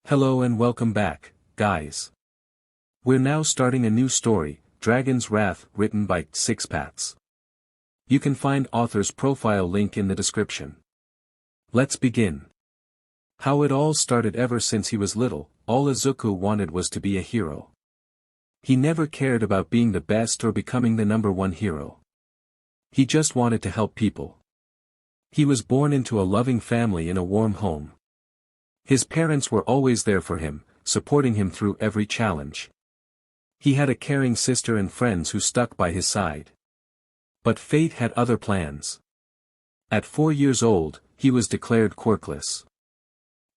Hello and welcome back, guys. We're now starting a new story, Dragon's Wrath, written by Sixpats. You can find author's profile link in the description. Let's begin. How it all started. Ever since he was little, all Izuku wanted was to be a hero. He never cared about being the best or becoming the #1 hero. He just wanted to help people. He was born into a loving family in a warm home. His parents were always there for him, supporting him through every challenge. He had a caring sister and friends who stuck by his side. But fate had other plans. At 4 years old, he was declared quirkless.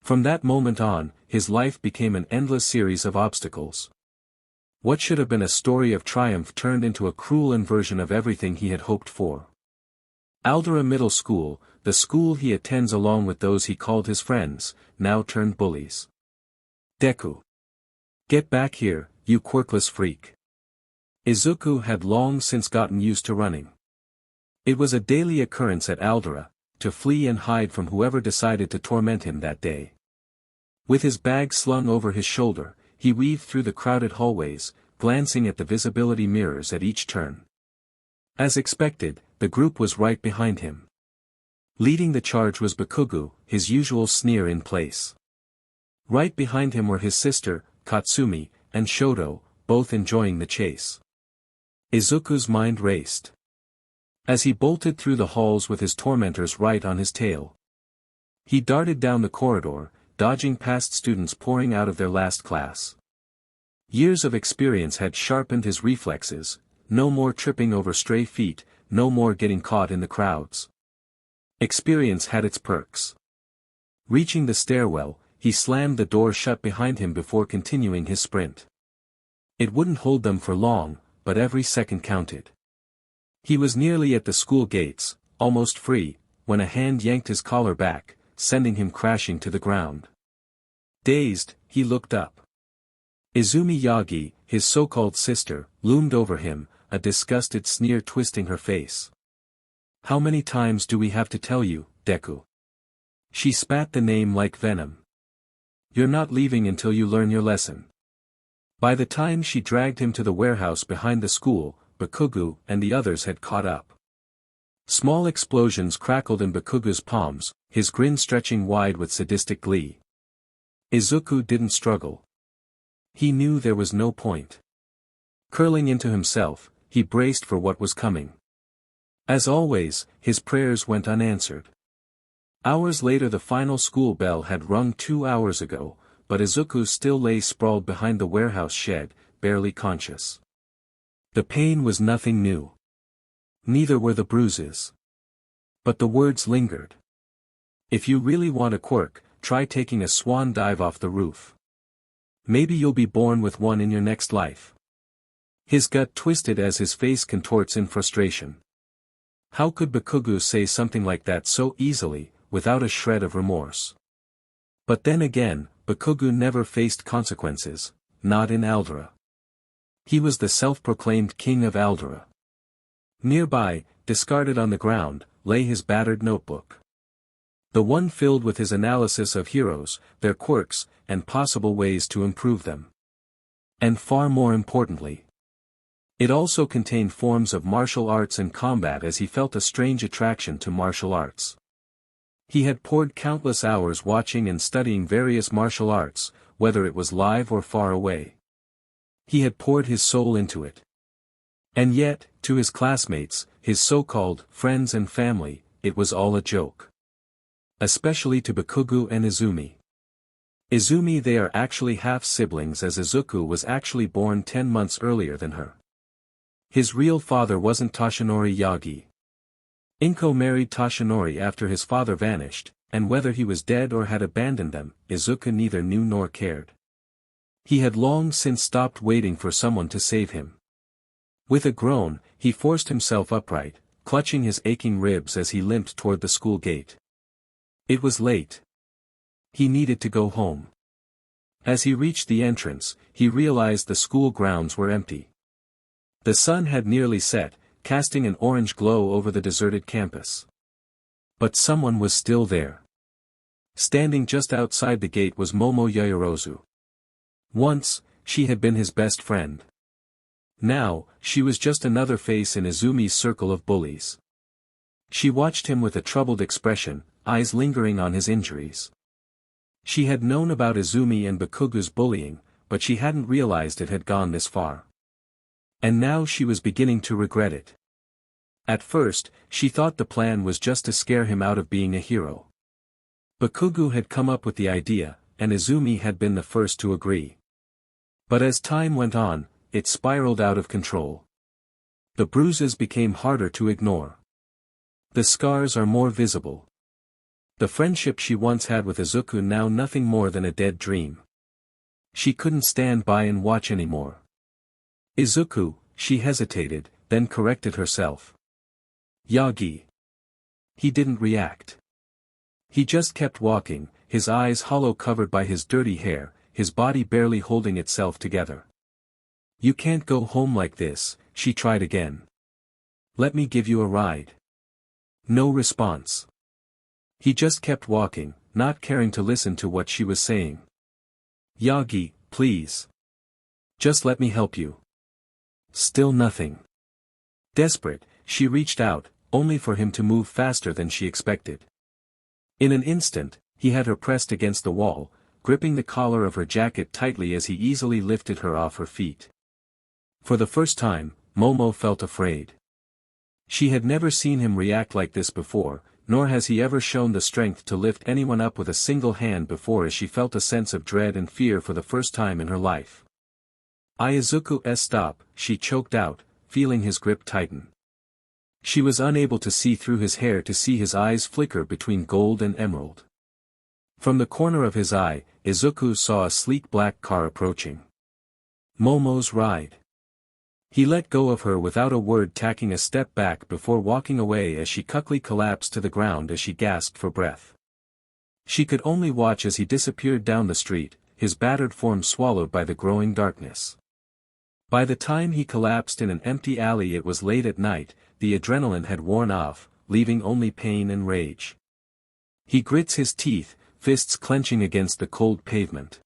From that moment on, his life became an endless series of obstacles. What should have been a story of triumph turned into a cruel inversion of everything he had hoped for. Aldera Middle School, the school he attends along with those he called his friends, now turned bullies. Deku. Get back here, you quirkless freak. Izuku had long since gotten used to running. It was a daily occurrence at Aldera, to flee and hide from whoever decided to torment him that day. With his bag slung over his shoulder, he weaved through the crowded hallways, glancing at the visibility mirrors at each turn. As expected, the group was right behind him. Leading the charge was Bakugo, his usual sneer in place. Right behind him were his sister, Katsumi, and Shoto, both enjoying the chase. Izuku's mind raced. As he bolted through the halls with his tormentors right on his tail. He darted down the corridor, dodging past students pouring out of their last class. Years of experience had sharpened his reflexes, no more tripping over stray feet, no more getting caught in the crowds. Experience had its perks. Reaching the stairwell, he slammed the door shut behind him before continuing his sprint. It wouldn't hold them for long, but every second counted. He was nearly at the school gates, almost free, when a hand yanked his collar back, sending him crashing to the ground. Dazed, he looked up. Izumi Yagi, his so-called sister, loomed over him, a disgusted sneer twisting her face. How many times do we have to tell you, Deku? She spat the name like venom. You're not leaving until you learn your lesson. By the time she dragged him to the warehouse behind the school, Bakugo and the others had caught up. Small explosions crackled in Bakugo's palms, his grin stretching wide with sadistic glee. Izuku didn't struggle. He knew there was no point. Curling into himself, he braced for what was coming. As always, his prayers went unanswered. Hours later the final school bell had rung 2 hours ago, but Izuku still lay sprawled behind the warehouse shed, barely conscious. The pain was nothing new. Neither were the bruises. But the words lingered. If you really want a quirk, try taking a swan dive off the roof. Maybe you'll be born with one in your next life. His gut twisted as his face contorts in frustration. How could Bakugo say something like that so easily, without a shred of remorse? But then again, Bakugo never faced consequences, not in Aldera. He was the self-proclaimed king of Aldera. Nearby, discarded on the ground, lay his battered notebook. The one filled with his analysis of heroes, their quirks, and possible ways to improve them. And far more importantly, it also contained forms of martial arts and combat, as he felt a strange attraction to martial arts. He had poured countless hours watching and studying various martial arts, whether it was live or far away. He had poured his soul into it. And yet, to his classmates, his so-called friends and family, it was all a joke. Especially to Bakugo and Izumi. Izumi, they are actually half-siblings, as Izuku was actually born 10 months earlier than her. His real father wasn't Toshinori Yagi. Inko married Toshinori after his father vanished, and whether he was dead or had abandoned them, Izuku neither knew nor cared. He had long since stopped waiting for someone to save him. With a groan, he forced himself upright, clutching his aching ribs as he limped toward the school gate. It was late. He needed to go home. As he reached the entrance, he realized the school grounds were empty. The sun had nearly set, casting an orange glow over the deserted campus. But someone was still there. Standing just outside the gate was Momo Yaoyorozu. Once, she had been his best friend. Now, she was just another face in Izumi's circle of bullies. She watched him with a troubled expression, eyes lingering on his injuries. She had known about Izumi and Bakugu's bullying, but she hadn't realized it had gone this far. And now she was beginning to regret it. At first, she thought the plan was just to scare him out of being a hero. Bakugu had come up with the idea, and Izumi had been the first to agree. But as time went on, it spiraled out of control. The bruises became harder to ignore. The scars are more visible. The friendship she once had with Izuku now nothing more than a dead dream. She couldn't stand by and watch anymore. Izuku, she hesitated, then corrected herself. Yagi. He didn't react. He just kept walking, his eyes hollow covered by his dirty hair, his body barely holding itself together. You can't go home like this, she tried again. Let me give you a ride. No response. He just kept walking, not caring to listen to what she was saying. Yagi, please. Just let me help you. Still nothing. Desperate, she reached out, only for him to move faster than she expected. In an instant, he had her pressed against the wall, gripping the collar of her jacket tightly as he easily lifted her off her feet. For the first time, Momo felt afraid. She had never seen him react like this before, nor has he ever shown the strength to lift anyone up with a single hand before, as she felt a sense of dread and fear for the first time in her life. IIzuku stop, she choked out, feeling his grip tighten. She was unable to see through his hair to see his eyes flicker between gold and emerald. From the corner of his eye, Izuku saw a sleek black car approaching. Momo's ride. He let go of her without a word, taking a step back before walking away as she quickly collapsed to the ground as she gasped for breath. She could only watch as he disappeared down the street, his battered form swallowed by the growing darkness. By the time he collapsed in an empty alley, it was late at night, the adrenaline had worn off, leaving only pain and rage. He grits his teeth, fists clenching against the cold pavement.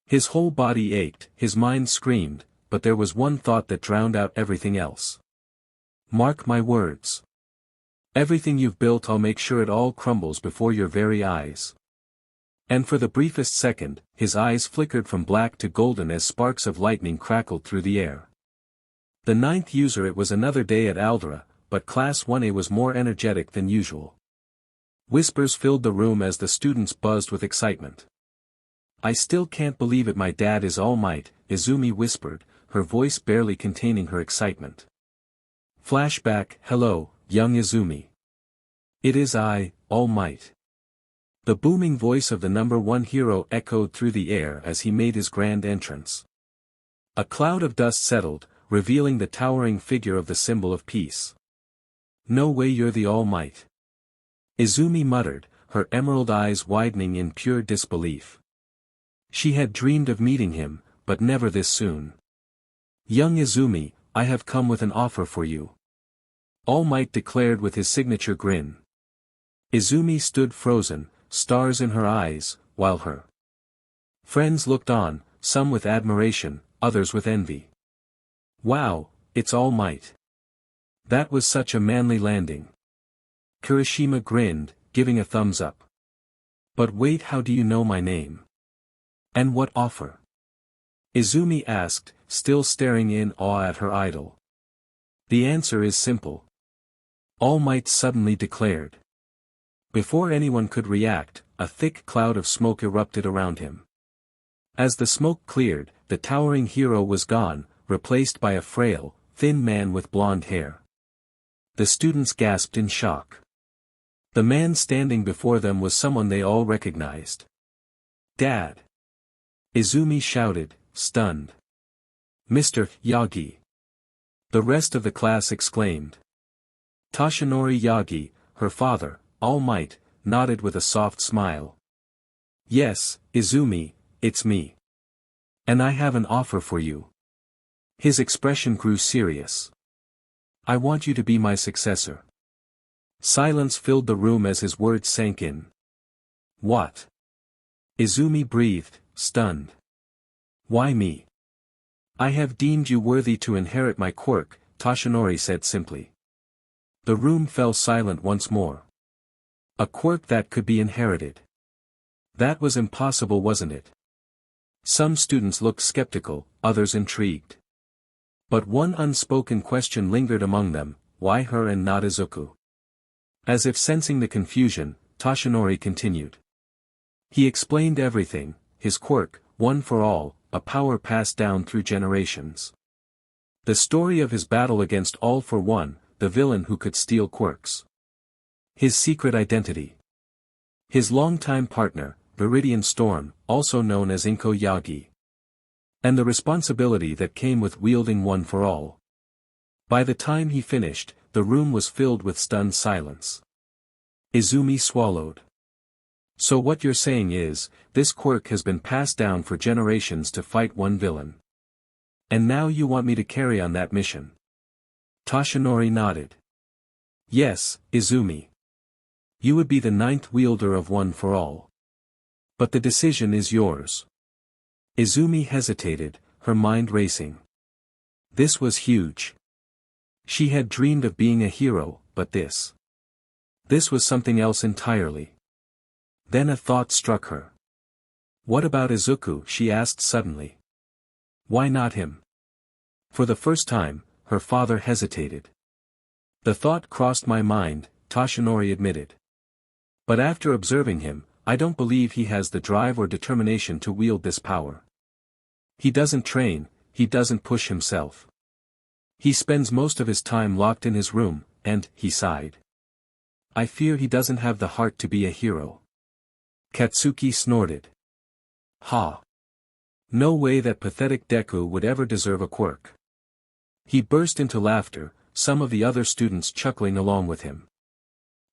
His whole body ached, his mind screamed, but there was one thought that drowned out everything else. Mark my words. Everything you've built, I'll make sure it all crumbles before your very eyes. And for the briefest second, his eyes flickered from black to golden as sparks of lightning crackled through the air. The ninth user. It was another day at Aldera, but Class 1A was more energetic than usual. Whispers filled the room as the students buzzed with excitement. I still can't believe it, my dad is All Might, Izumi whispered, her voice barely containing her excitement. Flashback, hello, young Izumi. It is I, All Might. The booming voice of the number one hero echoed through the air as he made his grand entrance. A cloud of dust settled, revealing the towering figure of the symbol of peace. No way you're the All Might. Izumi muttered, her emerald eyes widening in pure disbelief. She had dreamed of meeting him, but never this soon. Young Izumi, I have come with an offer for you. All Might declared with his signature grin. Izumi stood frozen, stars in her eyes, while her friends looked on, some with admiration, others with envy. Wow, it's All Might. That was such a manly landing. Kirishima grinned, giving a thumbs up. But wait, how do you know my name? And what offer? Izumi asked, still staring in awe at her idol. The answer is simple. All Might suddenly declared. Before anyone could react, a thick cloud of smoke erupted around him. As the smoke cleared, the towering hero was gone, replaced by a frail, thin man with blonde hair. The students gasped in shock. The man standing before them was someone they all recognized. Dad! Izumi shouted, stunned. Mr. Yagi! The rest of the class exclaimed. Toshinori Yagi, her father, All Might, nodded with a soft smile. Yes, Izumi, it's me. And I have an offer for you. His expression grew serious. I want you to be my successor. Silence filled the room as his words sank in. What? Izumi breathed, stunned. Why me? I have deemed you worthy to inherit my quirk, Toshinori said simply. The room fell silent once more. A quirk that could be inherited. That was impossible, wasn't it? Some students looked skeptical, others intrigued. But one unspoken question lingered among them, why her and not Izuku? As if sensing the confusion, Toshinori continued. He explained everything, his quirk, one for all, a power passed down through generations. The story of his battle against All for One, the villain who could steal quirks. His secret identity. His longtime partner, Viridian Storm, also known as Inko Yagi. And the responsibility that came with wielding one for all. By the time he finished, the room was filled with stunned silence. Izumi swallowed. So what you're saying is, this quirk has been passed down for generations to fight one villain. And now you want me to carry on that mission? Toshinori nodded. Yes, Izumi. You would be the ninth wielder of one for all. But the decision is yours. Izumi hesitated, her mind racing. This was huge. She had dreamed of being a hero, but this was something else entirely. Then a thought struck her. What about Izuku? She asked suddenly. Why not him? For the first time, her father hesitated. The thought crossed my mind, Toshinori admitted. But after observing him, I don't believe he has the drive or determination to wield this power. He doesn't train, he doesn't push himself. He spends most of his time locked in his room, and, he sighed. I fear he doesn't have the heart to be a hero. Katsuki snorted. Ha! No way that pathetic Deku would ever deserve a quirk. He burst into laughter, some of the other students chuckling along with him.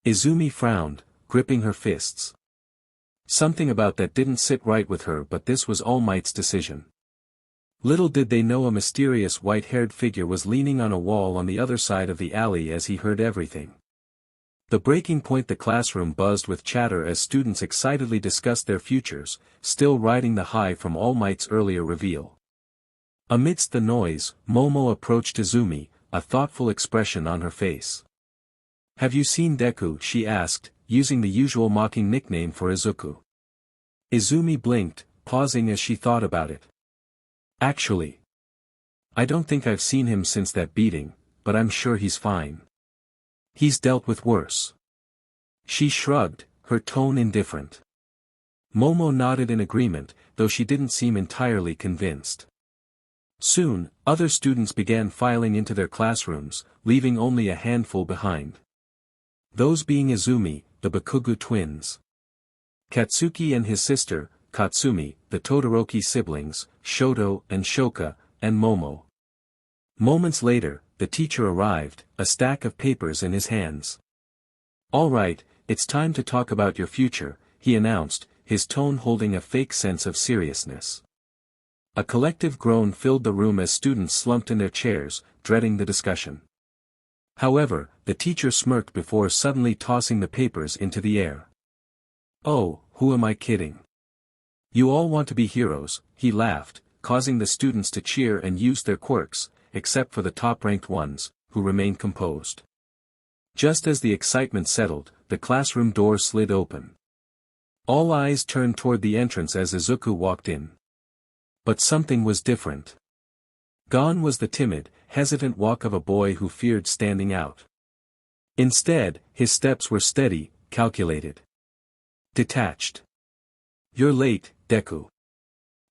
Izumi frowned, gripping her fists. Something about that didn't sit right with her, but this was All Might's decision. Little did they know a mysterious white-haired figure was leaning on a wall on the other side of the alley as he heard everything. The breaking point. The classroom buzzed with chatter as students excitedly discussed their futures, still riding the high from All Might's earlier reveal. Amidst the noise, Momo approached Izumi, a thoughtful expression on her face. Have you seen Deku? She asked, using the usual mocking nickname for Izuku. Izumi blinked, pausing as she thought about it. Actually, I don't think I've seen him since that beating, but I'm sure he's fine. He's dealt with worse. She shrugged, her tone indifferent. Momo nodded in agreement, though she didn't seem entirely convinced. Soon, other students began filing into their classrooms, leaving only a handful behind. Those being Izumi, the Bakugo twins. Katsuki and his sister, Katsumi, the Todoroki siblings, Shoto and Shoka, and Momo. Moments later, the teacher arrived, a stack of papers in his hands. All right, it's time to talk about your future, he announced, his tone holding a fake sense of seriousness. A collective groan filled the room as students slumped in their chairs, dreading the discussion. However, the teacher smirked before suddenly tossing the papers into the air. Oh, who am I kidding? You all want to be heroes, he laughed, causing the students to cheer and use their quirks, except for the top-ranked ones, who remained composed. Just as the excitement settled, the classroom door slid open. All eyes turned toward the entrance as Izuku walked in. But something was different. Gone was the timid, hesitant walk of a boy who feared standing out. Instead, his steps were steady, calculated. Detached. You're late, Deku.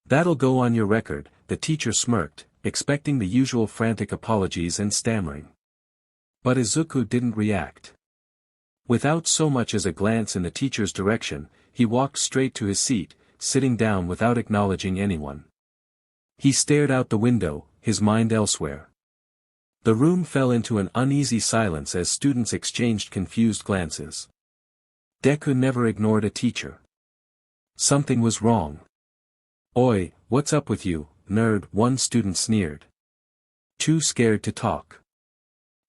That'll go on your record, the teacher smirked, expecting the usual frantic apologies and stammering. But Izuku didn't react. Without so much as a glance in the teacher's direction, he walked straight to his seat, sitting down without acknowledging anyone. He stared out the window, his mind elsewhere. The room fell into an uneasy silence as students exchanged confused glances. Deku never ignored a teacher. Something was wrong. Oi, what's up with you, nerd? One student sneered. Too scared to talk.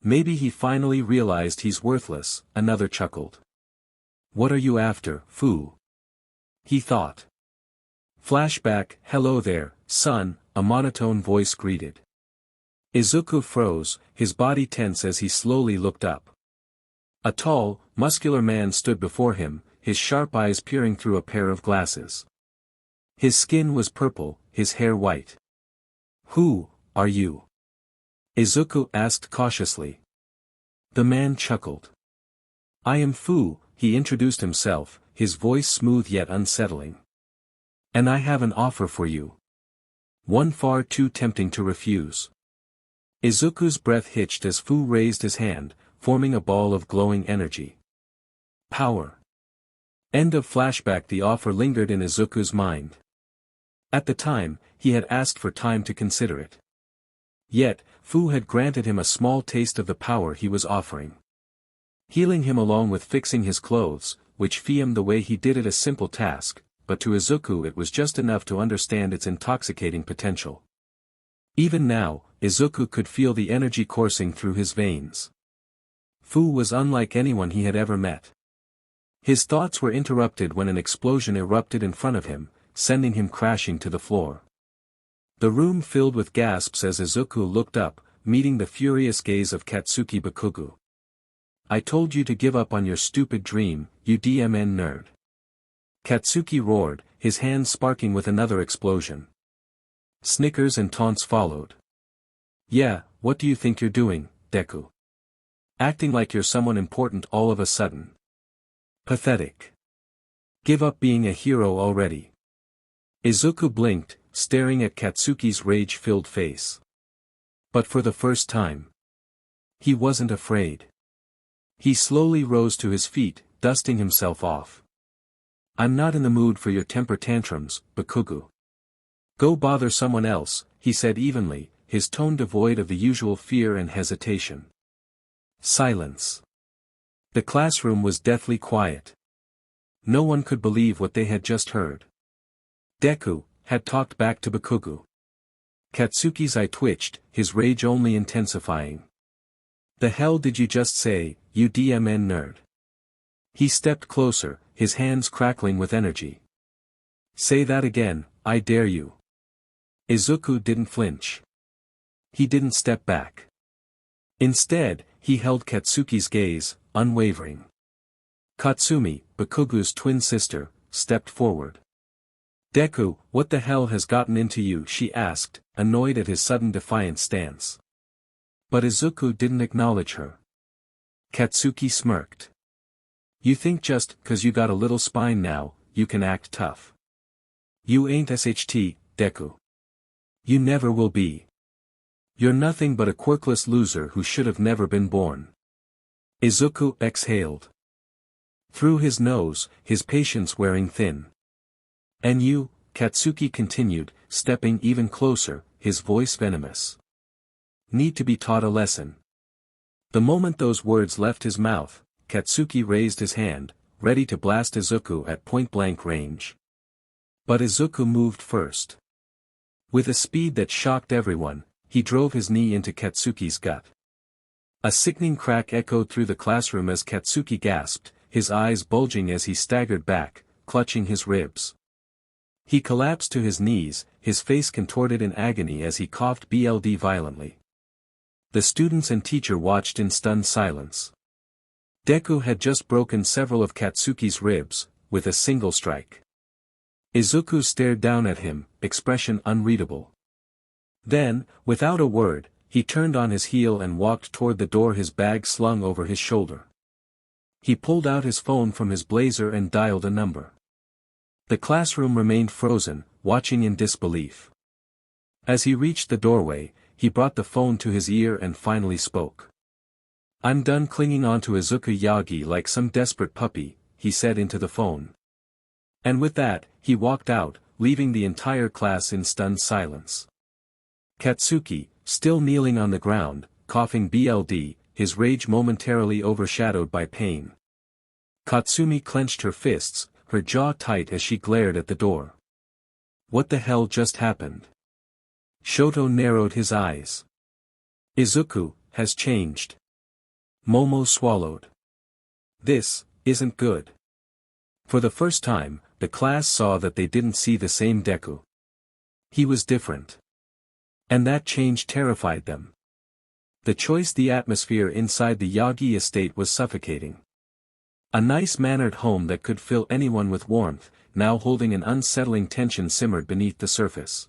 Maybe he finally realized he's worthless, another chuckled. What are you after, fool? he thought. Flashback, hello there, son, a monotone voice greeted. Izuku froze, his body tense as he slowly looked up. A tall, muscular man stood before him, his sharp eyes peering through a pair of glasses. His skin was purple, his hair white. Who are you? Izuku asked cautiously. The man chuckled. I am Fu, he introduced himself, his voice smooth yet unsettling. And I have an offer for you. One far too tempting to refuse. Izuku's breath hitched as Fu raised his hand, forming a ball of glowing energy. Power. End of flashback. The offer lingered in Izuku's mind. At the time, he had asked for time to consider it. Yet, Fu had granted him a small taste of the power he was offering. Healing him along with fixing his clothes, which seemed the way he did it a simple task, but to Izuku it was just enough to understand its intoxicating potential. Even now, Izuku could feel the energy coursing through his veins. Fu was unlike anyone he had ever met. His thoughts were interrupted when an explosion erupted in front of him, sending him crashing to the floor. The room filled with gasps as Izuku looked up, meeting the furious gaze of Katsuki Bakugo. I told you to give up on your stupid dream, you DMN nerd. Katsuki roared, his hands sparking with another explosion. Snickers and taunts followed. Yeah, what do you think you're doing, Deku? Acting like you're someone important all of a sudden. Pathetic. Give up being a hero already. Izuku blinked, staring at Katsuki's rage-filled face. But for the first time, he wasn't afraid. He slowly rose to his feet, dusting himself off. I'm not in the mood for your temper tantrums, Bakugo. Go bother someone else, he said evenly, his tone devoid of the usual fear and hesitation. Silence. The classroom was deathly quiet. No one could believe what they had just heard. Deku had talked back to Bakugo. Katsuki's eye twitched, his rage only intensifying. The hell did you just say, you DMN nerd? He stepped closer, his hands crackling with energy. Say that again, I dare you. Izuku didn't flinch. He didn't step back. Instead, he held Katsuki's gaze, unwavering. Katsumi, Bakugo's twin sister, stepped forward. Deku, what the hell has gotten into you? She asked, annoyed at his sudden defiant stance. But Izuku didn't acknowledge her. Katsuki smirked. You think just 'cause you got a little spine now, you can act tough. You ain't SHT, Deku. You never will be. You're nothing but a quirkless loser who should have never been born. Izuku exhaled. Through his nose, his patience wearing thin. And you, Katsuki continued, stepping even closer, his voice venomous. Need to be taught a lesson. The moment those words left his mouth, Katsuki raised his hand, ready to blast Izuku at point-blank range. But Izuku moved first. With a speed that shocked everyone, he drove his knee into Katsuki's gut. A sickening crack echoed through the classroom as Katsuki gasped, his eyes bulging as he staggered back, clutching his ribs. He collapsed to his knees, his face contorted in agony as he coughed BLD violently. The students and teacher watched in stunned silence. Deku had just broken several of Katsuki's ribs, with a single strike. Izuku stared down at him, expression unreadable. Then, without a word, he turned on his heel and walked toward the door, his bag slung over his shoulder. He pulled out his phone from his blazer and dialed a number. The classroom remained frozen, watching in disbelief. As he reached the doorway, he brought the phone to his ear and finally spoke. I'm done clinging onto Izuku Yagi like some desperate puppy, he said into the phone. And with that, he walked out, leaving the entire class in stunned silence. Katsuki, still kneeling on the ground, coughing BLD, his rage momentarily overshadowed by pain. Katsumi clenched her fists, her jaw tight as she glared at the door. What the hell just happened? Shoto narrowed his eyes. Izuku has changed. Momo swallowed. This isn't good. For the first time, the class saw that they didn't see the same Deku. He was different. And that change terrified them. The atmosphere inside the Yagi estate was suffocating. A nice-mannered home that could fill anyone with warmth, now holding an unsettling tension simmered beneath the surface.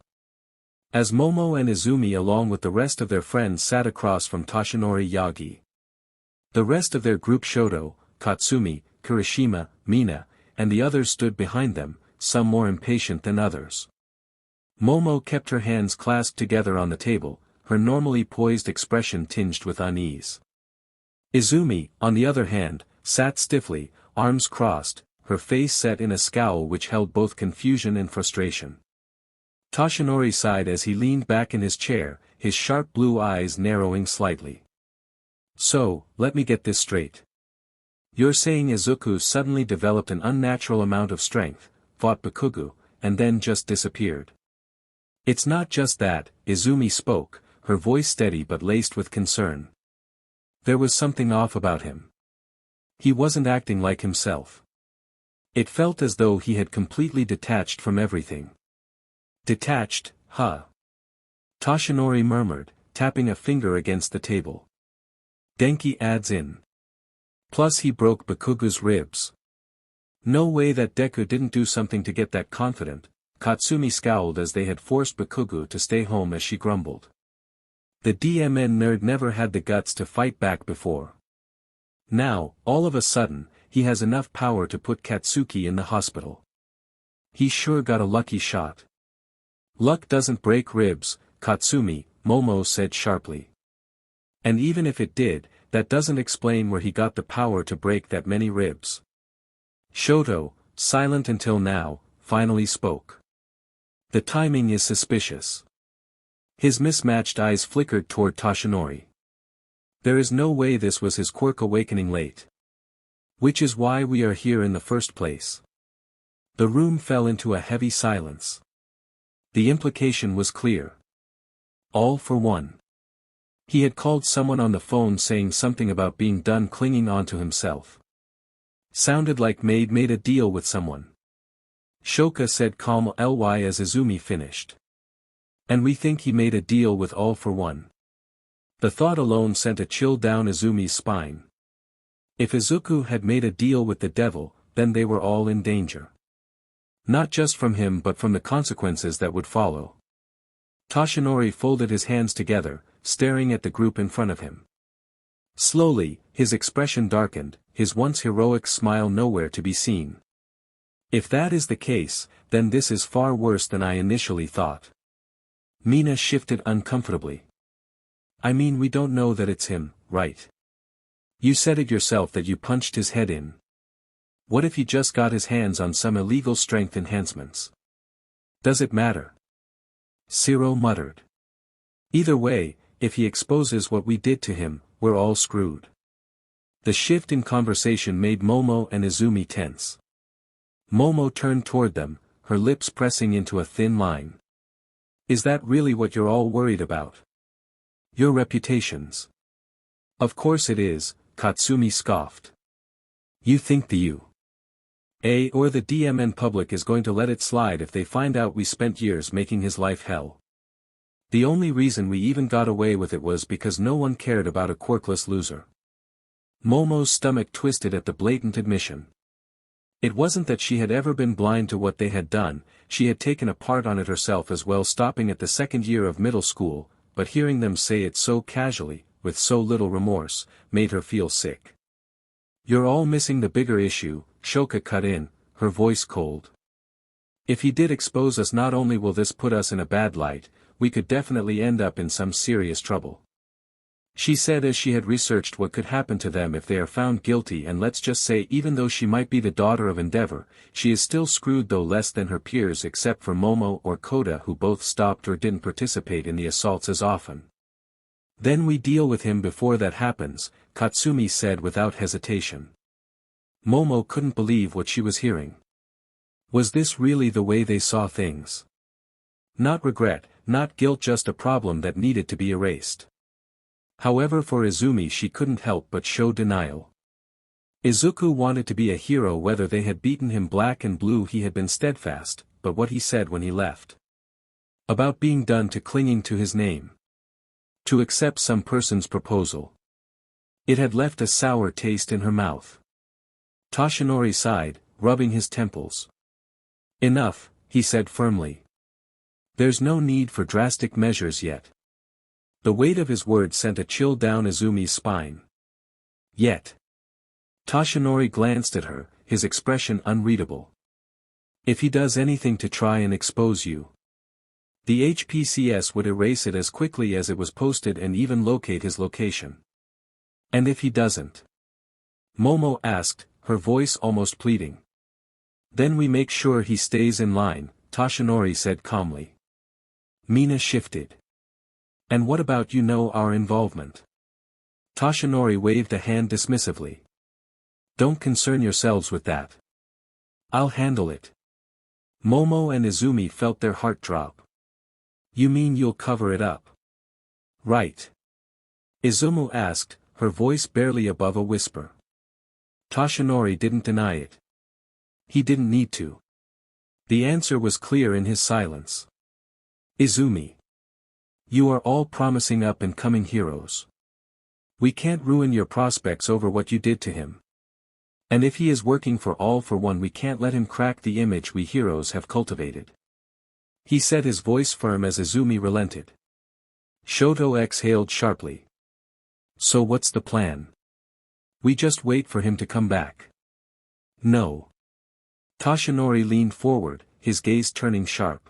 As Momo and Izumi along with the rest of their friends sat across from Toshinori Yagi. The rest of their group Shoto, Katsumi, Kirishima, Mina, and the others stood behind them, some more impatient than others. Momo kept her hands clasped together on the table, her normally poised expression tinged with unease. Izumi, on the other hand, sat stiffly, arms crossed, her face set in a scowl which held both confusion and frustration. Toshinori sighed as he leaned back in his chair, his sharp blue eyes narrowing slightly. So, let me get this straight. You're saying Izuku suddenly developed an unnatural amount of strength, fought Bakugo, and then just disappeared. It's not just that, Izumi spoke, her voice steady but laced with concern. There was something off about him. He wasn't acting like himself. It felt as though he had completely detached from everything. Detached, huh? Toshinori murmured, tapping a finger against the table. Denki adds in. Plus he broke Bakugo's ribs. No way that Deku didn't do something to get that confident. Katsumi scowled as they had forced Bakugo to stay home as she grumbled. The DMN nerd never had the guts to fight back before. Now, all of a sudden, he has enough power to put Katsuki in the hospital. He sure got a lucky shot. Luck doesn't break ribs, Katsumi, Momo said sharply. And even if it did, that doesn't explain where he got the power to break that many ribs. Shoto, silent until now, finally spoke. The timing is suspicious. His mismatched eyes flickered toward Toshinori. There is no way this was his quirk awakening late. Which is why we are here in the first place. The room fell into a heavy silence. The implication was clear. All for one. He had called someone on the phone saying something about being done clinging on to himself. Sounded like Maid made a deal with someone. Shoka said calm ly as Izumi finished. And we think he made a deal with All for One. The thought alone sent a chill down Izumi's spine. If Izuku had made a deal with the devil, then they were all in danger. Not just from him but from the consequences that would follow. Toshinori folded his hands together, staring at the group in front of him. Slowly, his expression darkened, his once heroic smile nowhere to be seen. If that is the case, then this is far worse than I initially thought. Mina shifted uncomfortably. I mean, we don't know that it's him, right? You said it yourself that you punched his head in. What if he just got his hands on some illegal strength enhancements? Does it matter? Zero muttered. Either way, if he exposes what we did to him, we're all screwed. The shift in conversation made Momo and Izumi tense. Momo turned toward them, her lips pressing into a thin line. Is that really what you're all worried about? Your reputations. Of course it is, Katsumi scoffed. You think the UA or the DMN public is going to let it slide if they find out we spent years making his life hell? The only reason we even got away with it was because no one cared about a quirkless loser. Momo's stomach twisted at the blatant admission. It wasn't that she had ever been blind to what they had done, she had taken a part on it herself as well, stopping at the second year of middle school, but hearing them say it so casually, with so little remorse, made her feel sick. You're all missing the bigger issue, Shoka cut in, her voice cold. If he did expose us, not only will this put us in a bad light, we could definitely end up in some serious trouble. She said as she had researched what could happen to them if they are found guilty, and let's just say even though she might be the daughter of Endeavor, she is still screwed, though less than her peers except for Momo or Koda, who both stopped or didn't participate in the assaults as often. Then we deal with him before that happens, Katsumi said without hesitation. Momo couldn't believe what she was hearing. Was this really the way they saw things? Not regret, not guilt, just a problem that needed to be erased. However, for Izumi she couldn't help but show denial. Izuku wanted to be a hero whether they had beaten him black and blue he had been steadfast, but what he said when he left. About being done to clinging to his name. To accept some person's proposal. It had left a sour taste in her mouth. Toshinori sighed, rubbing his temples. Enough, he said firmly. There's no need for drastic measures yet. The weight of his words sent a chill down Izumi's spine. Yet. Toshinori glanced at her, his expression unreadable. If he does anything to try and expose you. The HPCS would erase it as quickly as it was posted and even locate his location. And if he doesn't? Momo asked, her voice almost pleading. Then we make sure he stays in line, Toshinori said calmly. Mina shifted. And what about our involvement? Toshinori waved a hand dismissively. Don't concern yourselves with that. I'll handle it. Momo and Izumi felt their heart drop. You mean you'll cover it up? Right. Izumu asked, her voice barely above a whisper. Toshinori didn't deny it. He didn't need to. The answer was clear in his silence. Izumi. You are all promising up and coming heroes. We can't ruin your prospects over what you did to him. And if he is working for all for one, we can't let him crack the image we heroes have cultivated. He said, his voice firm as Izumi relented. Shoto exhaled sharply. So what's the plan? We just wait for him to come back. No. Toshinori leaned forward, his gaze turning sharp.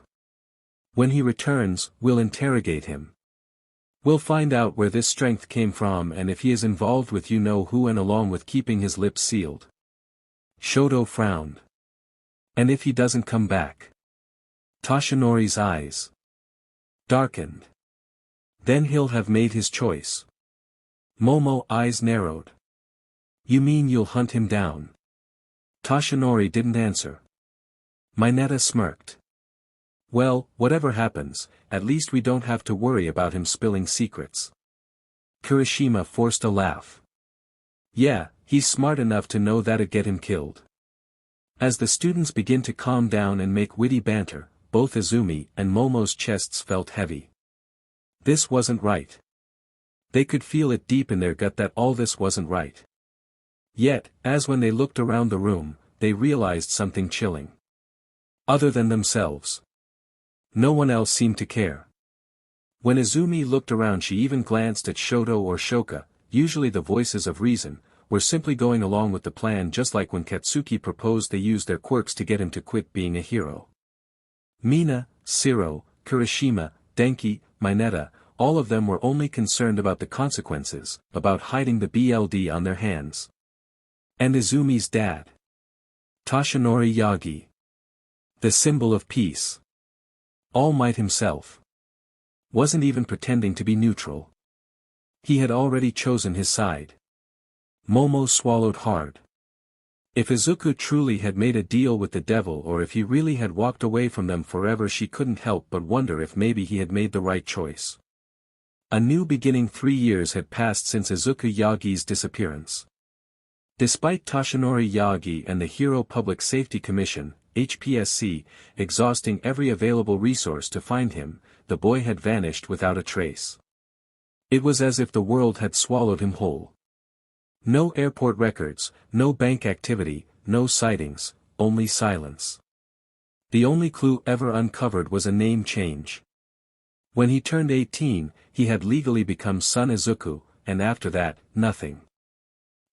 When he returns, we'll interrogate him. We'll find out where this strength came from and if he is involved with who and along with keeping his lips sealed. Shoto frowned. And if he doesn't come back? Toshinori's eyes darkened. Then he'll have made his choice. Momo's eyes narrowed. You mean you'll hunt him down? Toshinori didn't answer. Mineta smirked. Well, whatever happens, at least we don't have to worry about him spilling secrets. Kirishima forced a laugh. Yeah, he's smart enough to know that'd get him killed. As the students begin to calm down and make witty banter, both Izumi and Momo's chests felt heavy. This wasn't right. They could feel it deep in their gut that all this wasn't right. Yet, as when they looked around the room, they realized something chilling. Other than themselves. No one else seemed to care. When Izumi looked around, she even glanced at Shoto or Shoka, usually the voices of reason, were simply going along with the plan, just like when Katsuki proposed they use their quirks to get him to quit being a hero. Mina, Shiro, Kirishima, Denki, Mineta, all of them were only concerned about the consequences, about hiding the BLD on their hands. And Izumi's dad. Toshinori Yagi. The symbol of peace. All Might himself. Wasn't even pretending to be neutral. He had already chosen his side. Momo swallowed hard. If Izuku truly had made a deal with the devil, or if he really had walked away from them forever, she couldn't help but wonder if maybe he had made the right choice. A new beginning. 3 years had passed since Izuku Yagi's disappearance. Despite Toshinori Yagi and the Hero Public Safety Commission, HPSC, exhausting every available resource to find him, the boy had vanished without a trace. It was as if the world had swallowed him whole. No airport records, no bank activity, no sightings, only silence. The only clue ever uncovered was a name change. When he turned 18, he had legally become Son Izuku, and after that, nothing.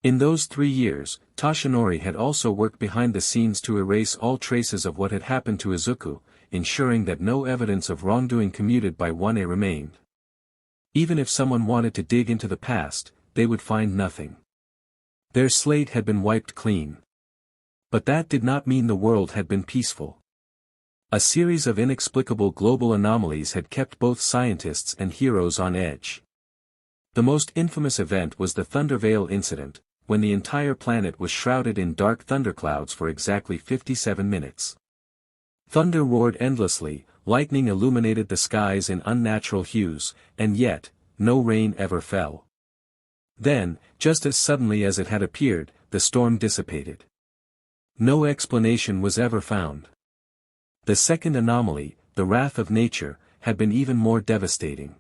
In those 3 years, Toshinori had also worked behind the scenes to erase all traces of what had happened to Izuku, ensuring that no evidence of wrongdoing committed by 1A remained. Even if someone wanted to dig into the past, they would find nothing. Their slate had been wiped clean. But that did not mean the world had been peaceful. A series of inexplicable global anomalies had kept both scientists and heroes on edge. The most infamous event was the Thunderveil incident, when the entire planet was shrouded in dark thunderclouds for exactly 57 minutes. Thunder roared endlessly, lightning illuminated the skies in unnatural hues, and yet, no rain ever fell. Then, just as suddenly as it had appeared, the the storm dissipated. No explanation was ever found. The second anomaly, the wrath of nature, had been even more devastating.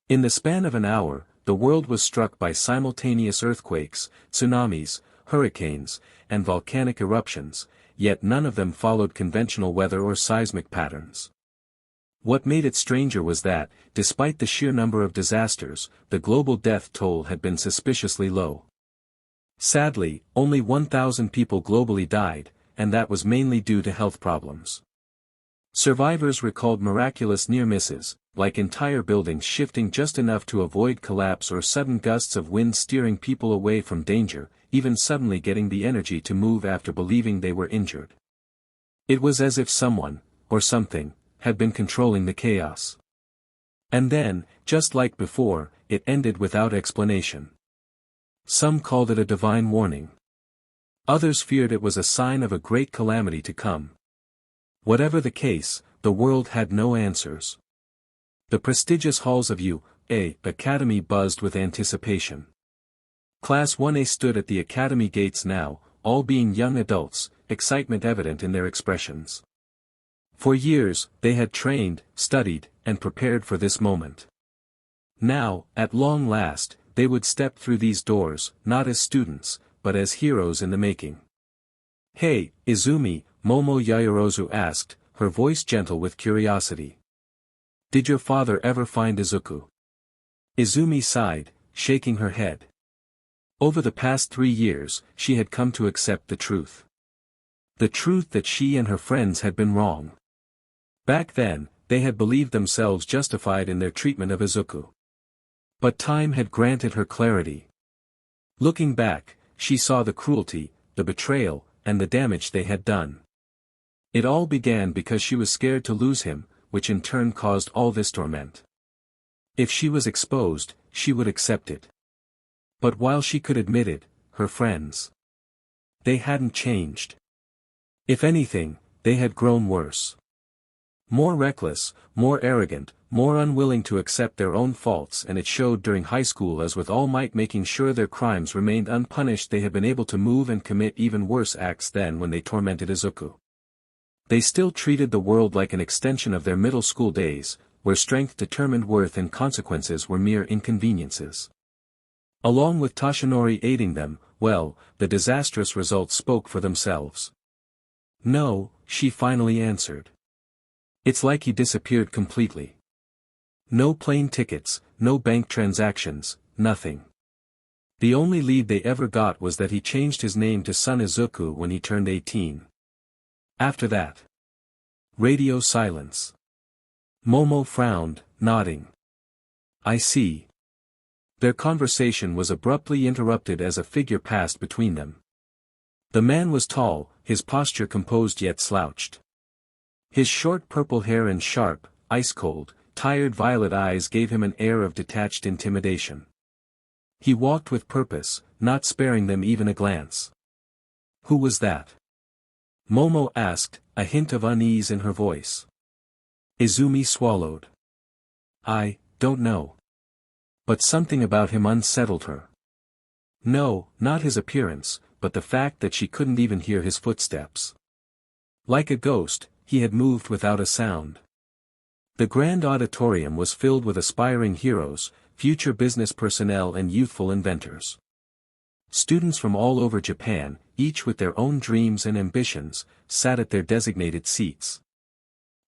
In the span of an hour, the world was struck by simultaneous earthquakes, tsunamis, hurricanes, and volcanic eruptions, yet none of them followed conventional weather or seismic patterns. What made it stranger was that, despite the sheer number of disasters, the global death toll had been suspiciously low. Sadly, only 1,000 people globally died, and that was mainly due to health problems. Survivors recalled miraculous near misses, like entire buildings shifting just enough to avoid collapse or sudden gusts of wind steering people away from danger, even suddenly getting the energy to move after believing they were injured. It was as if someone, or something, had been controlling the chaos. And then, just like before, it ended without explanation. Some called it a divine warning. Others feared it was a sign of a great calamity to come. Whatever the case, the world had no answers. The prestigious halls of U.A. Academy buzzed with anticipation. Class 1A stood at the academy gates now, all being young adults, excitement evident in their expressions. For years, they had trained, studied, and prepared for this moment. Now, at long last, they would step through these doors, not as students, but as heroes in the making. "Hey, Izumi," Momo Yaoyorozu asked, her voice gentle with curiosity. "Did your father ever find Izuku?" Izumi sighed, shaking her head. Over the past 3 years, she had come to accept the truth. The truth that she and her friends had been wrong. Back then, they had believed themselves justified in their treatment of Izuku. But time had granted her clarity. Looking back, she saw the cruelty, the betrayal, and the damage they had done. It all began because she was scared to lose him, which in turn caused all this torment. If she was exposed, she would accept it. But while she could admit it, her friends, they hadn't changed. If anything, they had grown worse. More reckless, more arrogant, more unwilling to accept their own faults, and it showed during high school as with all might making sure their crimes remained unpunished. They had been able to move and commit even worse acts than when they tormented Izuku. They still treated the world like an extension of their middle school days, where strength determined worth and consequences were mere inconveniences. Along with Toshinori aiding them, well, the disastrous results spoke for themselves. "No," she finally answered. "It's like he disappeared completely. No plane tickets, no bank transactions, nothing. The only lead they ever got was that he changed his name to Son Izuku when he turned 18. After that, radio silence." Momo frowned, nodding. "I see." Their conversation was abruptly interrupted as a figure passed between them. The man was tall, his posture composed yet slouched. His short purple hair and sharp, ice-cold, tired violet eyes gave him an air of detached intimidation. He walked with purpose, not sparing them even a glance. "Who was that?" Momo asked, a hint of unease in her voice. Izumi swallowed. "I don't know." But something about him unsettled her. No, not his appearance, but the fact that she couldn't even hear his footsteps. Like a ghost, he had moved without a sound. The grand auditorium was filled with aspiring heroes, future business personnel and youthful inventors. Students from all over Japan, each with their own dreams and ambitions, sat at their designated seats.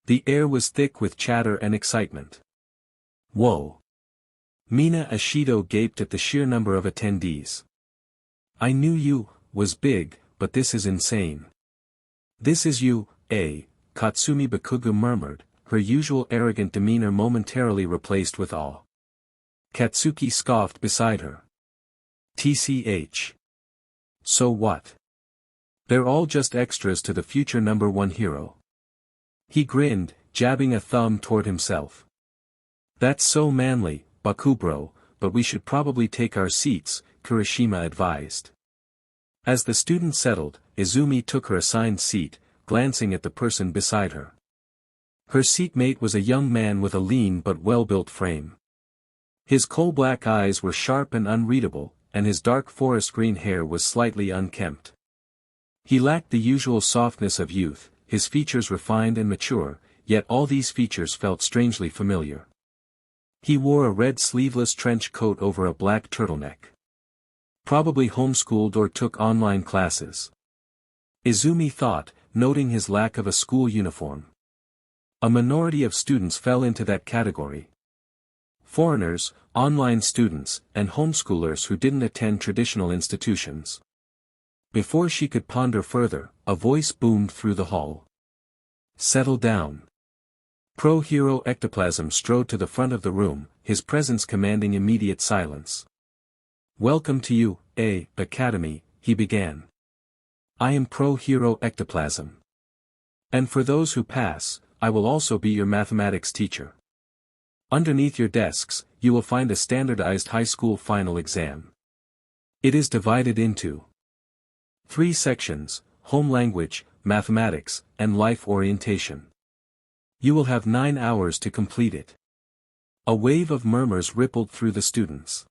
The air was thick with chatter and excitement. Whoa! Mina Ashido gaped at the sheer number of attendees. "I knew you was big, but this is insane." "This is you, Katsumi Bakugu murmured, her usual arrogant demeanor momentarily replaced with awe. Katsuki scoffed beside her. "TCH. So what? They're all just extras to the future #1 hero." He grinned, jabbing a thumb toward himself. "That's so manly, Bakubro, but we should probably take our seats," Kirishima advised. As the student settled, Izumi took her assigned seat, glancing at the person beside her. Her seatmate was a young man with a lean but well-built frame. His coal-black eyes were sharp and unreadable, and his dark forest green hair was slightly unkempt. He lacked the usual softness of youth, his features refined and mature, yet all these features felt strangely familiar. He wore a red sleeveless trench coat over a black turtleneck. Probably homeschooled or took online classes. Izumi thought, noting his lack of a school uniform. A minority of students fell into that category. Foreigners, online students, and homeschoolers who didn't attend traditional institutions. Before she could ponder further, a voice boomed through the hall. "Settle down." Pro-hero ectoplasm strode to the front of the room, his presence commanding immediate silence. "Welcome to you, Academy," he began. "I am Pro-hero ectoplasm. And for those who pass, I will also be your mathematics teacher. Underneath your desks, you will find a standardized high school final exam. It is divided into 3 sections: home language, mathematics, and life orientation. You will have 9 hours to complete it." A wave of murmurs rippled through the students.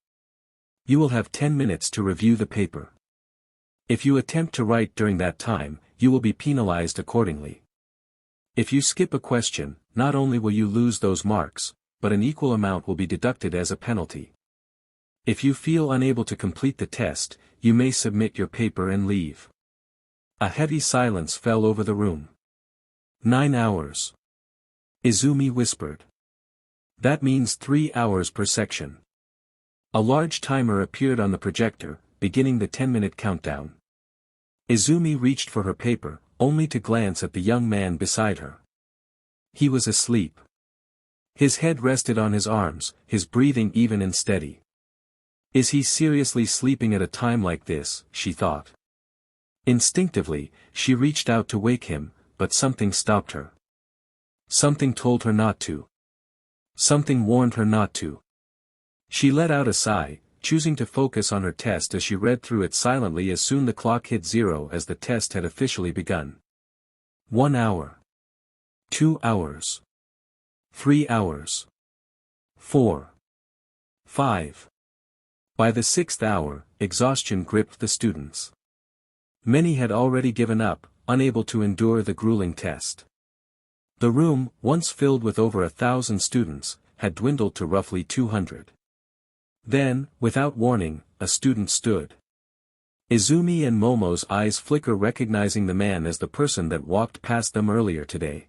"You will have 10 minutes to review the paper. If you attempt to write during that time, you will be penalized accordingly. If you skip a question, not only will you lose those marks, but an equal amount will be deducted as a penalty. If you feel unable to complete the test, you may submit your paper and leave." A heavy silence fell over the room. 9 hours. Izumi whispered. "That means 3 hours per section." A large timer appeared on the projector, beginning the 10-minute countdown. Izumi reached for her paper, only to glance at the young man beside her. He was asleep. His head rested on his arms, his breathing even and steady. Is he seriously sleeping at a time like this, she thought. Instinctively, she reached out to wake him, but something stopped her. Something told her not to. Something warned her not to. She let out a sigh, choosing to focus on her test as she read through it silently. As soon the clock hit 0 as the test had officially begun. 1 hour. 2 hours. 3 hours. 4. 5. By the 6th hour, exhaustion gripped the students. Many had already given up, unable to endure the grueling test. The room, once filled with over 1,000 students, had dwindled to roughly 200. Then, without warning, a student stood. Izumi and Momo's eyes flicker, recognizing the man as the person that walked past them earlier today.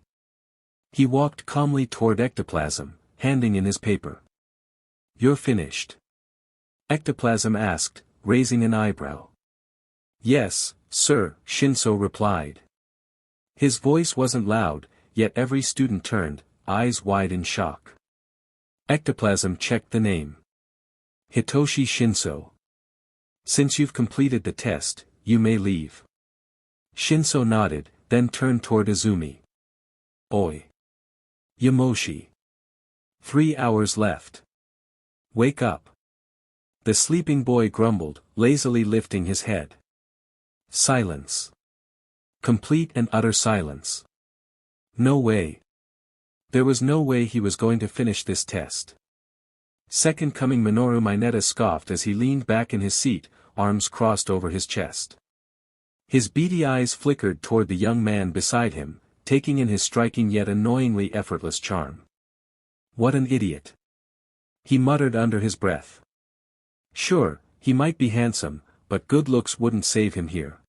He walked calmly toward Ectoplasm, handing in his paper. "You're finished?" Ectoplasm asked, raising an eyebrow. "Yes, sir," Shinso replied. His voice wasn't loud, yet every student turned, eyes wide in shock. Ectoplasm checked the name. "Hitoshi Shinso. Since you've completed the test, you may leave." Shinso nodded, then turned toward Izumi. "Oi. Yamoshi. 3 hours left. Wake up." The sleeping boy grumbled, lazily lifting his head. Silence. Complete and utter silence. No way. There was no way he was going to finish this test. Second coming. Minoru Mineta scoffed as he leaned back in his seat, arms crossed over his chest. His beady eyes flickered toward the young man beside him, taking in his striking yet annoyingly effortless charm. What an idiot. He muttered under his breath. Sure, he might be handsome, but good looks wouldn't save him here.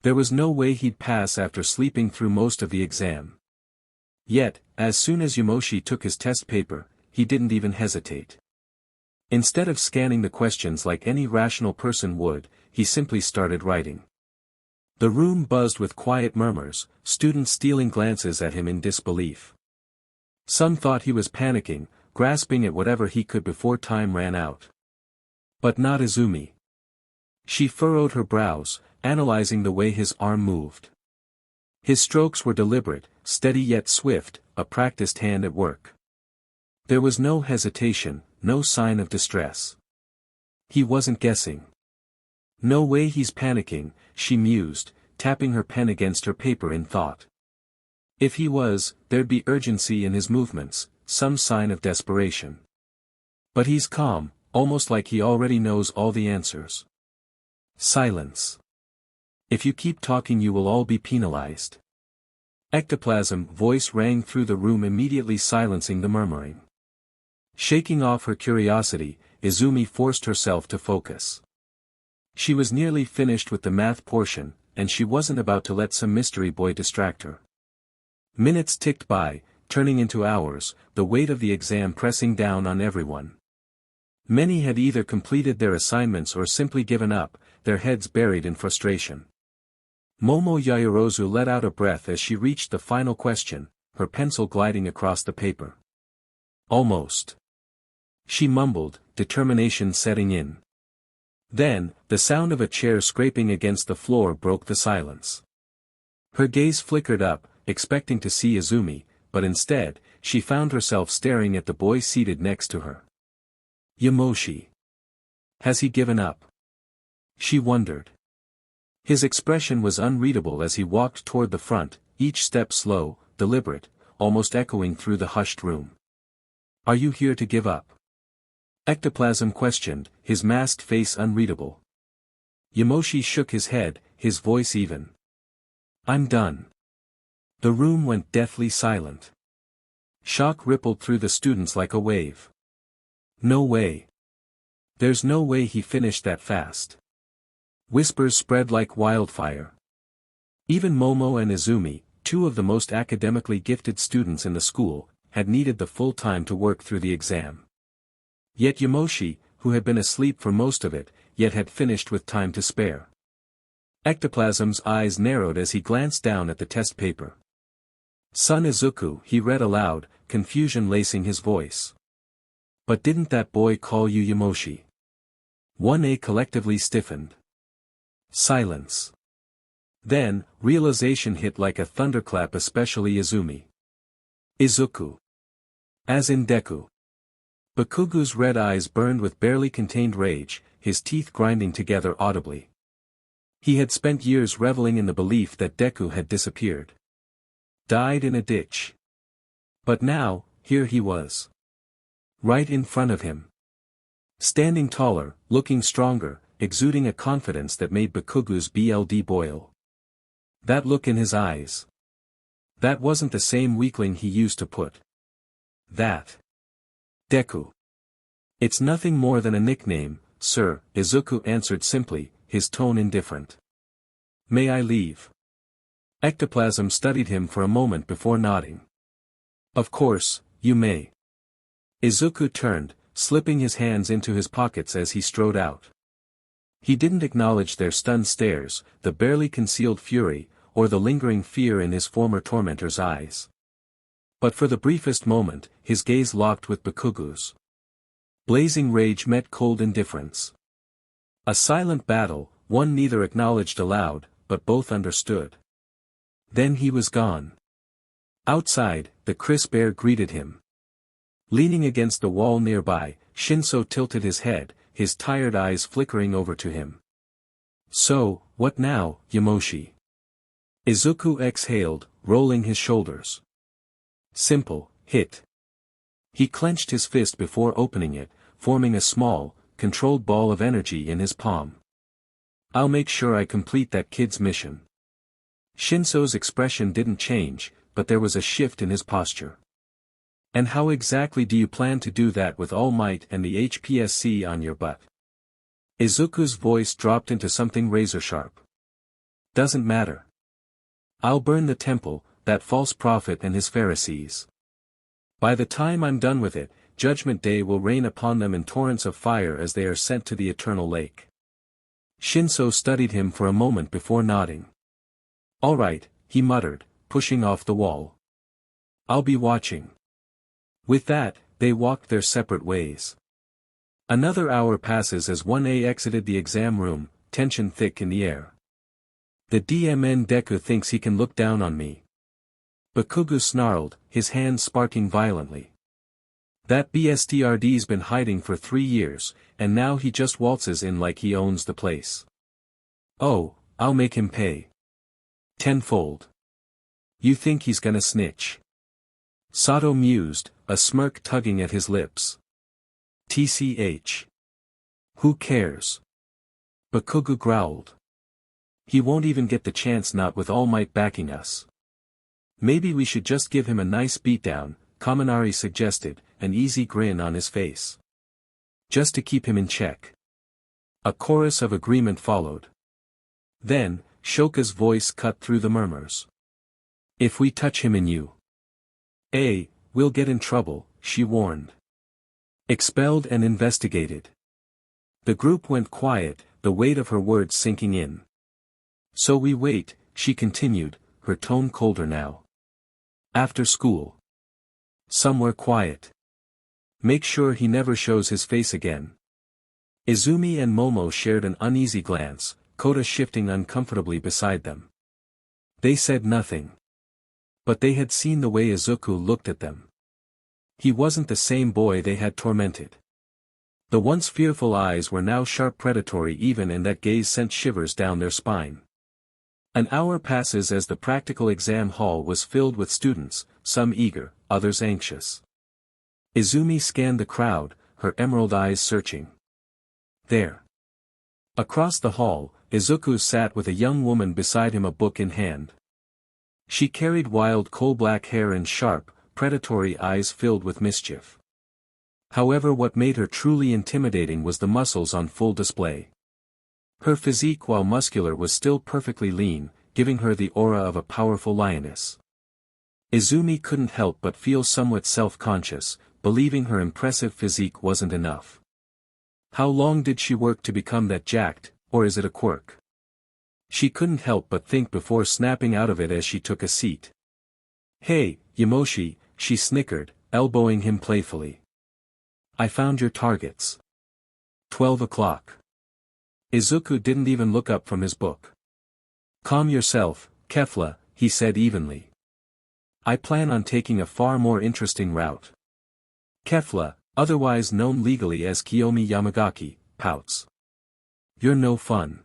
There was no way he'd pass after sleeping through most of the exam. Yet, as soon as Yamoshi took his test paper, he didn't even hesitate. Instead of scanning the questions like any rational person would, he simply started writing. The room buzzed with quiet murmurs, students stealing glances at him in disbelief. Some thought he was panicking, grasping at whatever he could before time ran out. But not Izumi. She furrowed her brows, analyzing the way his arm moved. His strokes were deliberate, steady yet swift, a practiced hand at work. There was no hesitation, no sign of distress. He wasn't guessing. No way he's panicking, she mused, tapping her pen against her paper in thought. If he was, there'd be urgency in his movements, some sign of desperation. But he's calm, almost like he already knows all the answers. Silence. If you keep talking you will all be penalized. Ectoplasm voice rang through the room, immediately silencing the murmuring. Shaking off her curiosity, Izumi forced herself to focus. She was nearly finished with the math portion, and she wasn't about to let some mystery boy distract her. Minutes ticked by, turning into hours, the weight of the exam pressing down on everyone. Many had either completed their assignments or simply given up, their heads buried in frustration. Momo Yaoyorozu let out a breath as she reached the final question, her pencil gliding across the paper. Almost. She mumbled, determination setting in. Then, the sound of a chair scraping against the floor broke the silence. Her gaze flickered up, expecting to see Izumi, but instead, she found herself staring at the boy seated next to her. Yamoshi. Has he given up? She wondered. His expression was unreadable as he walked toward the front, each step slow, deliberate, almost echoing through the hushed room. Are you here to give up? Ectoplasm questioned, his masked face unreadable. Yamoshi shook his head, his voice even. I'm done. The room went deathly silent. Shock rippled through the students like a wave. No way. There's no way he finished that fast. Whispers spread like wildfire. Even Momo and Izumi, two of the most academically gifted students in the school, had needed the full time to work through the exam. Yet Yamoshi, who had been asleep for most of it, yet had finished with time to spare. Ectoplasm's eyes narrowed as he glanced down at the test paper. Son Izuku, he read aloud, confusion lacing his voice. But didn't that boy call you Yamoshi? 1A collectively stiffened. Silence. Then, realization hit like a thunderclap, especially Izumi. Izuku. As in Deku. Bakugu's red eyes burned with barely contained rage, his teeth grinding together audibly. He had spent years reveling in the belief that Deku had disappeared. Died in a ditch. But now, here he was. Right in front of him. Standing taller, looking stronger, exuding a confidence that made Bakugu's blood boil. That look in his eyes. That wasn't the same weakling he used to put. That. Deku. It's nothing more than a nickname, sir, Izuku answered simply, his tone indifferent. May I leave? Ectoplasm studied him for a moment before nodding. Of course, you may. Izuku turned, slipping his hands into his pockets as he strode out. He didn't acknowledge their stunned stares, the barely concealed fury, or the lingering fear in his former tormentor's eyes. But for the briefest moment, his gaze locked with Bakugu's. Blazing rage met cold indifference. A silent battle, one neither acknowledged aloud, but both understood. Then he was gone. Outside, the crisp air greeted him. Leaning against the wall nearby, Shinso tilted his head, his tired eyes flickering over to him. So, what now, Yamoshi? Izuku exhaled, rolling his shoulders. Simple, hit. He clenched his fist before opening it, forming a small, controlled ball of energy in his palm. I'll make sure I complete that kid's mission. Shinso's expression didn't change, but there was a shift in his posture. And how exactly do you plan to do that with All Might and the HPSC on your butt? Izuku's voice dropped into something razor-sharp. Doesn't matter. I'll burn the temple, that false prophet and his Pharisees. By the time I'm done with it, Judgment Day will rain upon them in torrents of fire as they are sent to the eternal lake. Shinso studied him for a moment before nodding. All right, he muttered, pushing off the wall. I'll be watching. With that, they walked their separate ways. Another hour passes as 1A exited the exam room, tension thick in the air. The DMN Deku thinks he can look down on me. Bakugu snarled, his hands sparking violently. That BSTRD's been hiding for 3 years, and now he just waltzes in like he owns the place. Oh, I'll make him pay. Tenfold. You think he's gonna snitch? Sato mused, a smirk tugging at his lips. TCH. Who cares? Bakugo growled. He won't even get the chance, not with All Might backing us. Maybe we should just give him a nice beatdown, Kaminari suggested, an easy grin on his face. Just to keep him in check. A chorus of agreement followed. Then, Shoka's voice cut through the murmurs. If we touch him and we'll get in trouble, she warned. Expelled and investigated. The group went quiet, the weight of her words sinking in. So we wait, she continued, her tone colder now. After school. Somewhere quiet. Make sure he never shows his face again. Izumi and Momo shared an uneasy glance, Kota shifting uncomfortably beside them. They said nothing. But they had seen the way Izuku looked at them. He wasn't the same boy they had tormented. The once fearful eyes were now sharp, predatory even, and that gaze sent shivers down their spine. An hour passes as the practical exam hall was filled with students, some eager, others anxious. Izumi scanned the crowd, her emerald eyes searching. There. Across the hall, Izuku sat with a young woman beside him, a book in hand. She carried wild coal-black hair and sharp, predatory eyes filled with mischief. However, what made her truly intimidating was the muscles on full display. Her physique, while muscular, was still perfectly lean, giving her the aura of a powerful lioness. Izumi couldn't help but feel somewhat self-conscious, believing her impressive physique wasn't enough. How long did she work to become that jacked, or is it a quirk? She couldn't help but think before snapping out of it as she took a seat. Hey, Yamoshi, she snickered, elbowing him playfully. I found your targets. 12 o'clock. Izuku didn't even look up from his book. Calm yourself, Kefla, he said evenly. I plan on taking a far more interesting route. Kefla, otherwise known legally as Kiyomi Yamagaki, pouts. You're no fun.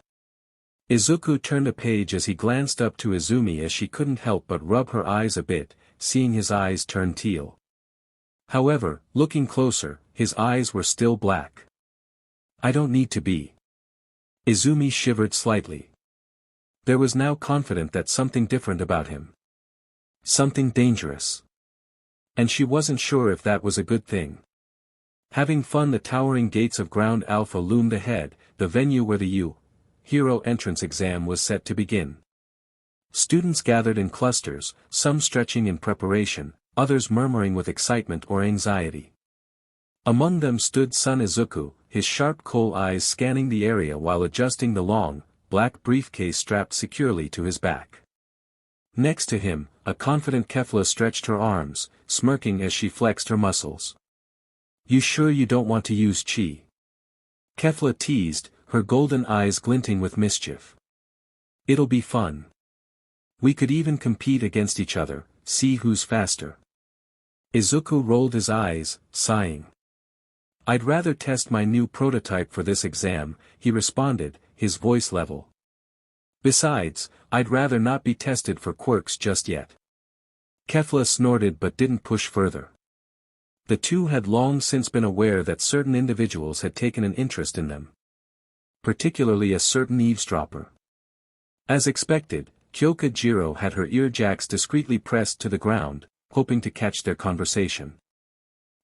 Izuku turned a page as he glanced up to Izumi, as she couldn't help but rub her eyes a bit, seeing his eyes turn teal. However, looking closer, his eyes were still black. I don't need to be. Izumi shivered slightly. There was now confident that something different about him. Something dangerous. And she wasn't sure if that was a good thing. Having fun, the towering gates of Ground Alpha loomed ahead, the venue where the Hero entrance exam was set to begin. Students gathered in clusters, some stretching in preparation, others murmuring with excitement or anxiety. Among them stood son Izuku, his sharp coal eyes scanning the area while adjusting the long, black briefcase strapped securely to his back. Next to him, a confident Kefla stretched her arms, smirking as she flexed her muscles. You sure you don't want to use chi? Kefla teased, her golden eyes glinting with mischief. It'll be fun. We could even compete against each other, see who's faster. Izuku rolled his eyes, sighing. I'd rather test my new prototype for this exam, he responded, his voice level. Besides, I'd rather not be tested for quirks just yet. Kefla snorted but didn't push further. The two had long since been aware that certain individuals had taken an interest in them. Particularly a certain eavesdropper. As expected, Kyoka Jiro had her earjacks discreetly pressed to the ground, hoping to catch their conversation.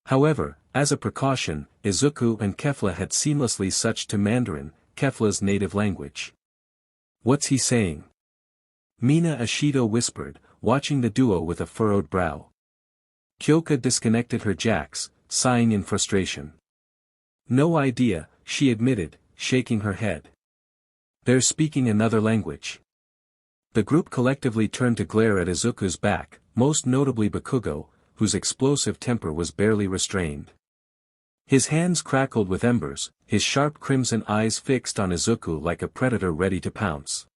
However, as a precaution, Izuku and Kefla had seamlessly switched to Mandarin, Kefla's native language. What's he saying? Mina Ashido whispered, watching the duo with a furrowed brow. Kyoka disconnected her jacks, sighing in frustration. No idea, she admitted, shaking her head. They're speaking another language. The group collectively turned to glare at Izuku's back, most notably Bakugo, whose explosive temper was barely restrained. His hands crackled with embers, his sharp crimson eyes fixed on Izuku like a predator ready to pounce.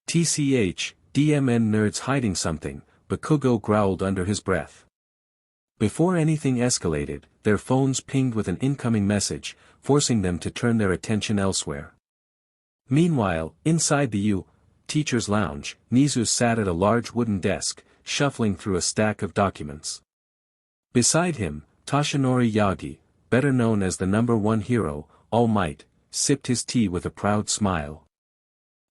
TCH, DMN nerds hiding something, Bakugo growled under his breath. Before anything escalated, their phones pinged with an incoming message, forcing them to turn their attention elsewhere. Meanwhile, inside the teacher's lounge, Nizu sat at a large wooden desk, shuffling through a stack of documents. Beside him, Toshinori Yagi, better known as the #1 hero, all might, sipped his tea with a proud smile.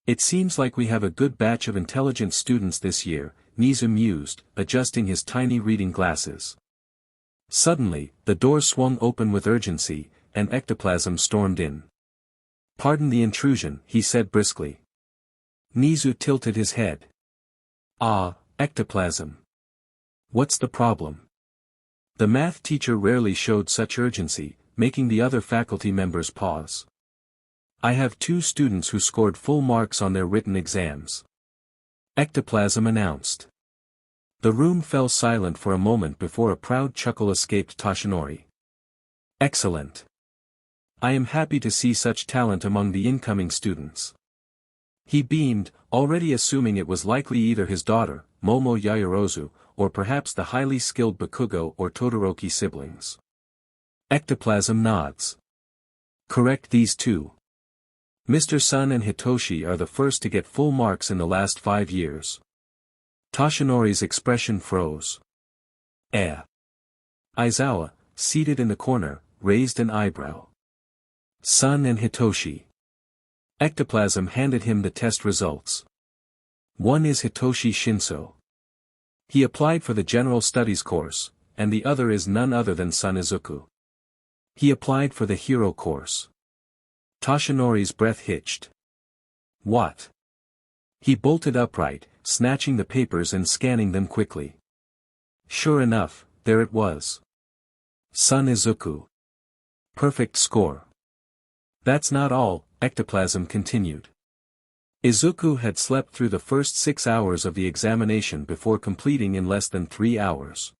It seems like we have a good batch of intelligent students this year, Nizu mused, adjusting his tiny reading glasses. Suddenly, the door swung open with urgency, and ectoplasm stormed in. "Pardon the intrusion," he said briskly. Nizu tilted his head. "Ah, ectoplasm. What's the problem?" The math teacher rarely showed such urgency, making the other faculty members pause. "I have 2 students who scored full marks on their written exams," ectoplasm announced. The room fell silent for a moment before a proud chuckle escaped Toshinori. "Excellent. I am happy to see such talent among the incoming students." He beamed, already assuming it was likely either his daughter, Momo Yaoyorozu, or perhaps the highly skilled Bakugo or Todoroki siblings. Ectoplasm nods. "Correct, these 2. Mr. Sun and Hitoshi are the first to get full marks in the last 5 years. Toshinori's expression froze. Aizawa, seated in the corner, raised an eyebrow. "Sun and Hitoshi." Ectoplasm handed him the test results. "One is Hitoshi Shinso. He applied for the General Studies course, and the other is none other than Sun Izuku. He applied for the Hero course." Toshinori's breath hitched. "What?" He bolted upright, snatching the papers and scanning them quickly. Sure enough, there it was. Sun Izuku. Perfect score. "That's not all," ectoplasm continued. Izuku had slept through the first 6 hours of the examination before completing in less than 3 hours.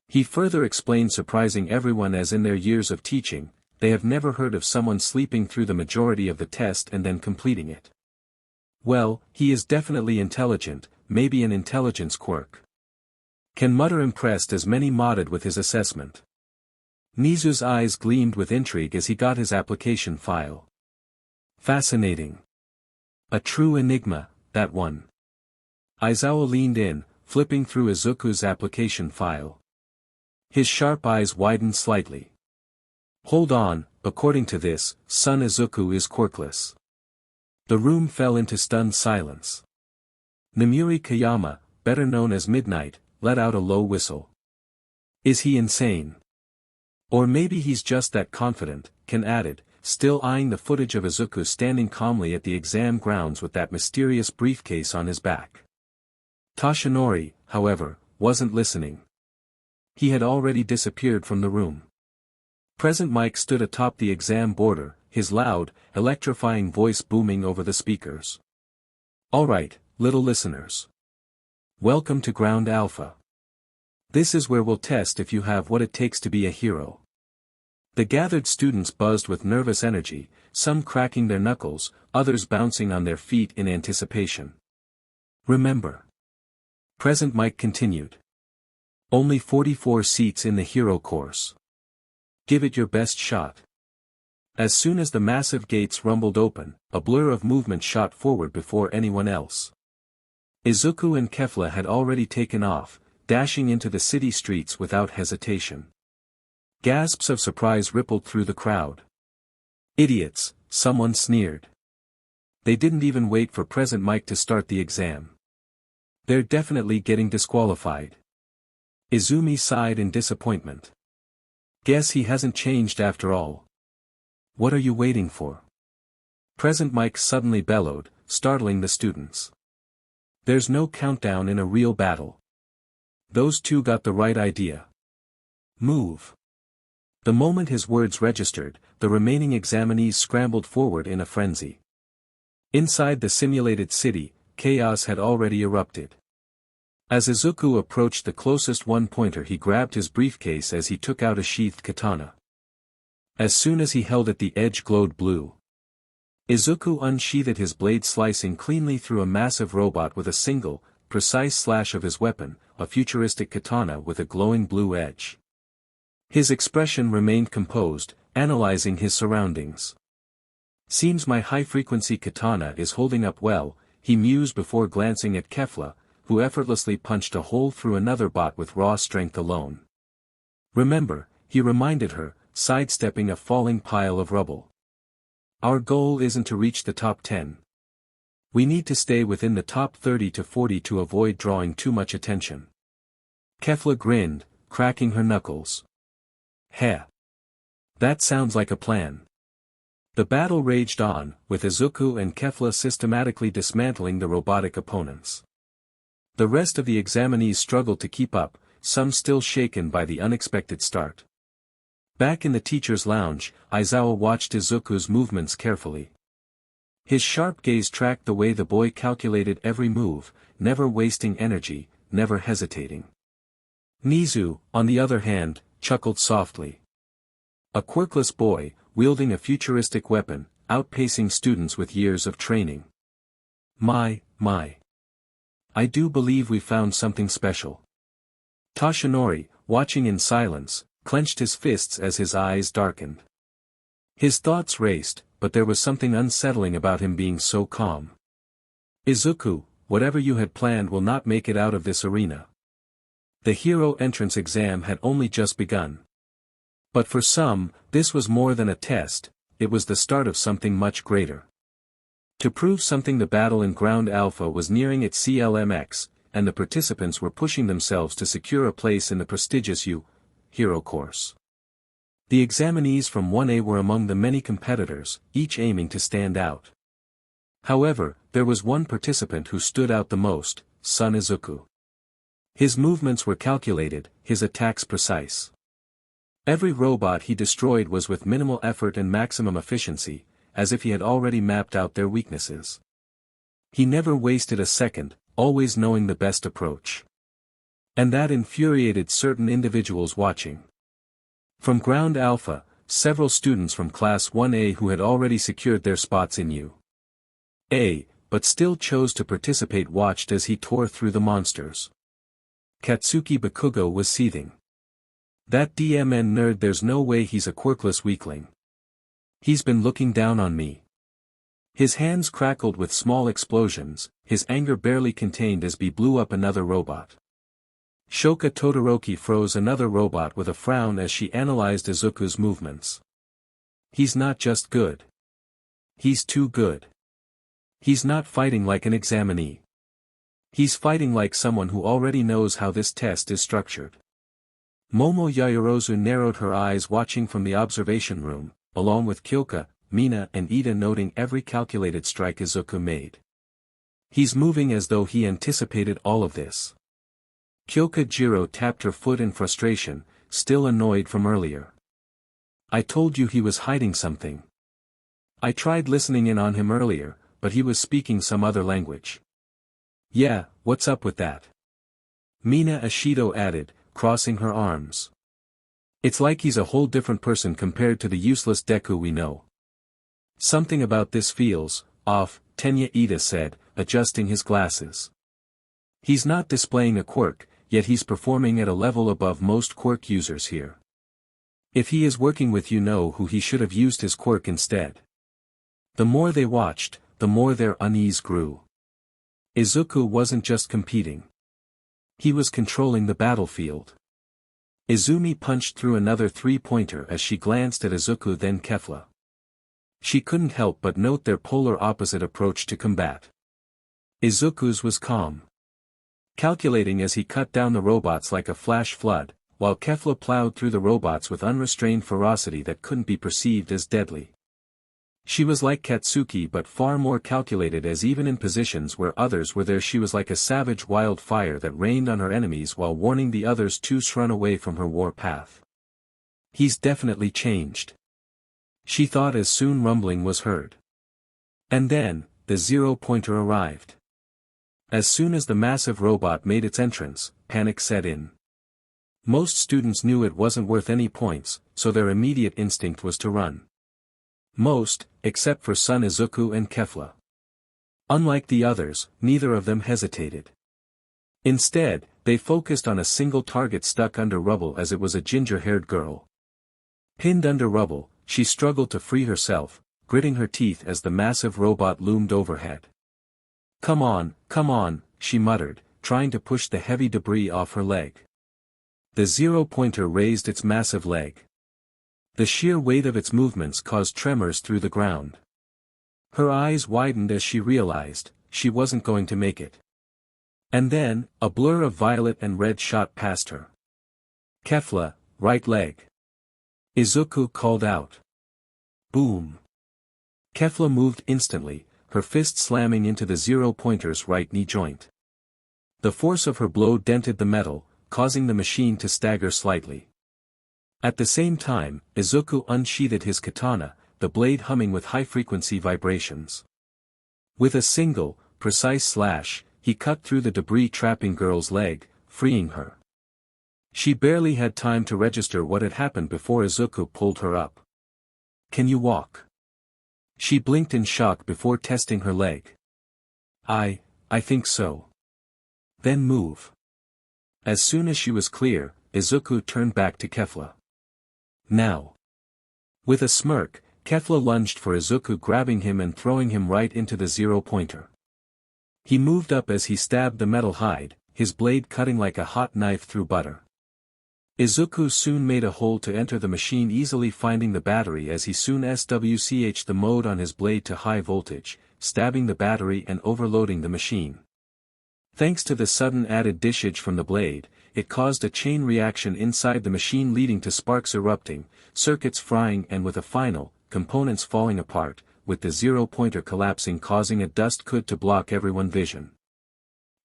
He further explained, surprising everyone, as in their years of teaching, they have never heard of someone sleeping through the majority of the test and then completing it. "Well, he is definitely intelligent, maybe an intelligence quirk." Ken muttered, impressed as many modded with his assessment. Nizu's eyes gleamed with intrigue as he got his application file. "Fascinating. A true enigma, that one." Aizawa leaned in, flipping through Izuku's application file. His sharp eyes widened slightly. "Hold on, according to this, Sun Izuku is quirkless." The room fell into stunned silence. Namuri Kayama, better known as Midnight, let out a low whistle. "Is he insane? Or maybe he's just that confident," Ken added, still eyeing the footage of Izuku standing calmly at the exam grounds with that mysterious briefcase on his back. Toshinori, however, wasn't listening. He had already disappeared from the room. Present Mike stood atop the exam border, his loud, electrifying voice booming over the speakers. "All right, little listeners. Welcome to Ground Alpha. This is where we'll test if you have what it takes to be a hero." The gathered students buzzed with nervous energy, some cracking their knuckles, others bouncing on their feet in anticipation. "Remember," Present Mike continued, "only 44 seats in the hero course. Give it your best shot." As soon as the massive gates rumbled open, a blur of movement shot forward before anyone else. Izuku and Kefla had already taken off, dashing into the city streets without hesitation. Gasps of surprise rippled through the crowd. "Idiots," someone sneered. "They didn't even wait for Present Mike to start the exam. They're definitely getting disqualified." Izumi sighed in disappointment. "Guess he hasn't changed after all." "What are you waiting for?" Present Mike suddenly bellowed, startling the students. "There's no countdown in a real battle. Those 2 got the right idea. Move." The moment his words registered, the remaining examinees scrambled forward in a frenzy. Inside the simulated city, chaos had already erupted. As Izuku approached the closest one-pointer, he grabbed his briefcase as he took out a sheathed katana. As soon as he held it, the edge glowed blue. Izuku unsheathed his blade, slicing cleanly through a massive robot with a single, precise slash of his weapon, a futuristic katana with a glowing blue edge. His expression remained composed, analyzing his surroundings. "Seems my high-frequency katana is holding up well," he mused before glancing at Kefla, who effortlessly punched a hole through another bot with raw strength alone. "Remember," he reminded her, sidestepping a falling pile of rubble. Our goal isn't to reach the top 10. We need to stay within the top 30 to 40 to avoid drawing too much attention. Kefla grinned, cracking her knuckles. Heh. That sounds like a plan. The battle raged on, with Izuku and Kefla systematically dismantling the robotic opponents. The rest of the examinees struggled to keep up, some still shaken by the unexpected start. Back in the teacher's lounge, Aizawa watched Izuku's movements carefully. His sharp gaze tracked the way the boy calculated every move, never wasting energy, never hesitating. Nizu, on the other hand, chuckled softly. A quirkless boy, wielding a futuristic weapon, outpacing students with years of training. My. I do believe we found something special. Toshinori, watching in silence, clenched his fists as his eyes darkened. His thoughts raced, but there was something unsettling about him being so calm. Izuku, whatever you had planned will not make it out of this arena. The hero entrance exam had only just begun. But for some, this was more than a test, it was the start of something much greater. To prove something, the battle in Ground Alpha was nearing its CLMX, and the participants were pushing themselves to secure a place in the prestigious Hero course. The examinees from 1A were among the many competitors, each aiming to stand out. However, there was one participant who stood out the most, son Izuku. His movements were calculated, his attacks precise. Every robot he destroyed was with minimal effort and maximum efficiency, as if he had already mapped out their weaknesses. He never wasted a second, always knowing the best approach. And that infuriated certain individuals watching. From Ground Alpha, several students from Class 1A who had already secured their spots in U.A., but still chose to participate watched as he tore through the monsters. Katsuki Bakugo was seething. That DMN nerd, there's no way he's a quirkless weakling. He's been looking down on me. His hands crackled with small explosions, his anger barely contained as he blew up another robot. Shoka Todoroki froze another robot with a frown as she analyzed Izuku's movements. He's not just good. He's too good. He's not fighting like an examinee. He's fighting like someone who already knows how this test is structured. Momo Yayorozu narrowed her eyes watching from the observation room, along with Kyoka, Mina and Ida noting every calculated strike Izuku made. He's moving as though he anticipated all of this. Kyoka Jiro tapped her foot in frustration, still annoyed from earlier. I told you he was hiding something. I tried listening in on him earlier, but he was speaking some other language. Yeah, what's up with that? Mina Ashido added, crossing her arms. It's like he's a whole different person compared to the useless Deku we know. Something about this feels off, Tenya Ida said, adjusting his glasses. He's not displaying a quirk, yet he's performing at a level above most quirk users here. If he is working with who he should have used his quirk instead. The more they watched, the more their unease grew. Izuku wasn't just competing. He was controlling the battlefield. Izumi punched through another three-pointer as she glanced at Izuku then Kefla. She couldn't help but note their polar opposite approach to combat. Izuku's was calm, calculating as he cut down the robots like a flash flood, while Kefla plowed through the robots with unrestrained ferocity that couldn't be perceived as deadly. She was like Katsuki but far more calculated, as even in positions where others were there she was like a savage wildfire that rained on her enemies while warning the others to run away from her war path. He's definitely changed, she thought as soon rumbling was heard. And then, the zero-pointer arrived. As soon as the massive robot made its entrance, panic set in. Most students knew it wasn't worth any points, so their immediate instinct was to run. Most, except for Son Izuku and Kefla. Unlike the others, neither of them hesitated. Instead, they focused on a single target stuck under rubble, as it was a ginger-haired girl. Pinned under rubble, she struggled to free herself, gritting her teeth as the massive robot loomed overhead. Come on, she muttered, trying to push the heavy debris off her leg. The zero-pointer raised its massive leg. The sheer weight of its movements caused tremors through the ground. Her eyes widened as she realized, she wasn't going to make it. And then, a blur of violet and red shot past her. Kefla, right leg. Izuku called out. Boom. Kefla moved instantly, her fist slamming into the 0-pointer's right knee joint. The force of her blow dented the metal, causing the machine to stagger slightly. At the same time, Izuku unsheathed his katana, the blade humming with high-frequency vibrations. With a single, precise slash, he cut through the debris-trapping girl's leg, freeing her. She barely had time to register what had happened before Izuku pulled her up. Can you walk? She blinked in shock before testing her leg. I think so. Then move. As soon as she was clear, Izuku turned back to Kefla. Now. With a smirk, Kefla lunged for Izuku, grabbing him and throwing him right into the 0-pointer. He moved up as he stabbed the metal hide, his blade cutting like a hot knife through butter. Izuku soon made a hole to enter the machine, easily finding the battery as he soon switched the mode on his blade to high voltage, stabbing the battery and overloading the machine. Thanks to the sudden added dishage from the blade, it caused a chain reaction inside the machine, leading to sparks erupting, circuits frying, and with a final, components falling apart, with the 0-pointer collapsing, causing a dust cloud to block everyone's vision.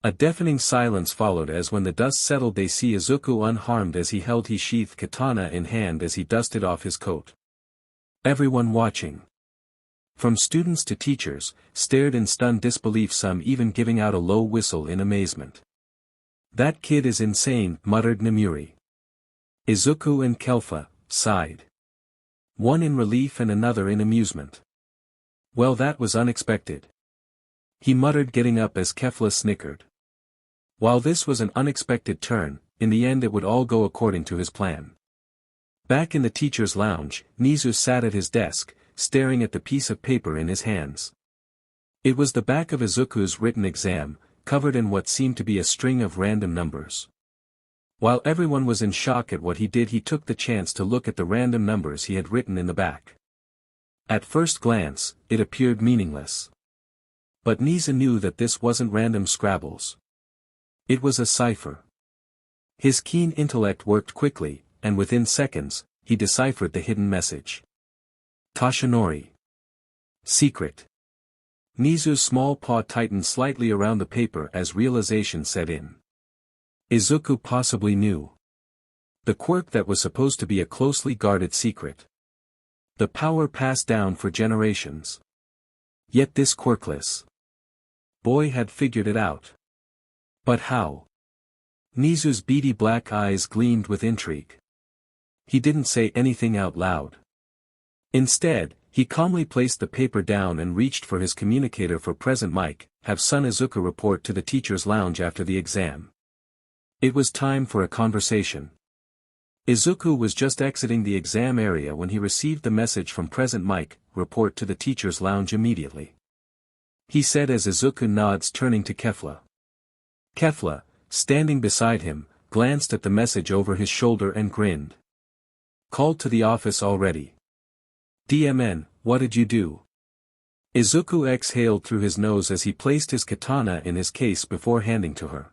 A deafening silence followed as when the dust settled they see Izuku unharmed as he held his sheathed katana in hand as he dusted off his coat. Everyone watching, from students to teachers, stared in stunned disbelief, some even giving out a low whistle in amazement. That kid is insane, muttered Namuri. Izuku and Kefla sighed. One in relief and another in amusement. Well, that was unexpected, he muttered, getting up as Kefla snickered. While this was an unexpected turn, in the end it would all go according to his plan. Back in the teacher's lounge, Nizu sat at his desk, staring at the piece of paper in his hands. It was the back of Izuku's written exam, covered in what seemed to be a string of random numbers. While everyone was in shock at what he did, he took the chance to look at the random numbers he had written in the back. At first glance, it appeared meaningless. But Nizu knew that this wasn't random scrabbles. It was a cipher. His keen intellect worked quickly, and within seconds, he deciphered the hidden message. Toshinori. Secret. Nizu's small paw tightened slightly around the paper as realization set in. Izuku possibly knew the quirk that was supposed to be a closely guarded secret. The power passed down for generations. Yet this quirkless boy had figured it out. But how? Nizu's beady black eyes gleamed with intrigue. He didn't say anything out loud. Instead, he calmly placed the paper down and reached for his communicator for present mic, have son Izuku report to the teacher's lounge after the exam. It was time for a conversation. Izuku was just exiting the exam area when he received the message from present mic, report to the teacher's lounge immediately. He said as Izuku nods, turning to Kefla. Kefla, standing beside him, glanced at the message over his shoulder and grinned. Called to the office already. DMN, what did you do? Izuku exhaled through his nose as he placed his katana in his case before handing to her.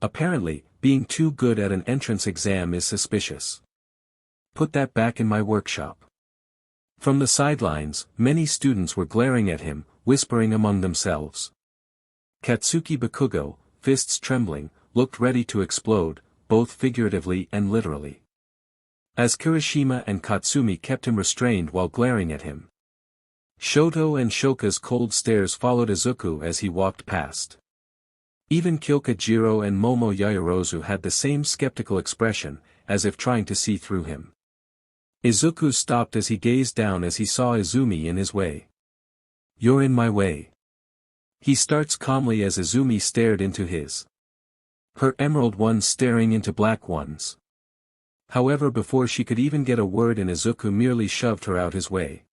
Apparently, being too good at an entrance exam is suspicious. Put that back in my workshop. From the sidelines, many students were glaring at him, whispering among themselves. Katsuki Bakugo, fists trembling, looked ready to explode, both figuratively and literally. As Kirishima and Katsumi kept him restrained while glaring at him. Shoto and Shoka's cold stares followed Izuku as he walked past. Even Kyokajiro and Momo Yaoyorozu had the same skeptical expression, as if trying to see through him. Izuku stopped as he gazed down as he saw Izumi in his way. You're in my way. He starts calmly as Izumi stared into his. Her emerald ones staring into black ones. However, before she could even get a word in, Izuku merely shoved her out his way.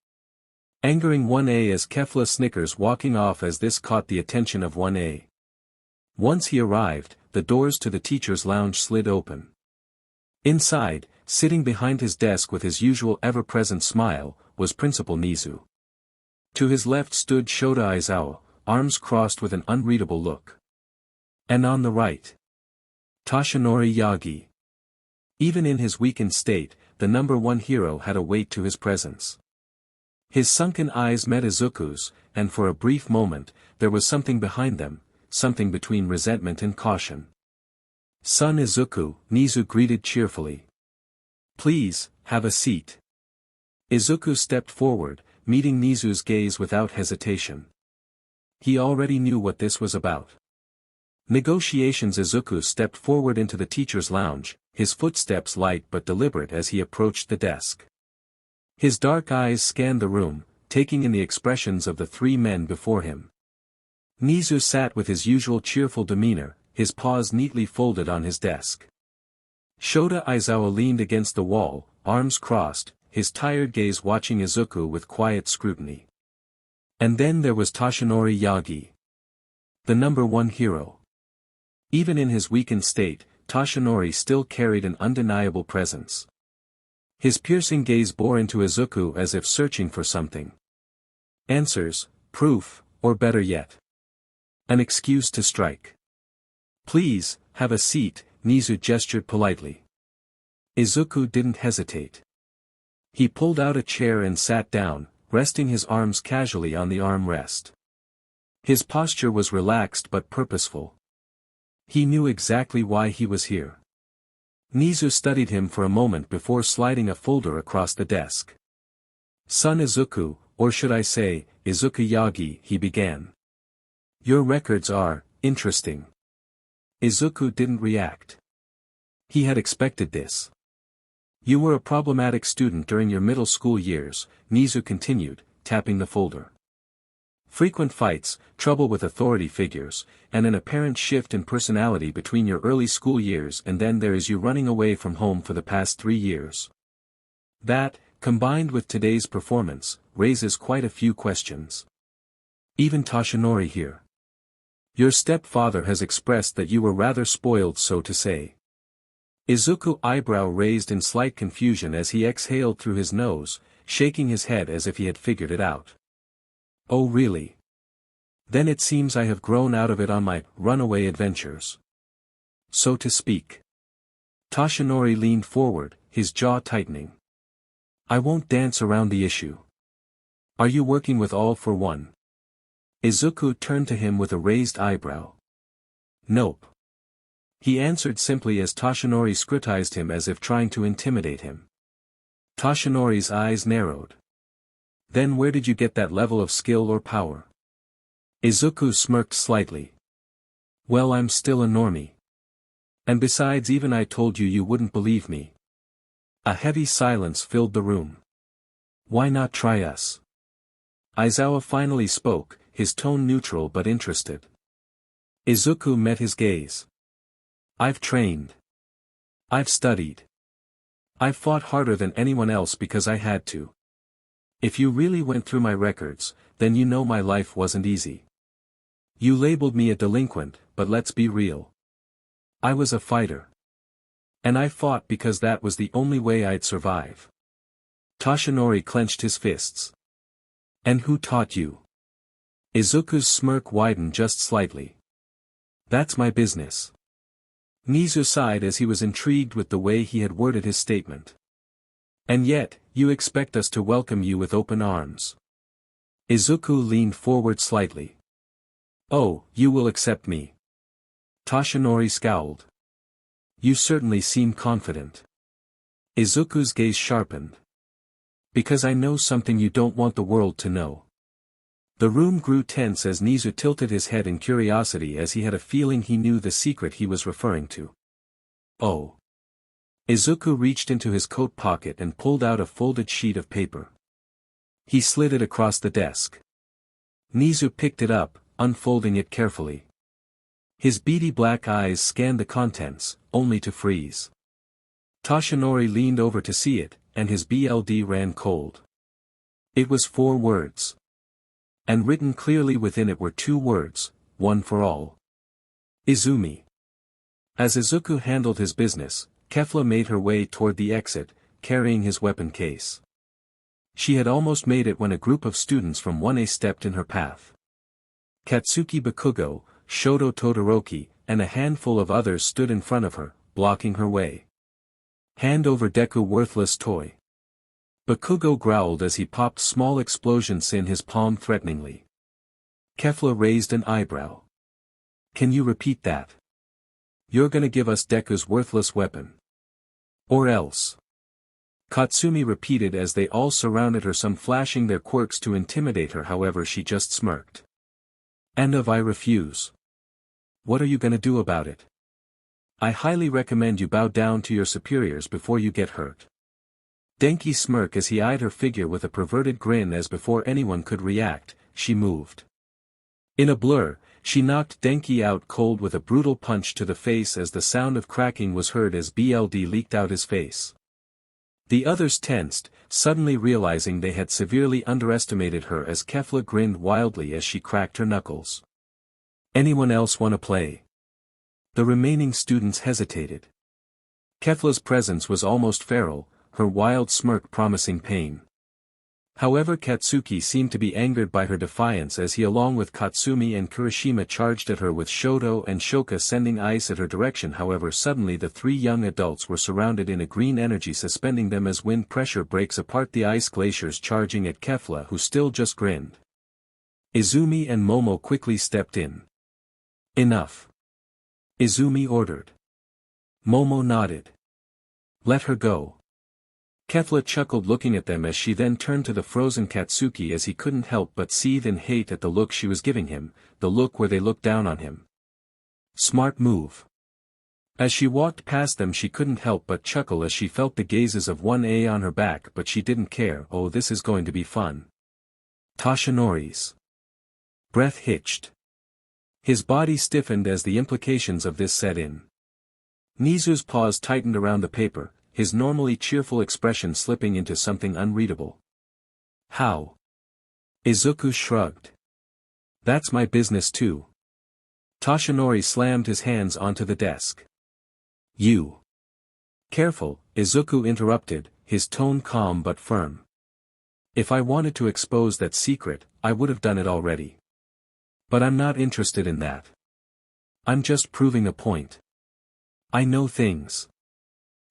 Angering 1A as Kefla snickers, walking off as this caught the attention of 1A. Once he arrived, the doors to the teacher's lounge slid open. Inside, sitting behind his desk with his usual ever-present smile, was Principal Nizu. To his left stood Shota Aizawa, arms crossed with an unreadable look. And on the right, Toshinori Yagi. Even in his weakened state, the number one hero had a weight to his presence. His sunken eyes met Izuku's, and for a brief moment, there was something behind them, something between resentment and caution. "Son Izuku," Nizu greeted cheerfully. "Please, have a seat." Izuku stepped forward, meeting Nizu's gaze without hesitation. He already knew what this was about. Negotiations. Izuku stepped forward into the teacher's lounge, his footsteps light but deliberate as he approached the desk. His dark eyes scanned the room, taking in the expressions of the three men before him. Nizu sat with his usual cheerful demeanor, his paws neatly folded on his desk. Shota Aizawa leaned against the wall, arms crossed, his tired gaze watching Izuku with quiet scrutiny. And then there was Toshinori Yagi, the number one hero. Even in his weakened state, Toshinori still carried an undeniable presence. His piercing gaze bore into Izuku as if searching for something. Answers, proof, or better yet, an excuse to strike. "Please, have a seat," Nizu gestured politely. Izuku didn't hesitate. He pulled out a chair and sat down, resting his arms casually on the armrest. His posture was relaxed but purposeful. He knew exactly why he was here. Nizu studied him for a moment before sliding a folder across the desk. "Son Izuku, or should I say, Izuku Yagi," he began. "Your records are interesting." Izuku didn't react. He had expected this. "You were a problematic student during your middle school years," Nizu continued, tapping the folder. "Frequent fights, trouble with authority figures, and an apparent shift in personality between your early school years, and then there is you running away from home for the past 3 years. That, combined with today's performance, raises quite a few questions. Even Toshinori here. Your stepfather has expressed that you were rather spoiled, so to say." Izuku eyebrow raised in slight confusion as he exhaled through his nose, shaking his head as if he had figured it out. "Oh really? Then it seems I have grown out of it on my runaway adventures, so to speak." Toshinori leaned forward, his jaw tightening. "I won't dance around the issue. Are you working with all for one?" Izuku turned to him with a raised eyebrow. "Nope." He answered simply as Toshinori scrutinized him as if trying to intimidate him. Toshinori's eyes narrowed. "Then where did you get that level of skill or power?" Izuku smirked slightly. "Well, I'm still a normie. And besides, even I told you you wouldn't believe me." A heavy silence filled the room. "Why not try us?" Aizawa finally spoke, his tone neutral but interested. Izuku met his gaze. "I've trained. I've studied. I've fought harder than anyone else because I had to. If you really went through my records, then you know my life wasn't easy. You labeled me a delinquent, but let's be real. I was a fighter. And I fought because that was the only way I'd survive." Toshinori clenched his fists. "And who taught you?" Izuku's smirk widened just slightly. "That's my business." Nizu sighed as he was intrigued with the way he had worded his statement. "And yet, you expect us to welcome you with open arms." Izuku leaned forward slightly. "Oh, you will accept me." Toshinori scowled. "You certainly seem confident." Izuku's gaze sharpened. "Because I know something you don't want the world to know." The room grew tense as Nizu tilted his head in curiosity as he had a feeling he knew the secret he was referring to. "Oh." Izuku reached into his coat pocket and pulled out a folded sheet of paper. He slid it across the desk. Nizu picked it up, unfolding it carefully. His beady black eyes scanned the contents, only to freeze. Toshinori leaned over to see it, and his blood ran cold. It was 4 words. And written clearly within it were 2 words, one for all. Izumi. As Izuku handled his business, Kefla made her way toward the exit, carrying his weapon case. She had almost made it when a group of students from 1A stepped in her path. Katsuki Bakugo, Shoto Todoroki, and a handful of others stood in front of her, blocking her way. Hand over Deku, worthless toy. Bakugo growled as he popped small explosions in his palm threateningly. Kefla raised an eyebrow. Can you repeat that? You're gonna give us Deku's worthless weapon. Or else. Katsumi repeated as they all surrounded her, some flashing their quirks to intimidate her. However, she just smirked. And I refuse. What are you gonna do about it? I highly recommend you bow down to your superiors before you get hurt. Denki smirked as he eyed her figure with a perverted grin. As before anyone could react, she moved. In a blur, she knocked Denki out cold with a brutal punch to the face as the sound of cracking was heard as BLD leaked out his face. The others tensed, suddenly realizing they had severely underestimated her as Kefla grinned wildly as she cracked her knuckles. Anyone else wanna play? The remaining students hesitated. Kefla's presence was almost feral, her wild smirk promising pain. However, Katsuki seemed to be angered by her defiance as he along with Katsumi and Kirishima charged at her with Shoto and Shoka sending ice at her direction. However, suddenly the three young adults were surrounded in a green energy suspending them as wind pressure breaks apart the ice glaciers, charging at Kefla, who still just grinned. Izumi and Momo quickly stepped in. Enough. Izumi ordered. Momo nodded. Let her go. Kefla chuckled looking at them as she then turned to the frozen Katsuki as he couldn't help but seethe in hate at the look she was giving him, the look where they looked down on him. Smart move. As she walked past them she couldn't help but chuckle as she felt the gazes of 1A on her back, but she didn't care. Oh, this is going to be fun. Toshinori's breath hitched. His body stiffened as the implications of this set in. Nizu's paws tightened around the paper, his normally cheerful expression slipping into something unreadable. How? Izuku shrugged. That's my business too. Toshinori slammed his hands onto the desk. You. Careful, Izuku interrupted, his tone calm but firm. If I wanted to expose that secret, I would have done it already. But I'm not interested in that. I'm just proving a point. I know things.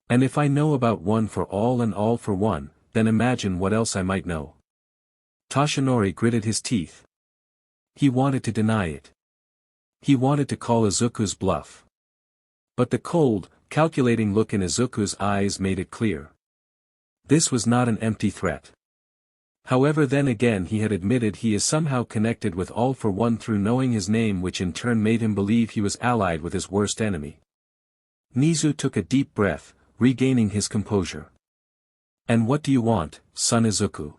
And if I know about one for all and all for one, then imagine what else I might know. Toshinori gritted his teeth. He wanted to deny it. He wanted to call Izuku's bluff. But the cold, calculating look in Izuku's eyes made it clear. This was not an empty threat. However, then again he had admitted he is somehow connected with All for One through knowing his name, which in turn made him believe he was allied with his worst enemy. Nizu took a deep breath, regaining his composure. And what do you want, son Izuku?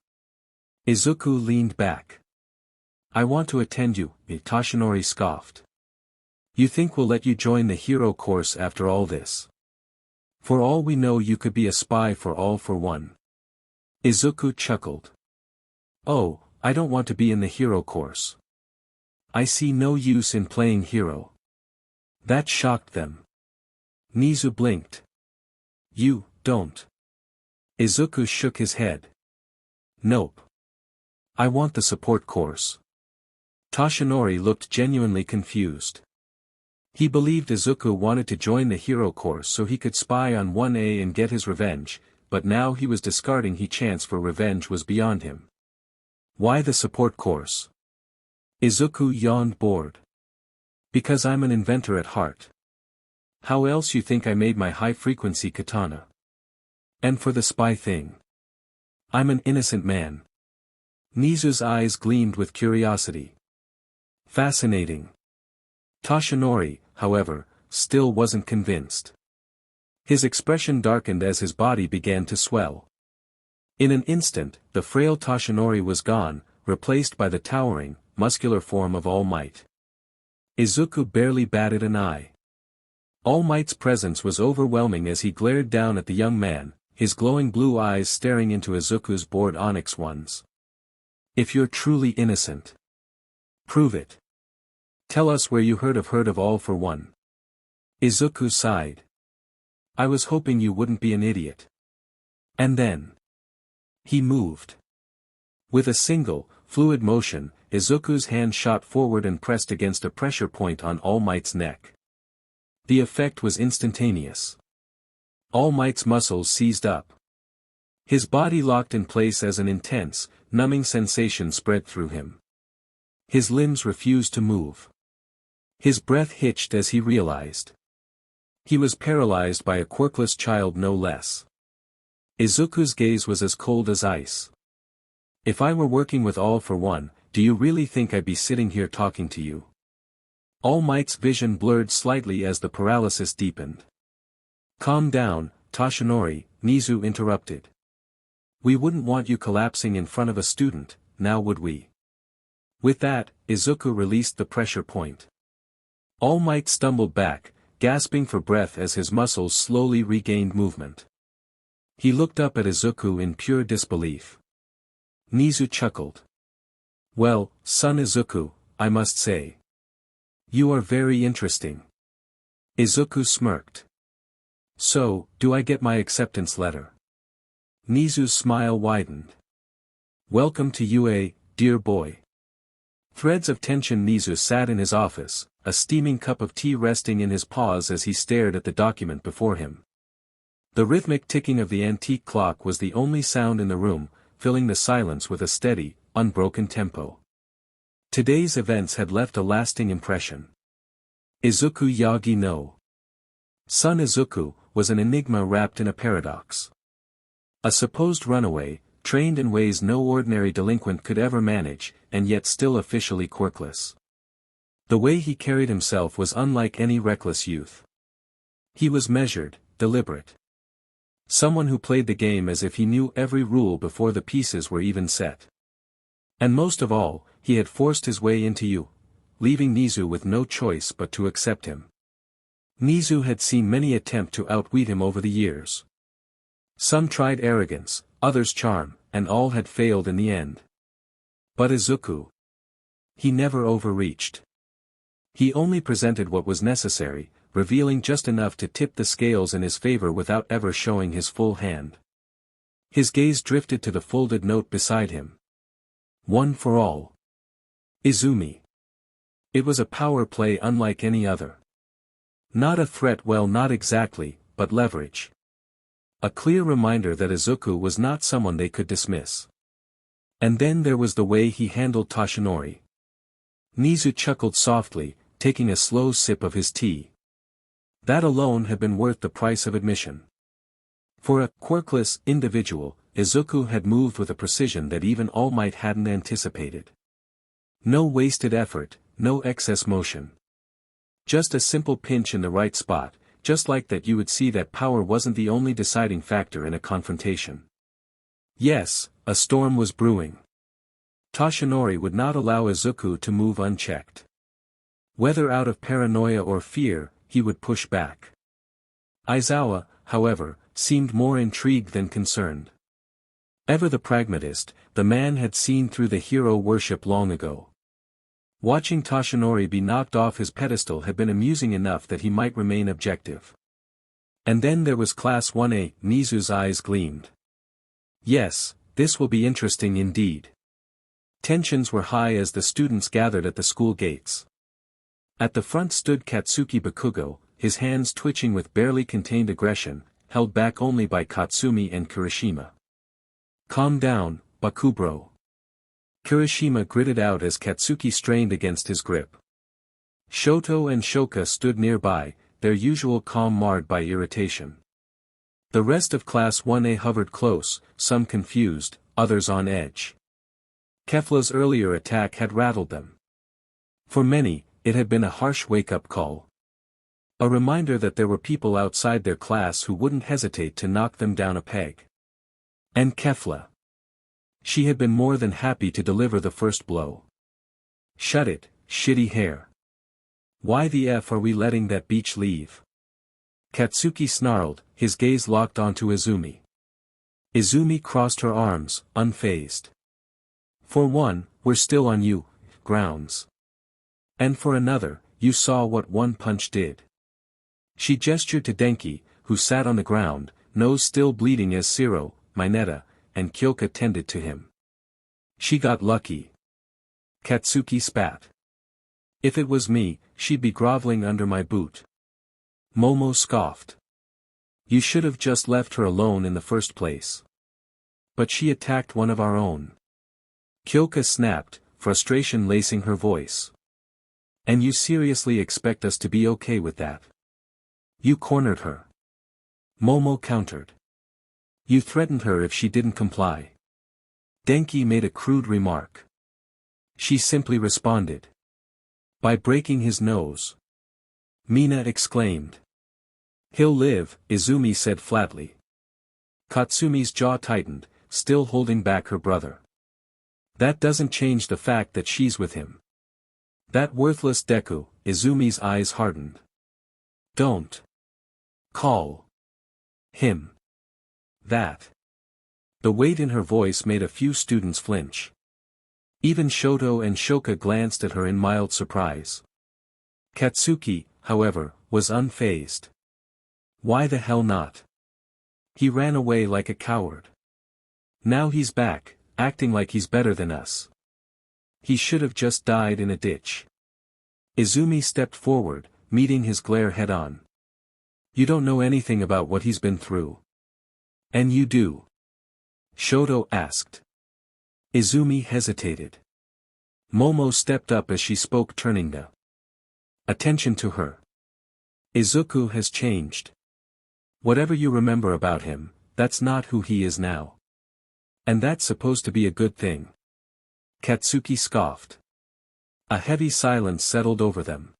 Izuku leaned back. I want to attend you, Toshinori scoffed. You think we'll let you join the hero course after all this? For all we know you could be a spy for All for One. Izuku chuckled. Oh, I don't want to be in the hero course. I see no use in playing hero. That shocked them. Nizu blinked. You, don't. Izuku shook his head. Nope. I want the support course. Toshinori looked genuinely confused. He believed Izuku wanted to join the hero course so he could spy on 1A and get his revenge, but now he was discarding his chance for revenge was beyond him. Why the support course? Izuku yawned bored. Because I'm an inventor at heart. How else you think I made my high-frequency katana? And for the spy thing? I'm an innocent man. Nizu's eyes gleamed with curiosity. Fascinating. Toshinori, however, still wasn't convinced. His expression darkened as his body began to swell. In an instant, the frail Toshinori was gone, replaced by the towering, muscular form of All Might. Izuku barely batted an eye. All Might's presence was overwhelming as he glared down at the young man, his glowing blue eyes staring into Izuku's bored onyx ones. If you're truly innocent, prove it. Tell us where you heard of All for One. Izuku sighed. I was hoping you wouldn't be an idiot. And then he moved. With a single, fluid motion, Izuku's hand shot forward and pressed against a pressure point on All Might's neck. The effect was instantaneous. All Might's muscles seized up. His body locked in place as an intense, numbing sensation spread through him. His limbs refused to move. His breath hitched as he realized. He was paralyzed by a quirkless child no less. Izuku's gaze was as cold as ice. If I were working with All for One, do you really think I'd be sitting here talking to you? All Might's vision blurred slightly as the paralysis deepened. Calm down, Toshinori, Nizu interrupted. We wouldn't want you collapsing in front of a student, now would we? With that, Izuku released the pressure point. All Might stumbled back, gasping for breath as his muscles slowly regained movement. He looked up at Izuku in pure disbelief. Nizu chuckled. Well, son Izuku, I must say. You are very interesting. Izuku smirked. So, do I get my acceptance letter? Nizu's smile widened. Welcome to UA, dear boy. Threads of tension. Nizu sat in his office, a steaming cup of tea resting in his paws as he stared at the document before him. The rhythmic ticking of the antique clock was the only sound in the room, filling the silence with a steady, unbroken tempo. Today's events had left a lasting impression. Izuku Yagi no. Son Izuku was an enigma wrapped in a paradox. A supposed runaway, trained in ways no ordinary delinquent could ever manage, and yet still officially quirkless. The way he carried himself was unlike any reckless youth. He was measured, deliberate. Someone who played the game as if he knew every rule before the pieces were even set. And most of all, he had forced his way into you, leaving Nizu with no choice but to accept him. Nizu had seen many attempt to outwit him over the years. Some tried arrogance, others charm, and all had failed in the end. But Izuku. He never overreached. He only presented what was necessary, revealing just enough to tip the scales in his favor without ever showing his full hand. His gaze drifted to the folded note beside him. One for all. Izumi. It was a power play unlike any other. Not a threat, well, not exactly, but leverage. A clear reminder that Izuku was not someone they could dismiss. And then there was the way he handled Toshinori. Nizu chuckled softly, taking a slow sip of his tea. That alone had been worth the price of admission. For a quirkless individual, Izuku had moved with a precision that even All Might hadn't anticipated. No wasted effort, no excess motion. Just a simple pinch in the right spot, just like that. You would see that power wasn't the only deciding factor in a confrontation. Yes, a storm was brewing. Toshinori would not allow Izuku to move unchecked. Whether out of paranoia or fear, he would push back. Aizawa, however, seemed more intrigued than concerned. Ever the pragmatist, the man had seen through the hero worship long ago. Watching Toshinori be knocked off his pedestal had been amusing enough that he might remain objective. And then there was Class 1A, Nizu's eyes gleamed. Yes, this will be interesting indeed. Tensions were high as the students gathered at the school gates. At the front stood Katsuki Bakugo, his hands twitching with barely contained aggression, held back only by Katsumi and Kirishima. Calm down, Bakubro. Kirishima gritted out as Katsuki strained against his grip. Shoto and Shoka stood nearby, their usual calm marred by irritation. The rest of Class 1A hovered close, some confused, others on edge. Kefla's earlier attack had rattled them. For many, it had been a harsh wake-up call. A reminder that there were people outside their class who wouldn't hesitate to knock them down a peg. And Kefla. She had been more than happy to deliver the first blow. Shut it, shitty hair. Why the F are we letting that beach leave? Katsuki snarled, his gaze locked onto Izumi. Izumi crossed her arms, unfazed. For one, we're still on you, grounds. And for another, you saw what one punch did. She gestured to Denki, who sat on the ground, nose still bleeding as Shiro, Mineta, and Kyoka tended to him. She got lucky. Katsuki spat. If it was me, she'd be groveling under my boot. Momo scoffed. You should have just left her alone in the first place. But she attacked one of our own. Kyoka snapped, frustration lacing her voice. And you seriously expect us to be okay with that? You cornered her. Momo countered. You threatened her if she didn't comply. Denki made a crude remark. She simply responded. By breaking his nose. Mina exclaimed. He'll live, Izumi said flatly. Katsumi's jaw tightened, still holding back her brother. That doesn't change the fact that she's with him. That worthless Deku, Izumi's eyes hardened. Don't call him that. The weight in her voice made a few students flinch. Even Shoto and Shoka glanced at her in mild surprise. Katsuki, however, was unfazed. Why the hell not? He ran away like a coward. Now he's back, acting like he's better than us. He should have just died in a ditch. Izumi stepped forward, meeting his glare head-on. You don't know anything about what he's been through. And you do? Shoto asked. Izumi hesitated. Momo stepped up as she spoke, turning the attention to her. Izuku has changed. Whatever you remember about him, that's not who he is now. And that's supposed to be a good thing. Katsuki scoffed. A heavy silence settled over them.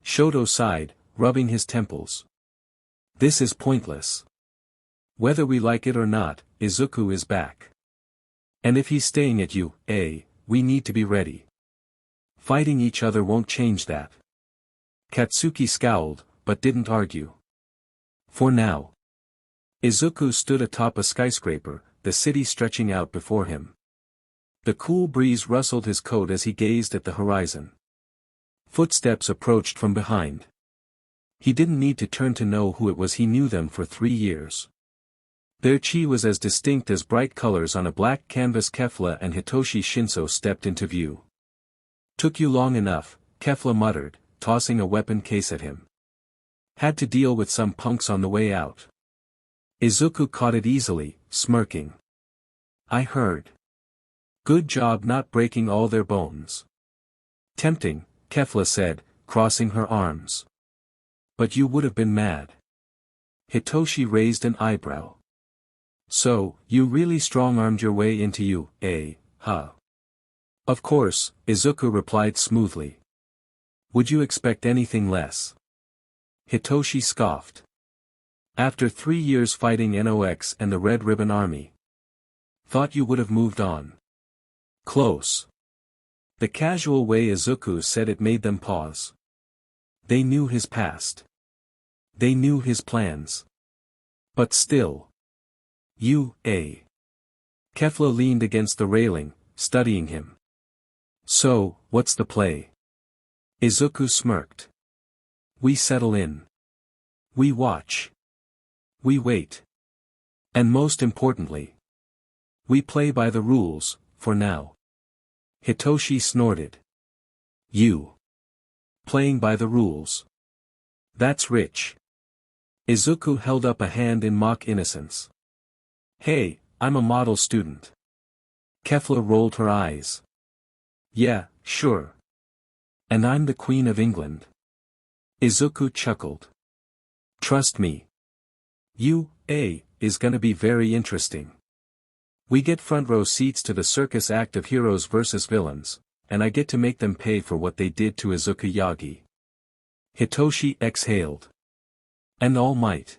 Shoto sighed, rubbing his temples. This is pointless. Whether we like it or not, Izuku is back. And if he's staying at UA, we need to be ready. Fighting each other won't change that. Katsuki scowled, but didn't argue. For now. Izuku stood atop a skyscraper, the city stretching out before him. The cool breeze rustled his coat as he gazed at the horizon. Footsteps approached from behind. He didn't need to turn to know who it was, he knew them for 3 years. Their chi was as distinct as bright colors on a black canvas. Kefla and Hitoshi Shinso stepped into view. Took you long enough, Kefla muttered, tossing a weapon case at him. Had to deal with some punks on the way out. Izuku caught it easily, smirking. I heard. Good job not breaking all their bones. Tempting, Kefla said, crossing her arms. But you would have been mad. Hitoshi raised an eyebrow. So, you really strong-armed your way into you, eh, huh? Of course, Izuku replied smoothly. Would you expect anything less? Hitoshi scoffed. After 3 years fighting NOX and the Red Ribbon Army. Thought you would have moved on. Close. The casual way Izuku said it made them pause. They knew his past. They knew his plans. But still. UA. Kefla leaned against the railing, studying him. So, what's the play? Izuku smirked. We settle in. We watch. We wait. And most importantly, we play by the rules, for now. Hitoshi snorted. You. Playing by the rules. That's rich. Izuku held up a hand in mock innocence. Hey, I'm a model student. Kefla rolled her eyes. Yeah, sure. And I'm the Queen of England. Izuku chuckled. Trust me. UA is gonna be very interesting. We get front row seats to the circus act of heroes versus villains, and I get to make them pay for what they did to Izuku Yagi. Hitoshi exhaled. And All Might.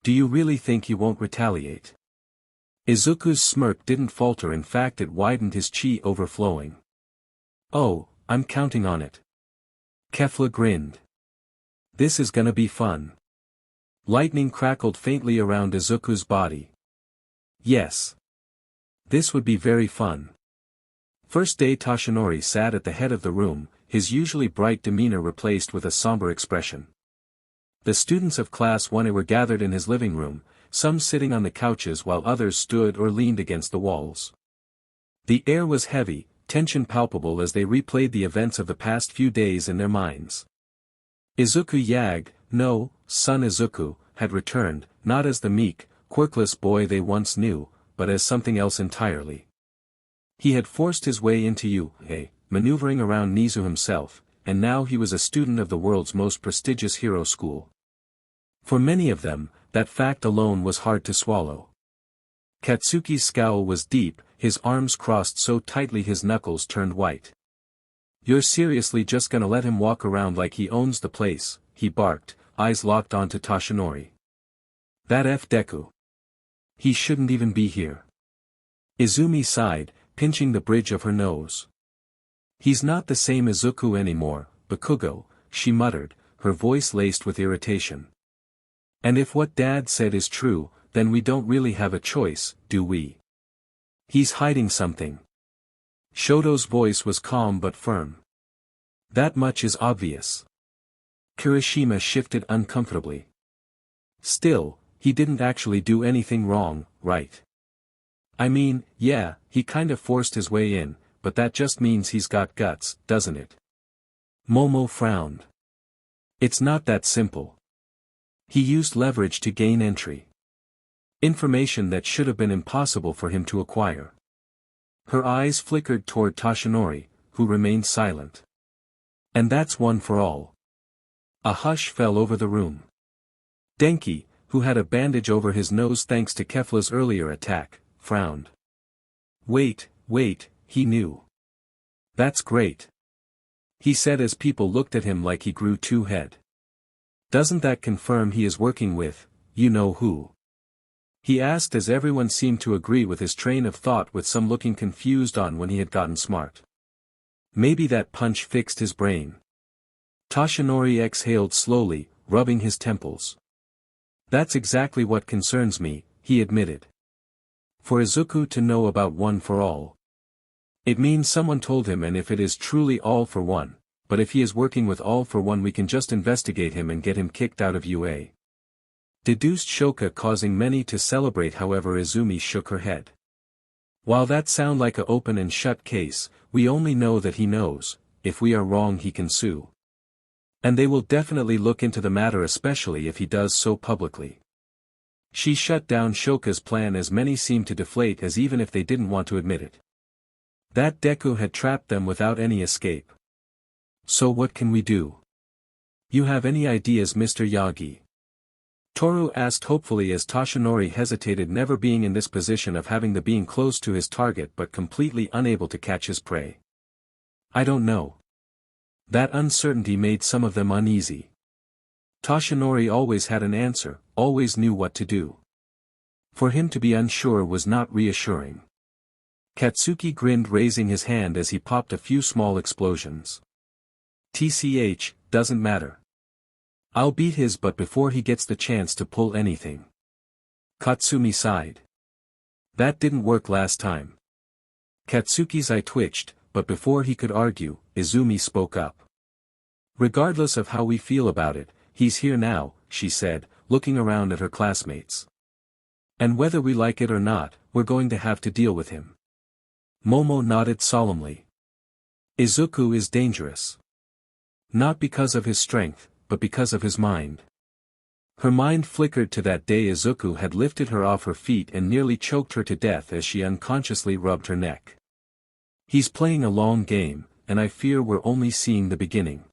Do you really think you won't retaliate? Izuku's smirk didn't falter, in fact it widened, his chi overflowing. Oh, I'm counting on it. Kefla grinned. This is gonna be fun. Lightning crackled faintly around Izuku's body. Yes. This would be very fun. First day Toshinori sat at the head of the room, his usually bright demeanor replaced with a somber expression. The students of Class 1A were gathered in his living room, some sitting on the couches while others stood or leaned against the walls. The air was heavy, tension palpable as they replayed the events of the past few days in their minds. Izuku Yagi, no, son Izuku, had returned, not as the meek, quirkless boy they once knew, but as something else entirely. He had forced his way into UA, maneuvering around Nizu himself, and now he was a student of the world's most prestigious hero school. For many of them, that fact alone was hard to swallow. Katsuki's scowl was deep, his arms crossed so tightly his knuckles turned white. "You're seriously just gonna let him walk around like he owns the place," he barked, eyes locked onto Toshinori. "That Deku. He shouldn't even be here." Izumi sighed, pinching the bridge of her nose. "He's not the same Izuku anymore, Bakugo," she muttered, her voice laced with irritation. "And if what Dad said is true, then we don't really have a choice, do we? He's hiding something." Shoto's voice was calm but firm. "That much is obvious." Kirishima shifted uncomfortably. "Still, he didn't actually do anything wrong, right? I mean, yeah, he kind of forced his way in, but that just means he's got guts, doesn't it?" Momo frowned. "It's not that simple. He used leverage to gain entry. Information that should have been impossible for him to acquire." Her eyes flickered toward Toshinori, who remained silent. "And that's one for all." A hush fell over the room. Denki, who had a bandage over his nose thanks to Kefla's earlier attack, frowned. Wait, he knew. "That's great," he said as people looked at him like he grew two head. "Doesn't that confirm he is working with, you know who?" he asked as everyone seemed to agree with his train of thought with some looking confused on when he had gotten smart. Maybe that punch fixed his brain. Toshinori exhaled slowly, rubbing his temples. "That's exactly what concerns me," he admitted. "For Izuku to know about One for All. It means someone told him, and if it is truly All for One, but if he is working with All for One we can just investigate him and get him kicked out of UA." Deduced Shoka, causing many to celebrate. However, Izumi shook her head. "While that sound like a open and shut case, we only know that he knows. If we are wrong he can sue. And they will definitely look into the matter, especially if he does so publicly." She shut down Shoka's plan as many seemed to deflate, as even if they didn't want to admit it. That Deku had trapped them without any escape. "So what can we do? You have any ideas, Mr. Yagi?" Toru asked hopefully as Toshinori hesitated, never being in this position of having the being close to his target but completely unable to catch his prey. "I don't know." That uncertainty made some of them uneasy. Toshinori always had an answer, always knew what to do. For him to be unsure was not reassuring. Katsuki grinned, raising his hand as he popped a few small explosions. "TCH, doesn't matter. I'll beat his butt before he gets the chance to pull anything." Katsumi sighed. "That didn't work last time." Katsuki's eye twitched, but before he could argue, Izumi spoke up. "Regardless of how we feel about it, he's here now," she said, looking around at her classmates. "And whether we like it or not, we're going to have to deal with him." Momo nodded solemnly. "Izuku is dangerous. Not because of his strength, but because of his mind." Her mind flickered to that day Izuku had lifted her off her feet and nearly choked her to death as she unconsciously rubbed her neck. "He's playing a long game, and I fear we're only seeing the beginning."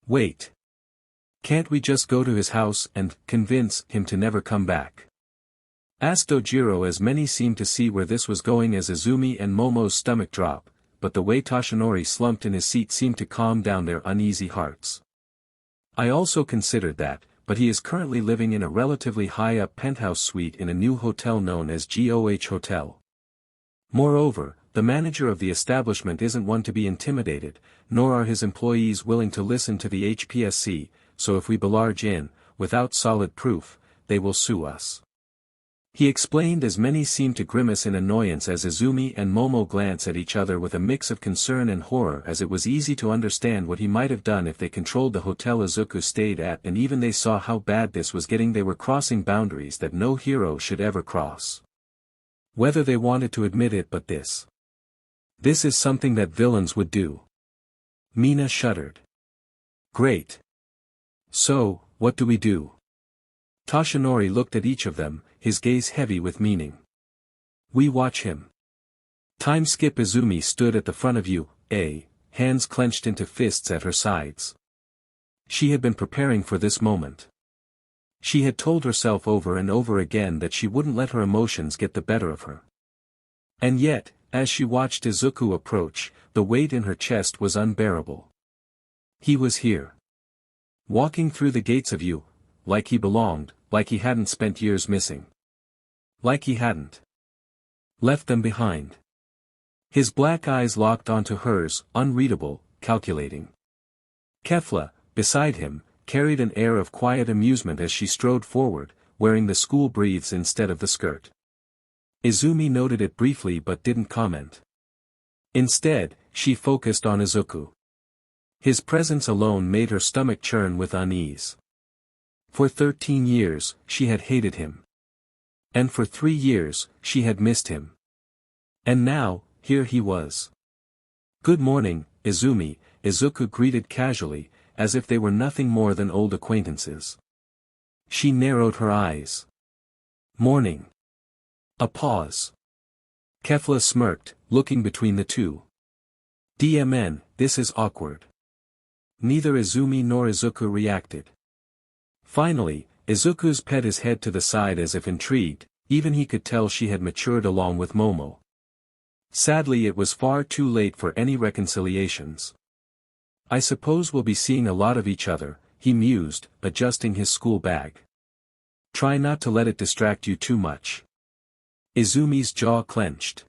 "Wait. Can't we just go to his house and convince him to never come back?" asked Ojiro, as many seemed to see where this was going as Izumi and Momo's stomach dropped, but the way Toshinori slumped in his seat seemed to calm down their uneasy hearts. "I also considered that, but he is currently living in a relatively high-up penthouse suite in a new hotel known as GOH Hotel. Moreover, the manager of the establishment isn't one to be intimidated, nor are his employees willing to listen to the HPSC, so if we barge in, without solid proof, they will sue us." He explained as many seemed to grimace in annoyance as Izumi and Momo glanced at each other with a mix of concern and horror, as it was easy to understand what he might have done if they controlled the hotel Izuku stayed at, and even they saw how bad this was getting. They were crossing boundaries that no hero should ever cross. Whether they wanted to admit it, but this This is something that villains would do. Mina shuddered. Great. So, what do we do? Toshinori looked at each of them, his gaze heavy with meaning. We watch him. Time skip. Izumi stood at the front of you, hands clenched into fists at her sides. She had been preparing for this moment. She had told herself over and over again that she wouldn't let her emotions get the better of her. And yet, as she watched Izuku approach, the weight in her chest was unbearable. He was here. Walking through the gates of you, like he belonged, like he hadn't spent years missing. Like he hadn't left them behind. His black eyes locked onto hers, unreadable, calculating. Kefla, beside him, carried an air of quiet amusement as she strode forward, wearing the school breathes instead of the skirt. Izumi noted it briefly but didn't comment. Instead, she focused on Izuku. His presence alone made her stomach churn with unease. For 13 years, she had hated him. And for 3 years, she had missed him. And now, here he was. Good morning, Izumi, Izuku greeted casually, as if they were nothing more than old acquaintances. She narrowed her eyes. Morning. A pause. Kefla smirked, looking between the two. DMN, this is awkward. Neither Izumi nor Izuku reacted. Finally, Izuku's pet his head to the side as if intrigued, even he could tell she had matured along with Momo. Sadly, it was far too late for any reconciliations. I suppose we'll be seeing a lot of each other, he mused, adjusting his school bag. Try not to let it distract you too much. Izumi's jaw clenched.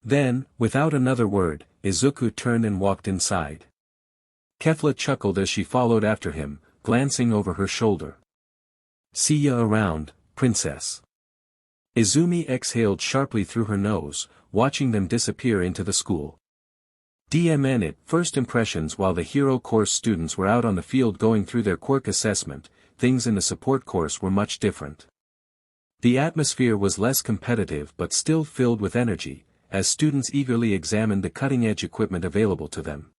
Then, without another word, Izuku turned and walked inside. Kefla chuckled as she followed after him, glancing over her shoulder. See ya around, princess. Izumi exhaled sharply through her nose, watching them disappear into the school. DMN it. First impressions. While the hero course students were out on the field going through their quirk assessment, things in the support course were much different. The atmosphere was less competitive but still filled with energy, as students eagerly examined the cutting-edge equipment available to them.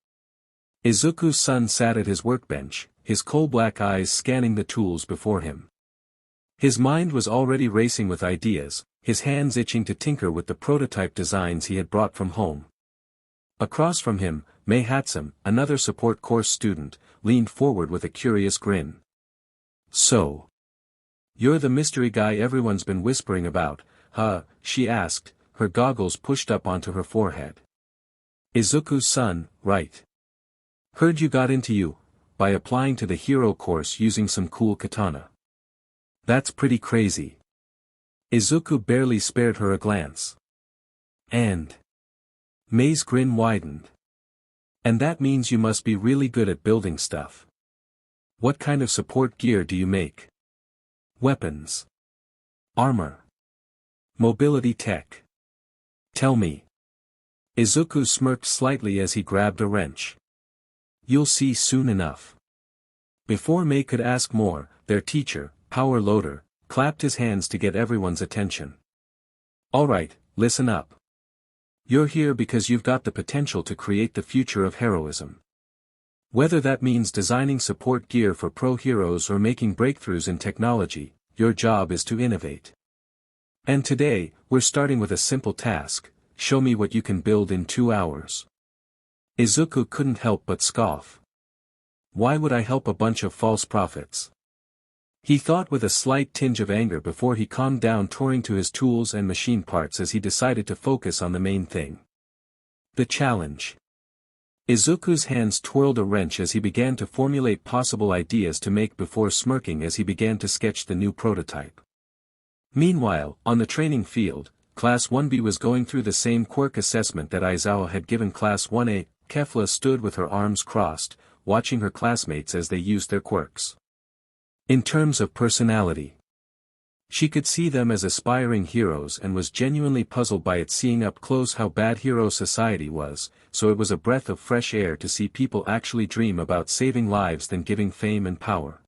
Izuku's son sat at his workbench, his coal-black eyes scanning the tools before him. His mind was already racing with ideas, his hands itching to tinker with the prototype designs he had brought from home. Across from him, Mei Hatsum, another support course student, leaned forward with a curious grin. So, you're the mystery guy everyone's been whispering about, huh? She asked, her goggles pushed up onto her forehead. Izuku's son, right? Heard you got into you, by applying to the hero course using some cool katana. That's pretty crazy. Izuku barely spared her a glance. And Mei's grin widened. And that means you must be really good at building stuff. What kind of support gear do you make? Weapons. Armor. Mobility tech. Tell me. Izuku smirked slightly as he grabbed a wrench. You'll see soon enough. Before Mei could ask more, their teacher, Power Loader, clapped his hands to get everyone's attention. Alright, listen up. You're here because you've got the potential to create the future of heroism. Whether that means designing support gear for pro heroes or making breakthroughs in technology, your job is to innovate. And today, we're starting with a simple task: show me what you can build in 2 hours. Izuku couldn't help but scoff. Why would I help a bunch of false prophets? He thought with a slight tinge of anger before he calmed down, touring to his tools and machine parts as he decided to focus on the main thing. The challenge. Izuku's hands twirled a wrench as he began to formulate possible ideas to make before smirking as he began to sketch the new prototype. Meanwhile, on the training field, Class 1B was going through the same quirk assessment that Aizawa had given Class 1A. Kefla stood with her arms crossed, watching her classmates as they used their quirks. In terms of personality, she could see them as aspiring heroes and was genuinely puzzled by it, seeing up close how bad hero society was, so it was a breath of fresh air to see people actually dream about saving lives than giving fame and power.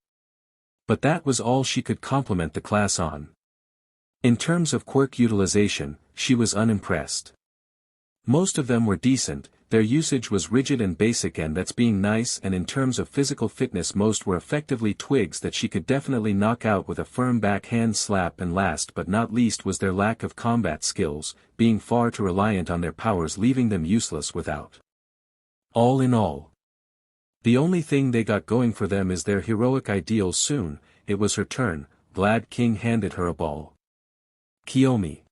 But that was all she could compliment the class on. In terms of quirk utilization, she was unimpressed. Most of them were decent, their usage was rigid and basic, and that's being nice, and in terms of physical fitness most were effectively twigs that she could definitely knock out with a firm backhand slap, and last but not least was their lack of combat skills, being far too reliant on their powers, leaving them useless without. All in all, the only thing they got going for them is their heroic ideals. Soon, it was her turn. Glad King handed her a ball. "Kiyomi.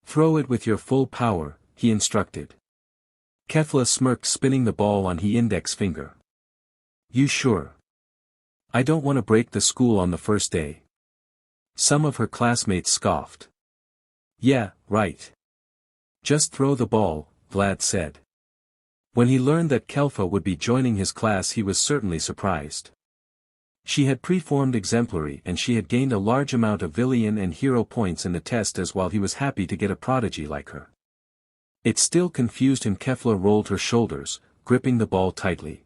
Throw it with your full power," he instructed. Kefla smirked, spinning the ball on his index finger. "You sure? I don't want to break the school on the first day." Some of her classmates scoffed. "Yeah, right. Just throw the ball," Vlad said. When he learned that Kefla would be joining his class, he was certainly surprised. She had preformed exemplary, and she had gained a large amount of villain and hero points in the test as well. He was happy to get a prodigy like her. It still confused him. Kefla rolled her shoulders, gripping the ball tightly.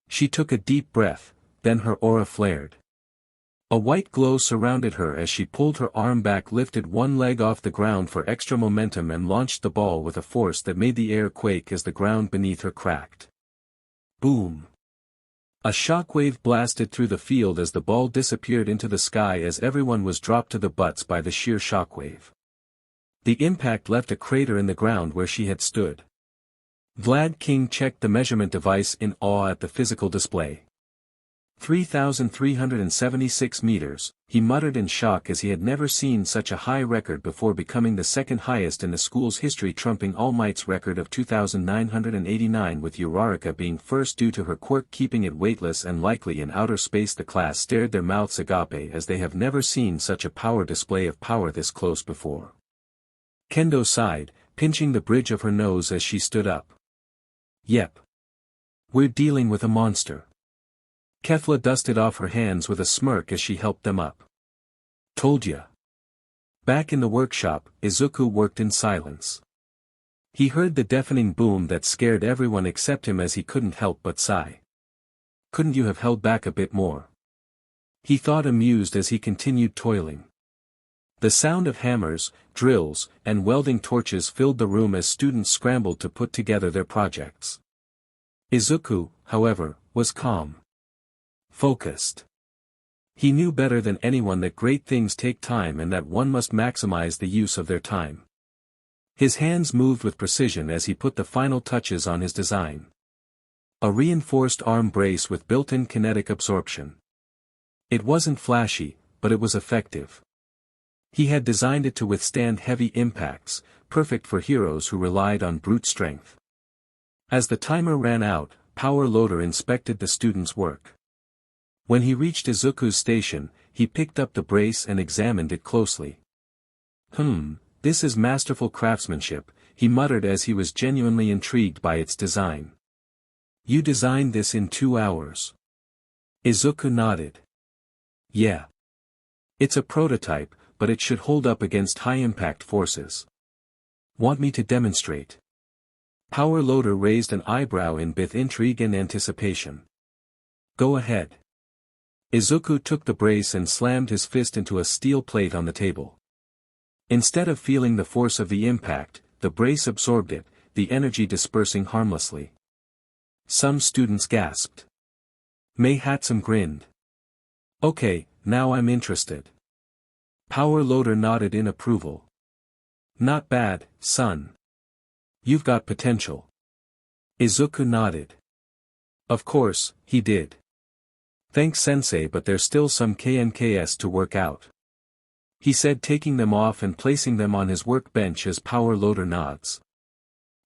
She took a deep breath, then her aura flared. A white glow surrounded her as she pulled her arm back, lifted one leg off the ground for extra momentum, and launched the ball with a force that made the air quake as the ground beneath her cracked. Boom! A shockwave blasted through the field as the ball disappeared into the sky, as everyone was dropped to the butts by the sheer shockwave. The impact left a crater in the ground where she had stood. Vlad King checked the measurement device in awe at the physical display. 3,376 meters, he muttered in shock as he had never seen such a high record before, becoming the second highest in the school's history, trumping All Might's record of 2,989, with Uraraka being first due to her quirk keeping it weightless and likely in outer space. The class stared their mouths agape as they have never seen such a power display of power this close before. Kendo sighed, pinching the bridge of her nose as she stood up. "Yep. We're dealing with a monster." Kefla dusted off her hands with a smirk as she helped them up. "Told ya." Back in the workshop, Izuku worked in silence. He heard the deafening boom that scared everyone except him, as he couldn't help but sigh. "Couldn't you have held back a bit more?" he thought, amused as he continued toiling. The sound of hammers, drills, and welding torches filled the room as students scrambled to put together their projects. Izuku, however, was calm. Focused. He knew better than anyone that great things take time and that one must maximize the use of their time. His hands moved with precision as he put the final touches on his design. A reinforced arm brace with built-in kinetic absorption. It wasn't flashy, but it was effective. He had designed it to withstand heavy impacts, perfect for heroes who relied on brute strength. As the timer ran out, Power Loader inspected the student's work. When he reached Izuku's station, he picked up the brace and examined it closely. This is masterful craftsmanship," he muttered as he was genuinely intrigued by its design. "You designed this in 2 hours?" Izuku nodded. "Yeah. It's a prototype, but it should hold up against high-impact forces." "Want me to demonstrate?" Power Loader raised an eyebrow in both intrigue and anticipation. "Go ahead." Izuku took the brace and slammed his fist into a steel plate on the table. Instead of feeling the force of the impact, the brace absorbed it, the energy dispersing harmlessly. Some students gasped. May Hatsum grinned. "Okay, now I'm interested." Power Loader nodded in approval. "Not bad, son. You've got potential." Izuku nodded. Of course, he did. "Thanks sensei, but there's still some KNKS to work out," he said, taking them off and placing them on his workbench as Power Loader nods.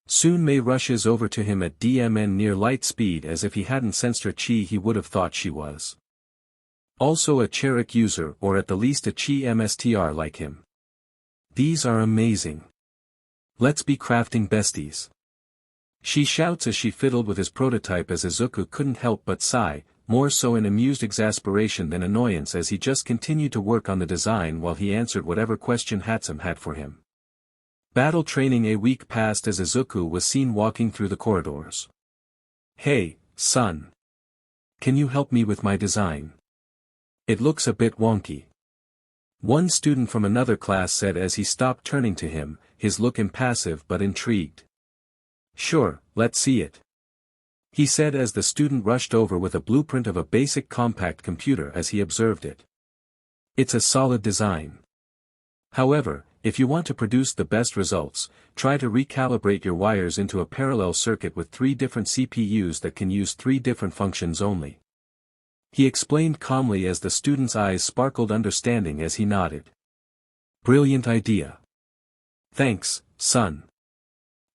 Soon May rushes over to him at DMN near light speed, as if he hadn't sensed her chi he would have thought she was also a Cherik user, or at the least a chi MSTR like him. "These are amazing. Let's be crafting besties," she shouts as she fiddled with his prototype, as Izuku couldn't help but sigh, more so in amused exasperation than annoyance, as he just continued to work on the design while he answered whatever question Hatsum had for him. Battle training. A week passed as Izuku was seen walking through the corridors. "Hey, son. Can you help me with my design? It looks a bit wonky," one student from another class said as he stopped, turning to him, his look impassive but intrigued. Sure, let's see it. He said as the student rushed over with a blueprint of a basic compact computer as he observed it. It's a solid design. However, if you want to produce the best results, try to recalibrate your wires into a parallel circuit with 3 different CPUs that can use 3 different functions only. He explained calmly as the student's eyes sparkled understanding as he nodded. Brilliant idea. Thanks, son.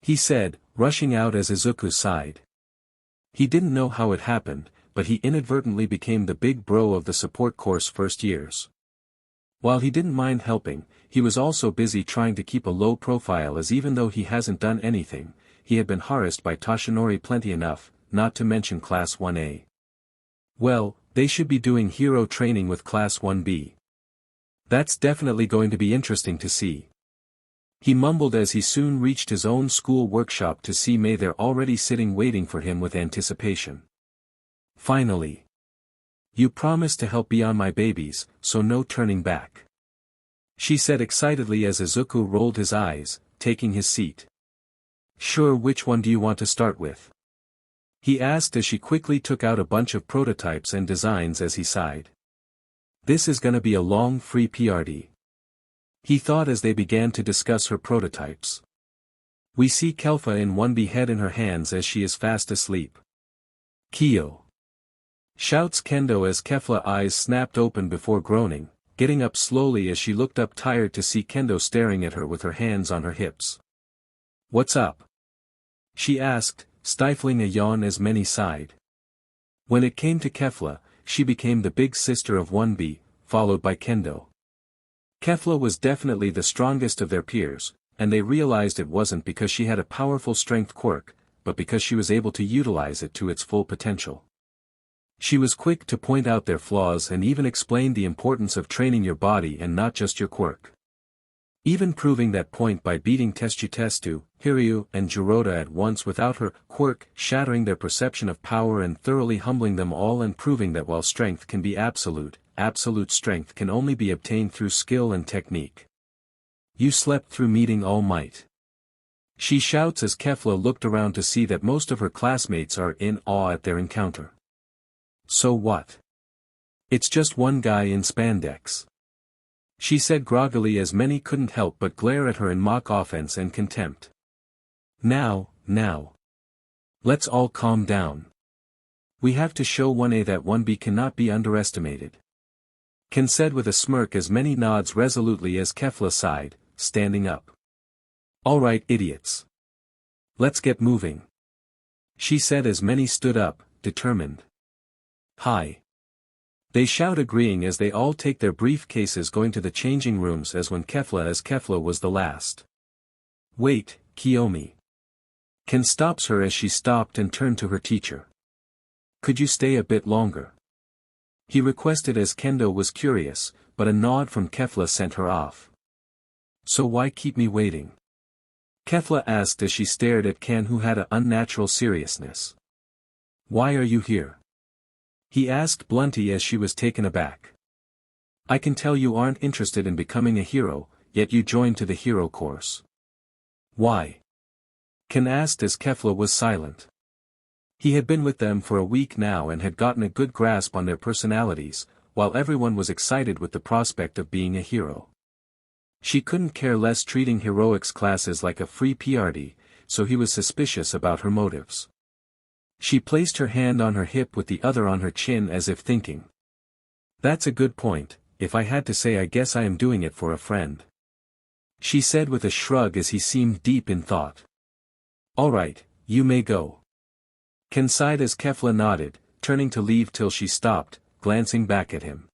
He said, rushing out as Izuku sighed. He didn't know how it happened, but he inadvertently became the big bro of the support course first years. While he didn't mind helping, he was also busy trying to keep a low profile as even though he hasn't done anything, he had been harassed by Toshinori plenty enough, not to mention Class 1A. Well, they should be doing hero training with Class 1B. That's definitely going to be interesting to see. He mumbled as he soon reached his own school workshop to see May there already sitting waiting for him with anticipation. Finally. You promised to help Beyond My Babies, so no turning back. She said excitedly as Izuku rolled his eyes, taking his seat. Sure, which one do you want to start with? He asked as she quickly took out a bunch of prototypes and designs as he sighed. This is gonna be a long free PRD. He thought as they began to discuss her prototypes. We see Kefla in 1B head in her hands as she is fast asleep. Kyo! Shouts Kendo as Kefla eyes snapped open before groaning, getting up slowly as she looked up tired to see Kendo staring at her with her hands on her hips. What's up? She asked, stifling a yawn as Many sighed. When it came to Kefla, she became the big sister of 1B, followed by Kendo. Kefla was definitely the strongest of their peers, and they realized it wasn't because she had a powerful strength quirk, but because she was able to utilize it to its full potential. She was quick to point out their flaws and even explained the importance of training your body and not just your quirk. Even proving that point by beating Testu, Hiryu, and Jiroda at once without her quirk, shattering their perception of power and thoroughly humbling them all, and proving that while strength can be absolute strength can only be obtained through skill and technique. You slept through meeting All Might. She shouts as Kefla looked around to see that most of her classmates are in awe at their encounter. So what? It's just one guy in spandex. She said groggily as Many couldn't help but glare at her in mock offense and contempt. Now. Let's all calm down. We have to show 1A that 1B cannot be underestimated. Ken said with a smirk as Many nods resolutely as Kefla sighed, standing up. Alright idiots. Let's get moving. She said as Many stood up, determined. Hi. They shout agreeing as they all take their briefcases going to the changing rooms as Kefla was the last. Wait, Kiyomi. Ken stops her as she stopped and turned to her teacher. Could you stay a bit longer? He requested as Kendo was curious, but a nod from Kefla sent her off. So why keep me waiting? Kefla asked as she stared at Ken, who had an unnatural seriousness. Why are you here? He asked bluntly as she was taken aback. I can tell you aren't interested in becoming a hero, yet you joined to the hero course. Why? Ken asked as Kefla was silent. He had been with them for a week now and had gotten a good grasp on their personalities, while everyone was excited with the prospect of being a hero. She couldn't care less treating heroics classes like a free PRD, so he was suspicious about her motives. She placed her hand on her hip with the other on her chin as if thinking. That's a good point. If I had to say, I guess I am doing it for a friend. She said with a shrug as he seemed deep in thought. Alright, you may go. Ken sighed as Kefla nodded, turning to leave till she stopped, glancing back at him.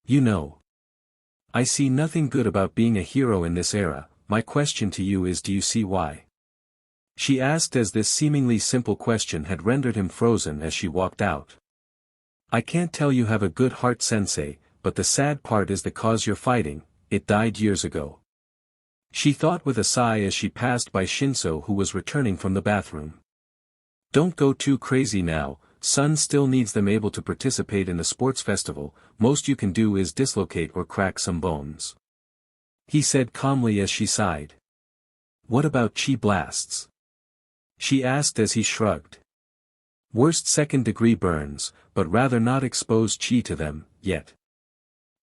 You know. I see nothing good about being a hero in this era. My question to you is, do you see why? She asked as this seemingly simple question had rendered him frozen as she walked out. I can't tell you have a good heart, sensei, but the sad part is the cause you're fighting, it died years ago. She thought with a sigh as she passed by Shinso, who was returning from the bathroom. Don't go too crazy now, Sun still needs them able to participate in the sports festival, most you can do is dislocate or crack some bones. He said calmly as she sighed. What about chi blasts? she asked as he shrugged. Worst second-degree burns, but rather not expose chi to them, yet.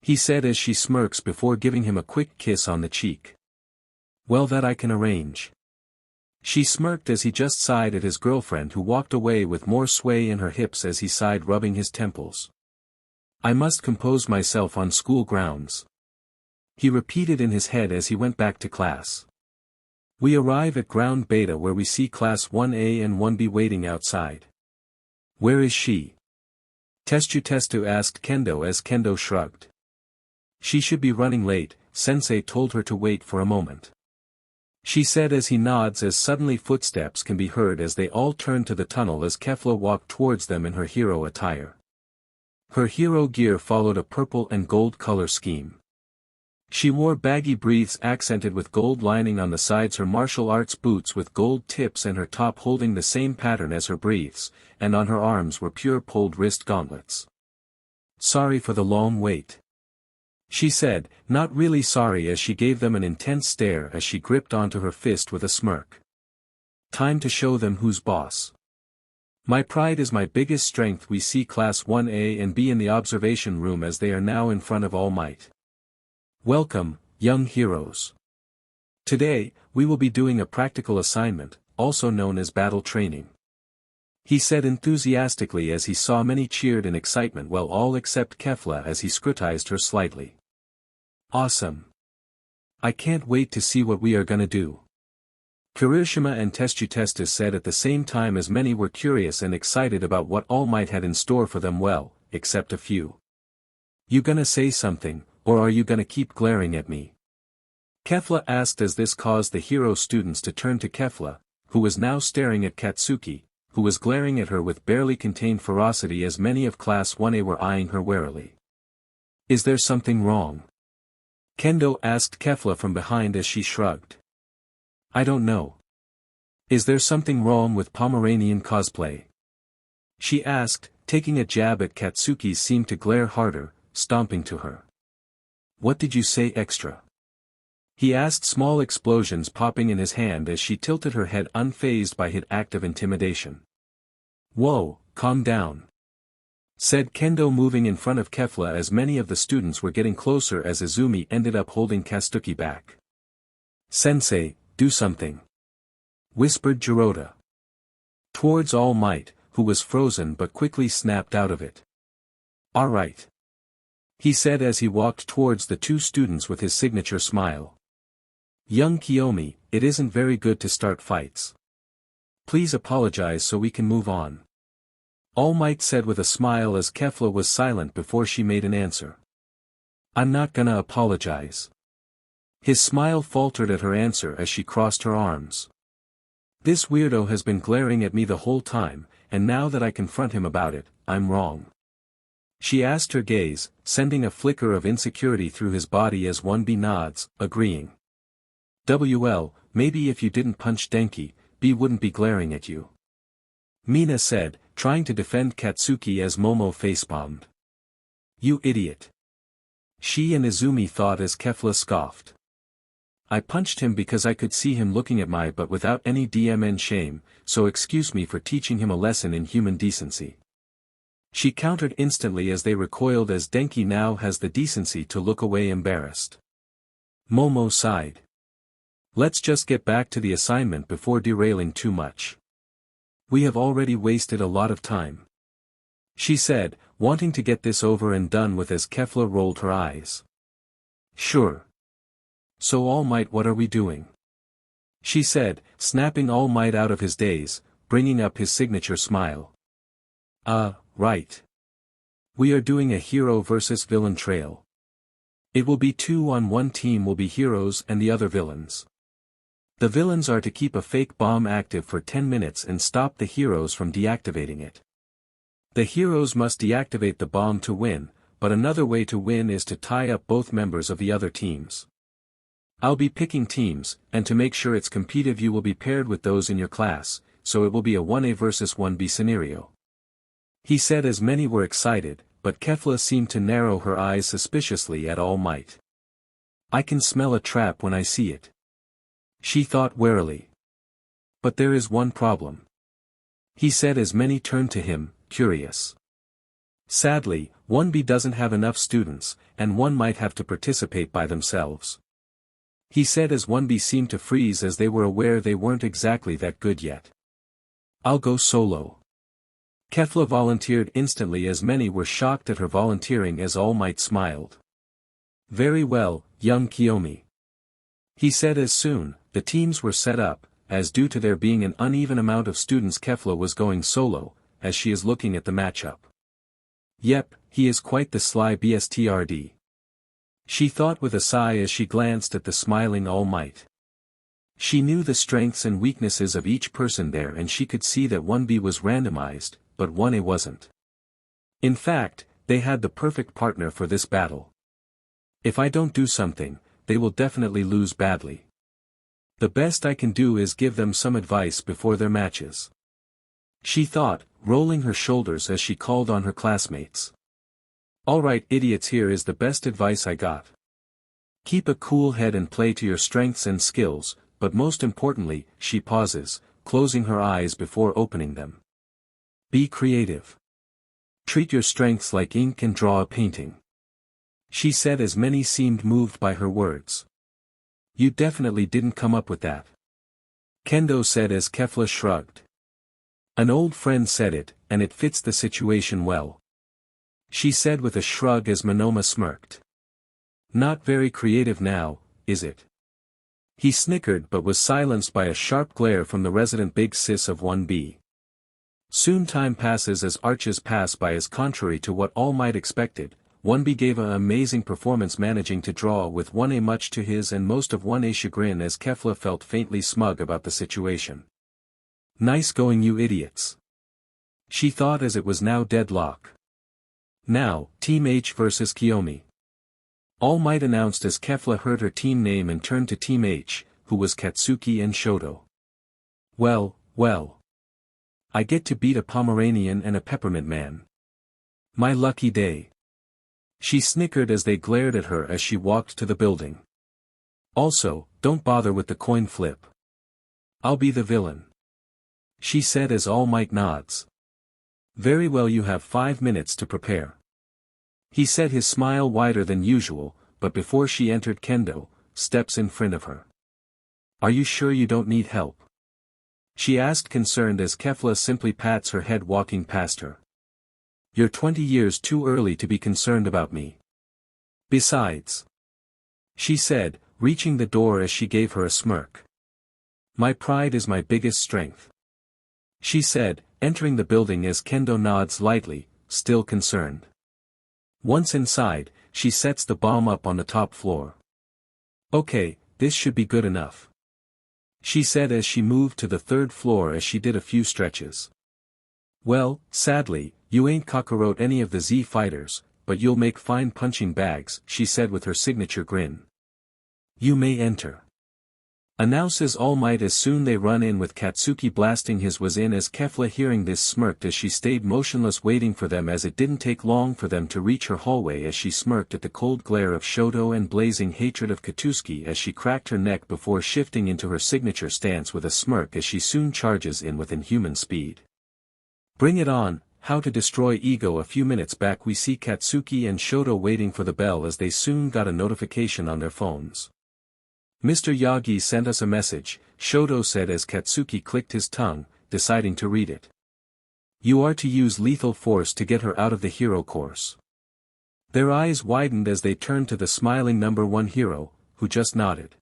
He said as she smirks before giving him a quick kiss on the cheek. Well, that I can arrange. She smirked as he just sighed at his girlfriend, who walked away with more sway in her hips as he sighed, rubbing his temples. I must compose myself on school grounds. He repeated in his head as he went back to class. We arrive at ground beta, where we see class 1A and 1B waiting outside. Where is she? Testu asked Kendo as Kendo shrugged. She should be running late, Sensei told her to wait for a moment. She said as he nods, as suddenly footsteps can be heard as they all turn to the tunnel as Kefla walked towards them in her hero attire. Her hero gear followed a purple and gold color scheme. She wore baggy briefs accented with gold lining on the sides, her martial arts boots with gold tips and her top holding the same pattern as her briefs, and on her arms were pure pulled wrist gauntlets. Sorry for the long wait. She said, not really sorry, as she gave them an intense stare as she gripped onto her fist with a smirk. Time to show them who's boss. My pride is my biggest strength. We see class 1A and B in the observation room as they are now in front of All Might. Welcome, young heroes. Today, we will be doing a practical assignment, also known as battle training. He said enthusiastically as he saw many cheered in excitement, well, all except Kefla, as he scrutinized her slightly. Awesome. I can't wait to see what we are gonna do. Kirishima and Testu said at the same time, as many were curious and excited about what All Might had in store for them, well, except a few. You gonna say something, or are you gonna keep glaring at me? Kefla asked as this caused the hero students to turn to Kefla, who was now staring at Katsuki, who was glaring at her with barely contained ferocity, as many of class 1A were eyeing her warily. Is there something wrong? Kendo asked Kefla from behind as she shrugged. I don't know. Is there something wrong with Pomeranian cosplay? She asked, taking a jab at Katsuki's seemed to glare harder, stomping to her. What did you say extra? He asked, small explosions popping in his hand as she tilted her head, unfazed by his act of intimidation. Whoa, calm down, said Kendo, moving in front of Kefla as many of the students were getting closer as Izumi ended up holding Katsuki back. Sensei, do something, whispered Jirota. Towards All Might, who was frozen but quickly snapped out of it. All right, he said as he walked towards the two students with his signature smile. Young Kiyomi, it isn't very good to start fights. Please apologize so we can move on. All Might said with a smile as Kefla was silent before she made an answer. I'm not gonna apologize. His smile faltered at her answer as she crossed her arms. This weirdo has been glaring at me the whole time, and now that I confront him about it, I'm wrong. She asked, her gaze, sending a flicker of insecurity through his body as 1B nods, agreeing. WL, maybe if you didn't punch Denki, B wouldn't be glaring at you. Mina said, trying to defend Katsuki as Momo facepalmed. You idiot. She and Izumi thought as Kefla scoffed. I punched him because I could see him looking at my butt without any DMN shame, so excuse me for teaching him a lesson in human decency. She countered instantly as they recoiled as Denki now has the decency to look away embarrassed. Momo sighed. Let's just get back to the assignment before derailing too much. We have already wasted a lot of time, she said, wanting to get this over and done with as Kefla rolled her eyes. Sure. So All Might, what are we doing? She said, snapping All Might out of his daze, bringing up his signature smile. Right. We are doing a hero versus villain trail. It will be 2 on 1 team will be heroes and the other villains. The villains are to keep a fake bomb active for 10 minutes and stop the heroes from deactivating it. The heroes must deactivate the bomb to win, but another way to win is to tie up both members of the other teams. I'll be picking teams, and to make sure it's competitive you will be paired with those in your class, so it will be a 1A versus 1B scenario. He said as many were excited, but Kefla seemed to narrow her eyes suspiciously at All Might. I can smell a trap when I see it, she thought warily. But there is one problem, he said as many turned to him, curious. Sadly, 1B doesn't have enough students, and one might have to participate by themselves. He said as 1B seemed to freeze as they were aware they weren't exactly that good yet. I'll go solo. Kefla volunteered instantly as many were shocked at her volunteering as All Might smiled. Very well, young Kiyomi. He said as soon, the teams were set up, as due to there being an uneven amount of students Kefla was going solo, as she is looking at the matchup. Yep, he is quite the sly BSTRD. She thought with a sigh as she glanced at the smiling All Might. She knew the strengths and weaknesses of each person there and she could see that 1B was randomized, but 1A wasn't. In fact, they had the perfect partner for this battle. If I don't do something, they will definitely lose badly. The best I can do is give them some advice before their matches. She thought, rolling her shoulders as she called on her classmates. Alright idiots, here is the best advice I got. Keep a cool head and play to your strengths and skills, but most importantly, she pauses, closing her eyes before opening them. Be creative. Treat your strengths like ink and draw a painting. She said as many seemed moved by her words. You definitely didn't come up with that. Kendo said as Kefla shrugged. An old friend said it, and it fits the situation well. She said with a shrug as Monoma smirked. Not very creative now, is it? He snickered but was silenced by a sharp glare from the resident big sis of 1B. Soon time passes as arches pass by as contrary to what All Might expected, 1B gave an amazing performance managing to draw with 1A much to his and most of 1A's chagrin as Kefla felt faintly smug about the situation. Nice going you idiots. She thought as it was now deadlock. Now, Team H versus Kiyomi. All Might announced as Kefla heard her team name and turned to Team H, who was Katsuki and Shoto. Well, well. I get to beat a Pomeranian and a peppermint man. My lucky day. She snickered as they glared at her as she walked to the building. Also, don't bother with the coin flip. I'll be the villain. She said as All Might nods. Very well, you have 5 minutes to prepare. He said, his smile wider than usual, but before she entered Kendo, steps in front of her. Are you sure you don't need help? She asked concerned as Kefla simply pats her head walking past her. You're 20 years too early to be concerned about me. Besides, she said, reaching the door as she gave her a smirk. My pride is my biggest strength. She said, entering the building as Kendo nods lightly, still concerned. Once inside, she sets the bomb up on the top floor. Okay, this should be good enough. She said as she moved to the 3rd floor as she did a few stretches. Well, sadly, you ain't cockroach any of the Z fighters, but you'll make fine punching bags, she said with her signature grin. You may enter. Announces All Might as soon they run in with Katsuki blasting his was in as Kefla hearing this smirked as she stayed motionless waiting for them as it didn't take long for them to reach her hallway as she smirked at the cold glare of Shoto and blazing hatred of Katsuki as she cracked her neck before shifting into her signature stance with a smirk as she soon charges in with inhuman speed. Bring it on. How to destroy ego. A few minutes back we see Katsuki and Shoto waiting for the bell as they soon got a notification on their phones. Mr. Yagi sent us a message, Shoto said as Katsuki clicked his tongue, deciding to read it. You are to use lethal force to get her out of the hero course. Their eyes widened as they turned to the smiling number 1 hero, who just nodded.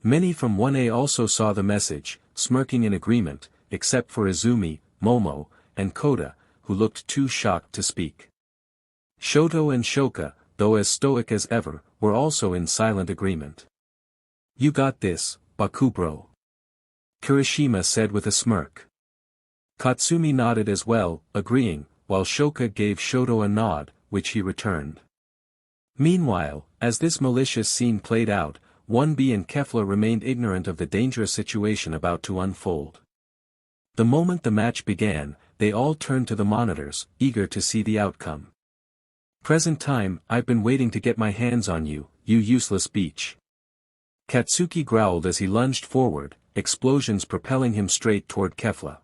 Many from 1A also saw the message, smirking in agreement, except for Izumi, Momo, and Koda, who looked too shocked to speak. Shoto and Shoka, though as stoic as ever, were also in silent agreement. You got this, Bakubro. Kirishima said with a smirk. Katsumi nodded as well, agreeing, while Shoka gave Shoto a nod, which he returned. Meanwhile, as this malicious scene played out, 1B and Kefla remained ignorant of the dangerous situation about to unfold. The moment the match began, they all turned to the monitors, eager to see the outcome. Present time, I've been waiting to get my hands on you, you useless beach. Katsuki growled as he lunged forward, explosions propelling him straight toward Kefla.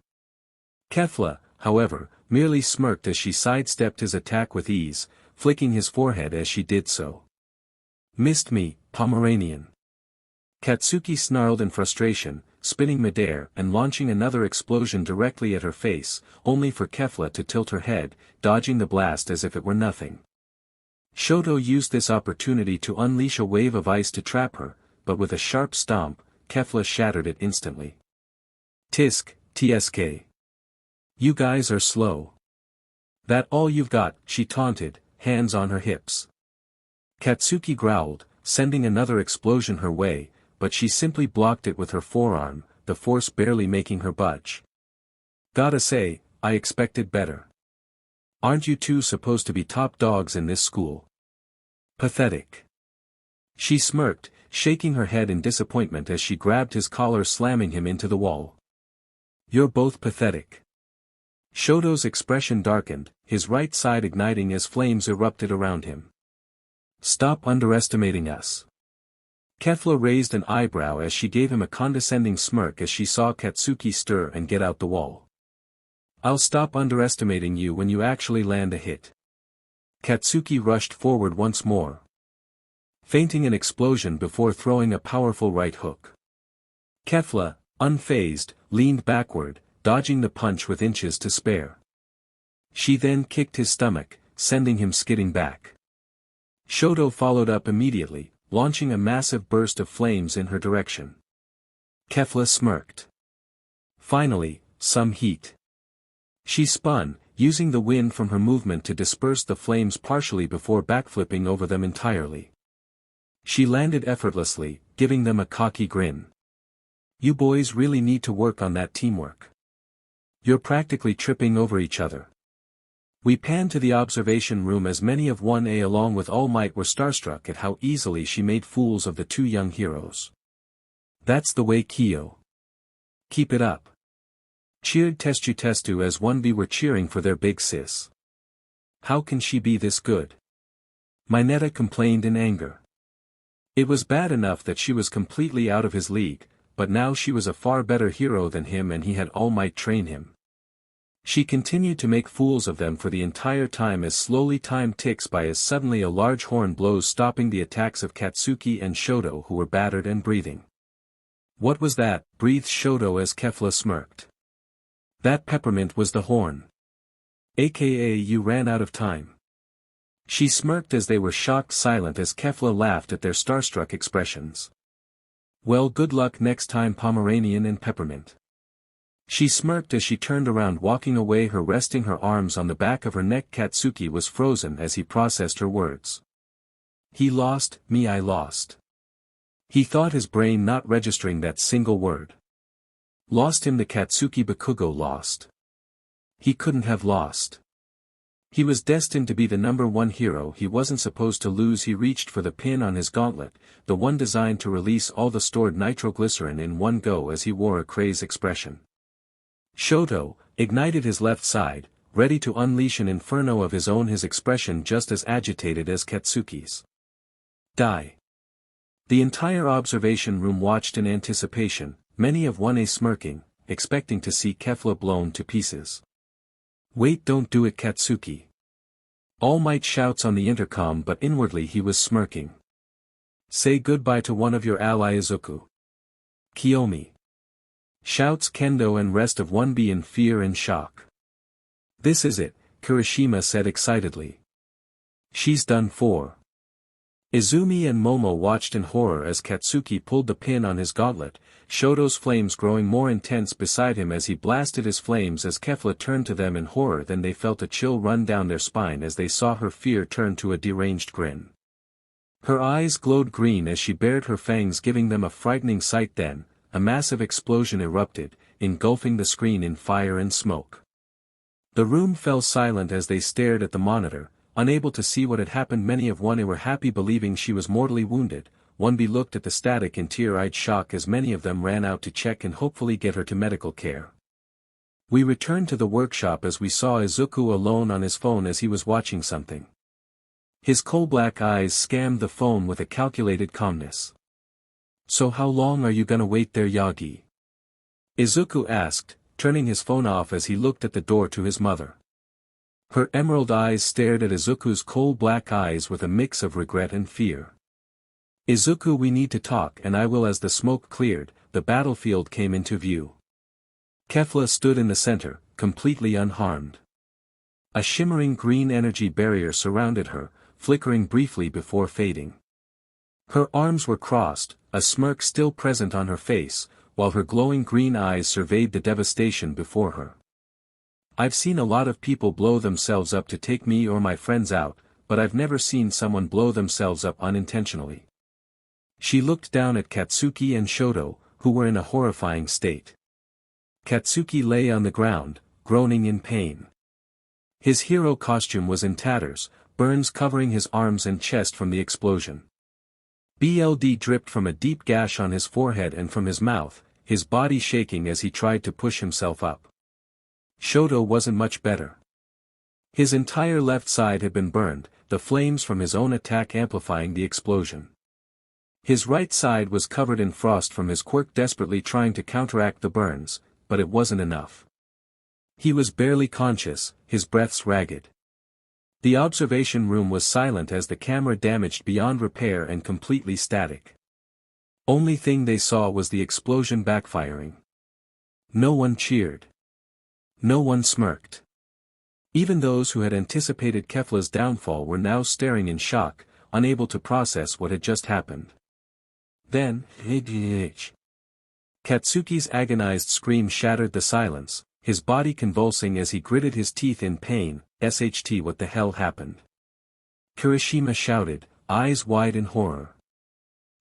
Kefla, however, merely smirked as she sidestepped his attack with ease, flicking his forehead as she did so. "Missed me, Pomeranian." Katsuki snarled in frustration, spinning midair and launching another explosion directly at her face, only for Kefla to tilt her head, dodging the blast as if it were nothing. Shoto used this opportunity to unleash a wave of ice to trap her, but with a sharp stomp, Kefla shattered it instantly. "Tisk, tsk. You guys are slow. That all you've got?" she taunted, hands on her hips. Katsuki growled, sending another explosion her way, but she simply blocked it with her forearm, the force barely making her budge. "Gotta say, I expected better. Aren't you two supposed to be top dogs in this school? Pathetic." She smirked, shaking her head in disappointment as she grabbed his collar, slamming him into the wall. "You're both pathetic." Shoto's expression darkened, his right side igniting as flames erupted around him. "Stop underestimating us." Kefla raised an eyebrow as she gave him a condescending smirk as she saw Katsuki stir and get out the wall. "I'll stop underestimating you when you actually land a hit." Katsuki rushed forward once more, feinting an explosion before throwing a powerful right hook. Kefla, unfazed, leaned backward, dodging the punch with inches to spare. She then kicked his stomach, sending him skidding back. Shoto followed up immediately, launching a massive burst of flames in her direction. Kefla smirked. Finally, some heat. She spun, using the wind from her movement to disperse the flames partially before backflipping over them entirely. She landed effortlessly, giving them a cocky grin. "You boys really need to work on that teamwork. You're practically tripping over each other." We panned to the observation room as many of 1A along with All Might were starstruck at how easily she made fools of the two young heroes. "That's the way, Kyo. Keep it up." Cheered Testu as 1B were cheering for their big sis. "How can she be this good?" Mineta complained in anger. It was bad enough that she was completely out of his league, but now she was a far better hero than him and he had All Might train him. She continued to make fools of them for the entire time as slowly time ticks by as suddenly a large horn blows, stopping the attacks of Katsuki and Shoto, who were battered and breathing. "What was that?" breathed Shoto as Kefla smirked. "That peppermint was the horn. AKA you ran out of time." She smirked as they were shocked silent as Kefla laughed at their starstruck expressions. "Well, good luck next time, Pomeranian and Peppermint." She smirked as she turned around, walking away, her resting her arms on the back of her neck. Katsuki was frozen as he processed her words. "He lost, me I lost." He thought, his brain not registering that single word. Lost him, the Katsuki Bakugo lost. He couldn't have lost. He was destined to be the #1 hero. He wasn't supposed to lose. He reached for the pin on his gauntlet, the one designed to release all the stored nitroglycerin in one go, as he wore a crazed expression. Shoto ignited his left side, ready to unleash an inferno of his own, his expression just as agitated as Katsuki's. "Die." The entire observation room watched in anticipation, many of 1A smirking, expecting to see Kefla blown to pieces. "Wait, don't do it, Katsuki." All Might shouts on the intercom, but inwardly he was smirking. "Say goodbye to one of your ally, Izuku." "Kiyomi." Shouts Kendo and rest of 1B in fear and shock. "This is it," Kirishima said excitedly. "She's done for." Izumi and Momo watched in horror as Katsuki pulled the pin on his gauntlet, Shoto's flames growing more intense beside him as he blasted his flames. As Kefla turned to them in horror, then they felt a chill run down their spine as they saw her fear turn to a deranged grin. Her eyes glowed green as she bared her fangs, giving them a frightening sight. Then, a massive explosion erupted, engulfing the screen in fire and smoke. The room fell silent as they stared at the monitor, unable to see what had happened. Many of 1A were happy, believing she was mortally wounded. 1B looked at the static in tear-eyed shock as many of them ran out to check and hopefully get her to medical care. We returned to the workshop as we saw Izuku alone on his phone as he was watching something. His coal-black eyes scanned the phone with a calculated calmness. "So how long are you gonna wait there, Yagi?" Izuku asked, turning his phone off as he looked at the door to his mother. Her emerald eyes stared at Izuku's coal-black eyes with a mix of regret and fear. Izuku, we need to talk, and I will. As the smoke cleared, the battlefield came into view. Kefla stood in the center, completely unharmed. A shimmering green energy barrier surrounded her, flickering briefly before fading. Her arms were crossed, a smirk still present on her face, while her glowing green eyes surveyed the devastation before her. I've seen a lot of people blow themselves up to take me or my friends out, but I've never seen someone blow themselves up unintentionally. She looked down at Katsuki and Shoto, who were in a horrifying state. Katsuki lay on the ground, groaning in pain. His hero costume was in tatters, burns covering his arms and chest from the explosion. Blood dripped from a deep gash on his forehead and from his mouth, his body shaking as he tried to push himself up. Shoto wasn't much better. His entire left side had been burned, the flames from his own attack amplifying the explosion. His right side was covered in frost from his quirk desperately trying to counteract the burns, but it wasn't enough. He was barely conscious, his breaths ragged. The observation room was silent as the camera damaged beyond repair and completely static. Only thing they saw was the explosion backfiring. No one cheered. No one smirked. Even those who had anticipated Kefla's downfall were now staring in shock, unable to process what had just happened. Then, Katsuki's agonized scream shattered the silence, his body convulsing as he gritted his teeth in pain. SHT, what the hell happened? Kirishima shouted, eyes wide in horror.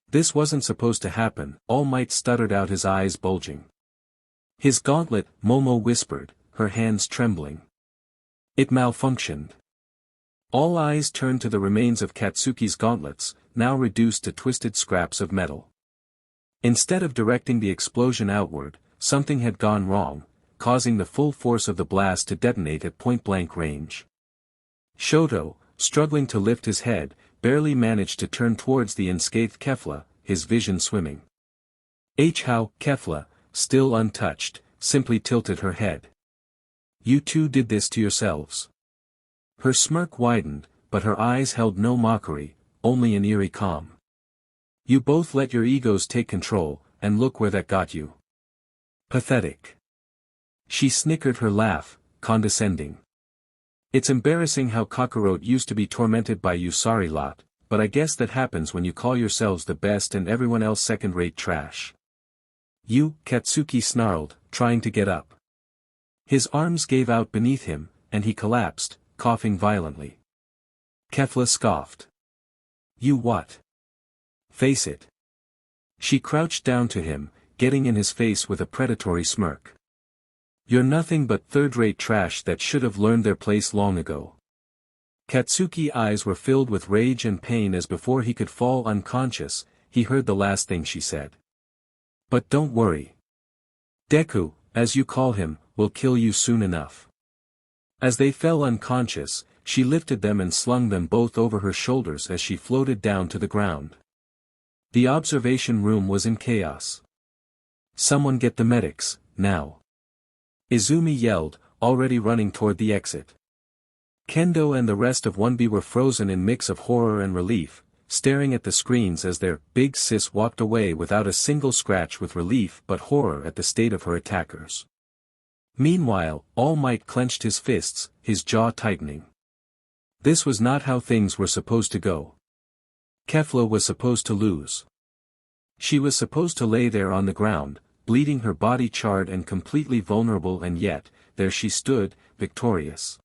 This wasn't supposed to happen, All Might stuttered out, his eyes bulging. His gauntlet, Momo whispered, her hands trembling. It malfunctioned. All eyes turned to the remains of Katsuki's gauntlets, now reduced to twisted scraps of metal. Instead of directing the explosion outward, something had gone wrong, causing the full force of the blast to detonate at point-blank range. Shoto, struggling to lift his head, barely managed to turn towards the unscathed Kefla, his vision swimming. How, Kefla, still untouched, simply tilted her head. You two did this to yourselves. Her smirk widened, but her eyes held no mockery, only an eerie calm. You both let your egos take control, and look where that got you. Pathetic. She snickered, her laugh, condescending. It's embarrassing how Kakarot used to be tormented by you, sorry lot, but I guess that happens when you call yourselves the best and everyone else second-rate trash. You, Katsuki snarled, trying to get up. His arms gave out beneath him, and he collapsed, coughing violently. Kefla scoffed. You what? Face it. She crouched down to him, getting in his face with a predatory smirk. You're nothing but third-rate trash that should have learned their place long ago. Katsuki's eyes were filled with rage and pain as before he could fall unconscious, he heard the last thing she said. But don't worry. Deku, as you call him, will kill you soon enough. As they fell unconscious, she lifted them and slung them both over her shoulders as she floated down to the ground. The observation room was in chaos. Someone get the medics, now. Izumi yelled, already running toward the exit. Kendo and the rest of 1B were frozen in mix of horror and relief, staring at the screens as their big sis walked away without a single scratch, with relief but horror at the state of her attackers. Meanwhile, All Might clenched his fists, his jaw tightening. This was not how things were supposed to go. Kefla was supposed to lose. She was supposed to lay there on the ground, bleeding, her body charred and completely vulnerable, and yet, there she stood, victorious.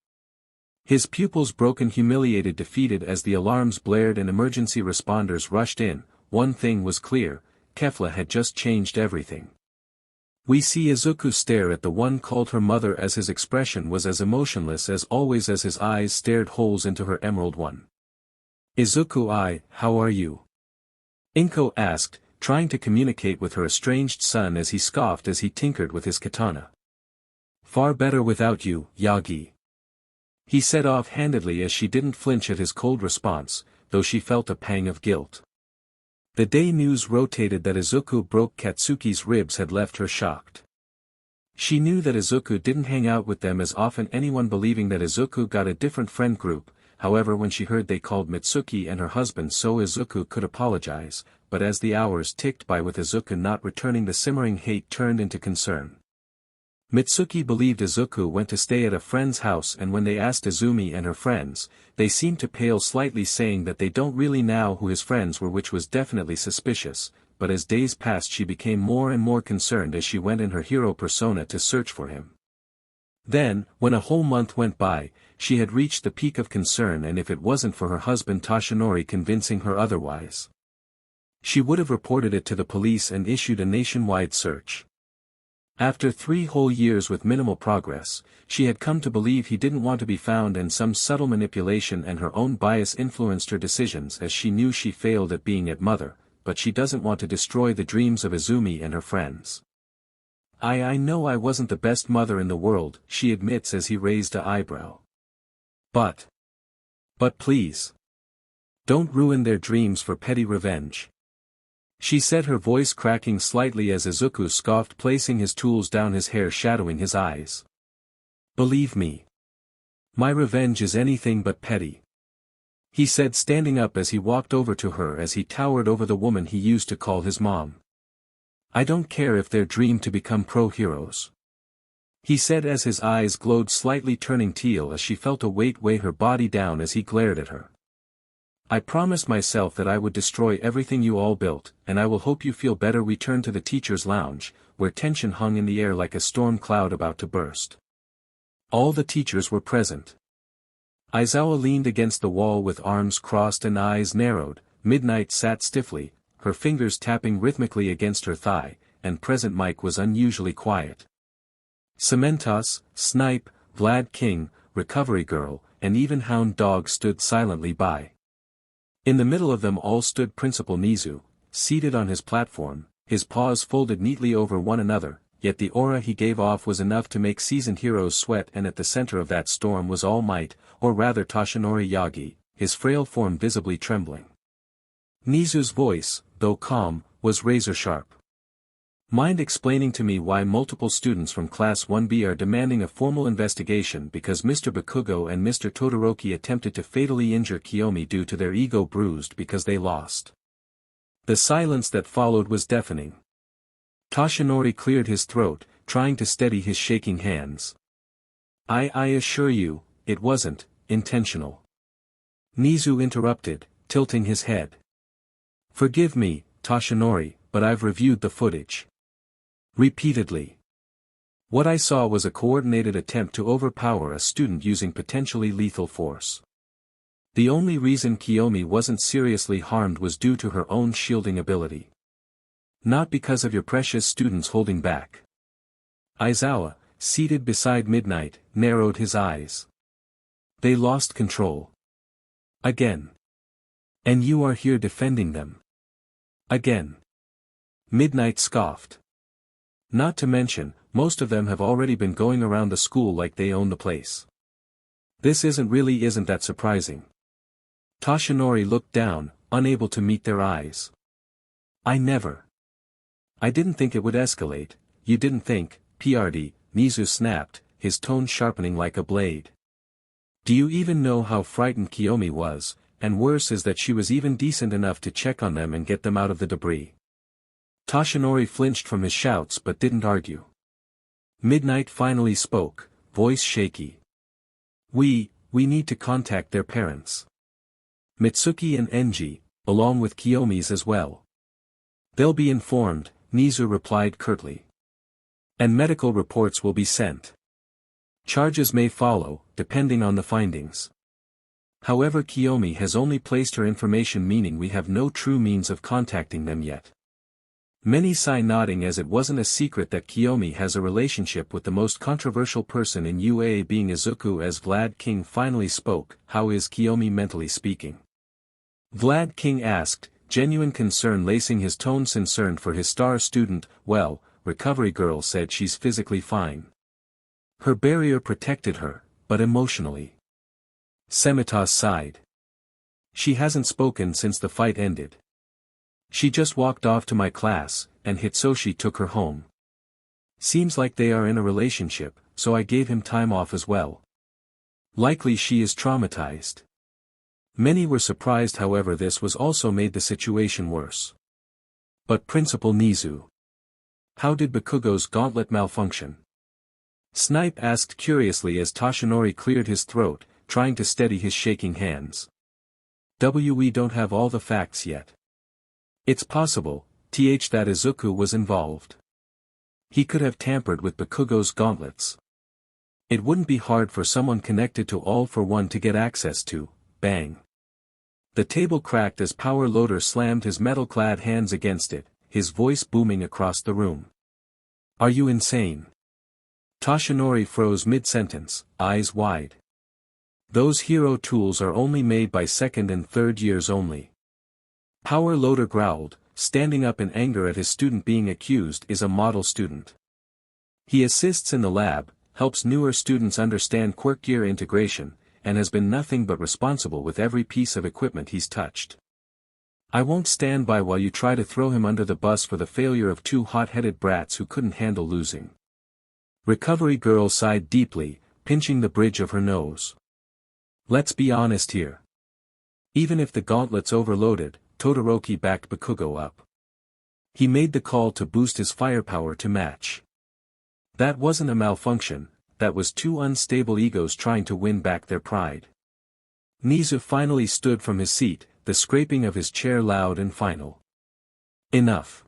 His pupils broken, humiliated, defeated. As the alarms blared and emergency responders rushed in, one thing was clear, Kefla had just changed everything. We see Izuku stare at the one called her mother as his expression was as emotionless as always as his eyes stared holes into her emerald one. Izuku, how are you? Inko asked, trying to communicate with her estranged son as he scoffed as he tinkered with his katana. Far better without you, Yagi. He said off-handedly as she didn't flinch at his cold response, though she felt a pang of guilt. The day news rotated that Izuku broke Katsuki's ribs had left her shocked. She knew that Izuku didn't hang out with them as often, anyone believing that Izuku got a different friend group. However, when she heard they called Mitsuki and her husband, so Izuku could apologize, but as the hours ticked by with Izuku not returning, the simmering hate turned into concern. Mitsuki believed Izuku went to stay at a friend's house, and when they asked Izumi and her friends, they seemed to pale slightly, saying that they don't really know who his friends were, which was definitely suspicious, but as days passed she became more and more concerned as she went in her hero persona to search for him. Then, when a whole month went by, she had reached the peak of concern, and if it wasn't for her husband Toshinori convincing her otherwise, she would have reported it to the police and issued a nationwide search. After 3 whole years with minimal progress, she had come to believe he didn't want to be found, and some subtle manipulation and her own bias influenced her decisions, as she knew she failed at being a mother, but she doesn't want to destroy the dreams of Izumi and her friends. I know I wasn't the best mother in the world," she admits as he raised an eyebrow. But please. Don't ruin their dreams for petty revenge," she said, her voice cracking slightly as Izuku scoffed, placing his tools down, his hair shadowing his eyes. "Believe me, my revenge is anything but petty," he said, standing up as he walked over to her as he towered over the woman he used to call his mom. "I don't care if they're dreamed to become pro-heroes," he said as his eyes glowed slightly, turning teal as she felt a weight weigh her body down as he glared at her. "I promised myself that I would destroy everything you all built, and I will hope you feel better." We turned to the teacher's lounge, where tension hung in the air like a storm cloud about to burst. All the teachers were present. Aizawa leaned against the wall with arms crossed and eyes narrowed. Midnight sat stiffly, her fingers tapping rhythmically against her thigh, and present Mike was unusually quiet. Cementos, Snipe, Vlad King, Recovery Girl, and even Hound Dog stood silently by. In the middle of them all stood Principal Nizu, seated on his platform, his paws folded neatly over one another, yet the aura he gave off was enough to make seasoned heroes sweat, and at the center of that storm was All Might, or rather Toshinori Yagi, his frail form visibly trembling. Nizu's voice, though calm, was razor-sharp. "Mind explaining to me why multiple students from Class 1B are demanding a formal investigation because Mr. Bakugo and Mr. Todoroki attempted to fatally injure Kiyomi due to their ego bruised because they lost." The silence that followed was deafening. Toshinori cleared his throat, trying to steady his shaking hands. I assure you, it wasn't intentional," Nizu interrupted, tilting his head. "Forgive me, Toshinori, but I've reviewed the footage repeatedly. What I saw was a coordinated attempt to overpower a student using potentially lethal force. The only reason Kiyomi wasn't seriously harmed was due to her own shielding ability. Not because of your precious students holding back." Aizawa, seated beside Midnight, narrowed his eyes. "They lost control. Again. And you are here defending them. Again." Midnight scoffed. "Not to mention, most of them have already been going around the school like they own the place. This isn't that surprising." Toshinori looked down, unable to meet their eyes. I didn't think it would escalate." "You didn't think, PRD, Nizu snapped, his tone sharpening like a blade. "Do you even know how frightened Kiyomi was, and worse is that she was even decent enough to check on them and get them out of the debris." Toshinori flinched from his shouts but didn't argue. Midnight finally spoke, voice shaky. We need to contact their parents. Mitsuki and Enji, along with Kiyomi's as well. They'll be informed," Nizu replied curtly. "And medical reports will be sent. Charges may follow, depending on the findings. However, Kiyomi has only placed her information, meaning we have no true means of contacting them yet." Many sigh, nodding, as it wasn't a secret that Kiyomi has a relationship with the most controversial person in UA, being Izuku. As Vlad King finally spoke, "How is Kiyomi mentally speaking?" Vlad King asked, genuine concern lacing his tone. "Concerned for his star student? Well, Recovery Girl said she's physically fine. Her barrier protected her, but emotionally." Cementos sighed. "She hasn't spoken since the fight ended. She just walked off to my class, and Hitsoshi took her home." Seems like they are in a relationship, so I gave him time off as well. Likely she is traumatized. Many were surprised, however this was also made the situation worse. But Principal Nizu. How did Bakugo's gauntlet malfunction? Snipe asked curiously as Toshinori cleared his throat, trying to steady his shaking hands. We don't have all the facts yet. It's possible, that Izuku was involved. He could have tampered with Bakugo's gauntlets. It wouldn't be hard for someone connected to All for One to get access to, bang. The table cracked as Power Loader slammed his metal-clad hands against it, his voice booming across the room. Are you insane? Toshinori froze mid-sentence, eyes wide. Those hero tools are only made by second and third years only. Power Loader growled, standing up in anger at his student being accused is a model student. He assists in the lab, helps newer students understand quirk gear integration, and has been nothing but responsible with every piece of equipment he's touched. I won't stand by while you try to throw him under the bus for the failure of two hot-headed brats who couldn't handle losing. Recovery Girl sighed deeply, pinching the bridge of her nose. Let's be honest here. Even if the gauntlet's overloaded, Todoroki backed Bakugo up. He made the call to boost his firepower to match. That wasn't a malfunction, that was two unstable egos trying to win back their pride. Nizu finally stood from his seat, the scraping of his chair loud and final. Enough.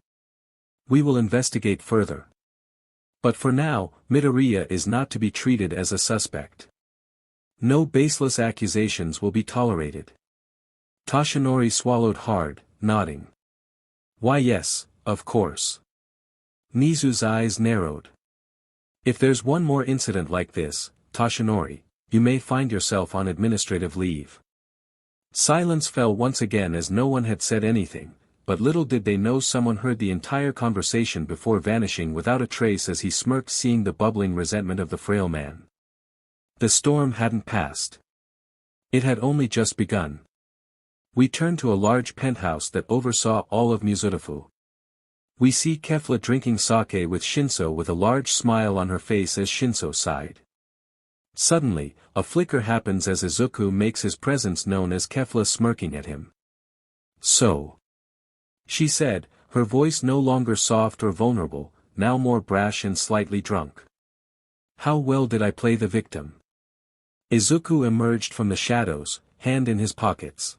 We will investigate further. But for now, Midoriya is not to be treated as a suspect. No baseless accusations will be tolerated. Toshinori swallowed hard, nodding. Why yes, of course. Nizu's eyes narrowed. If there's one more incident like this, Toshinori, you may find yourself on administrative leave. Silence fell once again as no one had said anything, but little did they know someone heard the entire conversation before vanishing without a trace as he smirked, seeing the bubbling resentment of the frail man. The storm hadn't passed. It had only just begun. We turn to a large penthouse that oversaw all of Mizurufu. We see Kefla drinking sake with Shinso with a large smile on her face as Shinso sighed. Suddenly, a flicker happens as Izuku makes his presence known as Kefla smirking at him. So. She said, her voice no longer soft or vulnerable, now more brash and slightly drunk. How well did I play the victim? Izuku emerged from the shadows, hand in his pockets.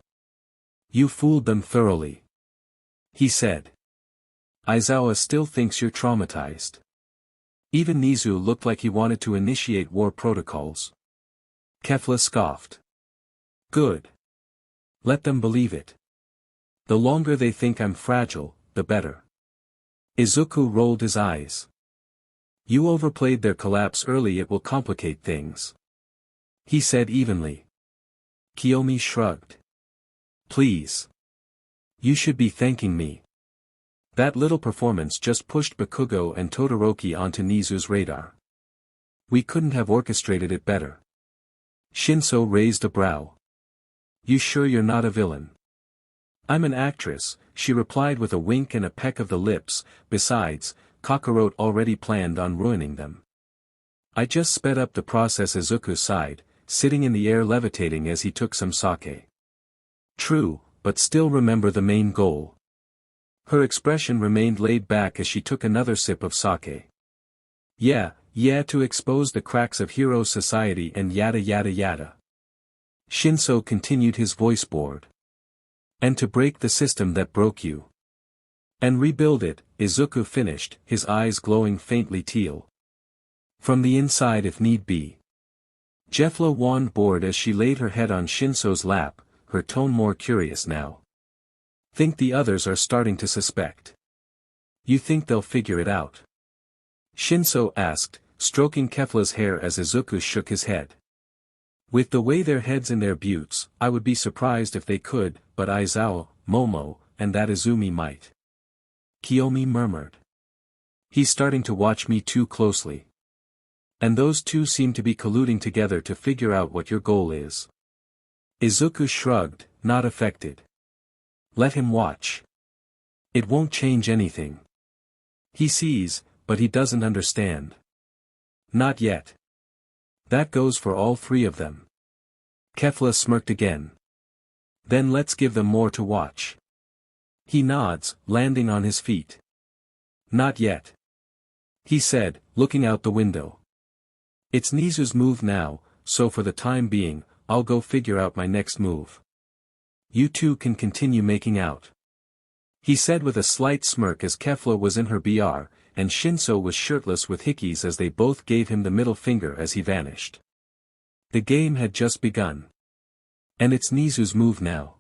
You fooled them thoroughly. He said. Aizawa still thinks you're traumatized. Even Nizu looked like he wanted to initiate war protocols. Kefla scoffed. Good. Let them believe it. The longer they think I'm fragile, the better. Izuku rolled his eyes. You overplayed their collapse early, it will complicate things. He said evenly. Kiyomi shrugged. Please. You should be thanking me. That little performance just pushed Bakugo and Todoroki onto Nizu's radar. We couldn't have orchestrated it better. Shinso raised a brow. You sure you're not a villain? I'm an actress, she replied with a wink and a peck of the lips, besides, Kakarot already planned on ruining them. I just sped up the process. Izuku sighed, sitting in the air levitating as he took some sake. True, but still remember the main goal. Her expression remained laid back as she took another sip of sake. Yeah, to expose the cracks of hero society and yada yada yada. Shinso continued, his voice bored. And to break the system that broke you. And rebuild it, Izuku finished, his eyes glowing faintly teal. From the inside if need be. Kefla waned bored as she laid her head on Shinso's lap, her tone more curious now. Think the others are starting to suspect. You think they'll figure it out? Shinso asked, stroking Kefla's hair as Izuku shook his head. With the way their heads in their buttes, I would be surprised if they could, but Aizawa, Momo, and that Izumi might. Kiyomi murmured. He's starting to watch me too closely. And those two seem to be colluding together to figure out what your goal is. Izuku shrugged, not affected. Let him watch. It won't change anything. He sees, but he doesn't understand. Not yet. That goes for all three of them. Kefla smirked again. Then let's give them more to watch. He nods, landing on his feet. Not yet. He said, looking out the window. It's Nizu's move now, so for the time being, I'll go figure out my next move. You two can continue making out. He said with a slight smirk as Kefla was in her BR, and Shinso was shirtless with hickeys as they both gave him the middle finger as he vanished. The game had just begun. And it's Nizu's move now.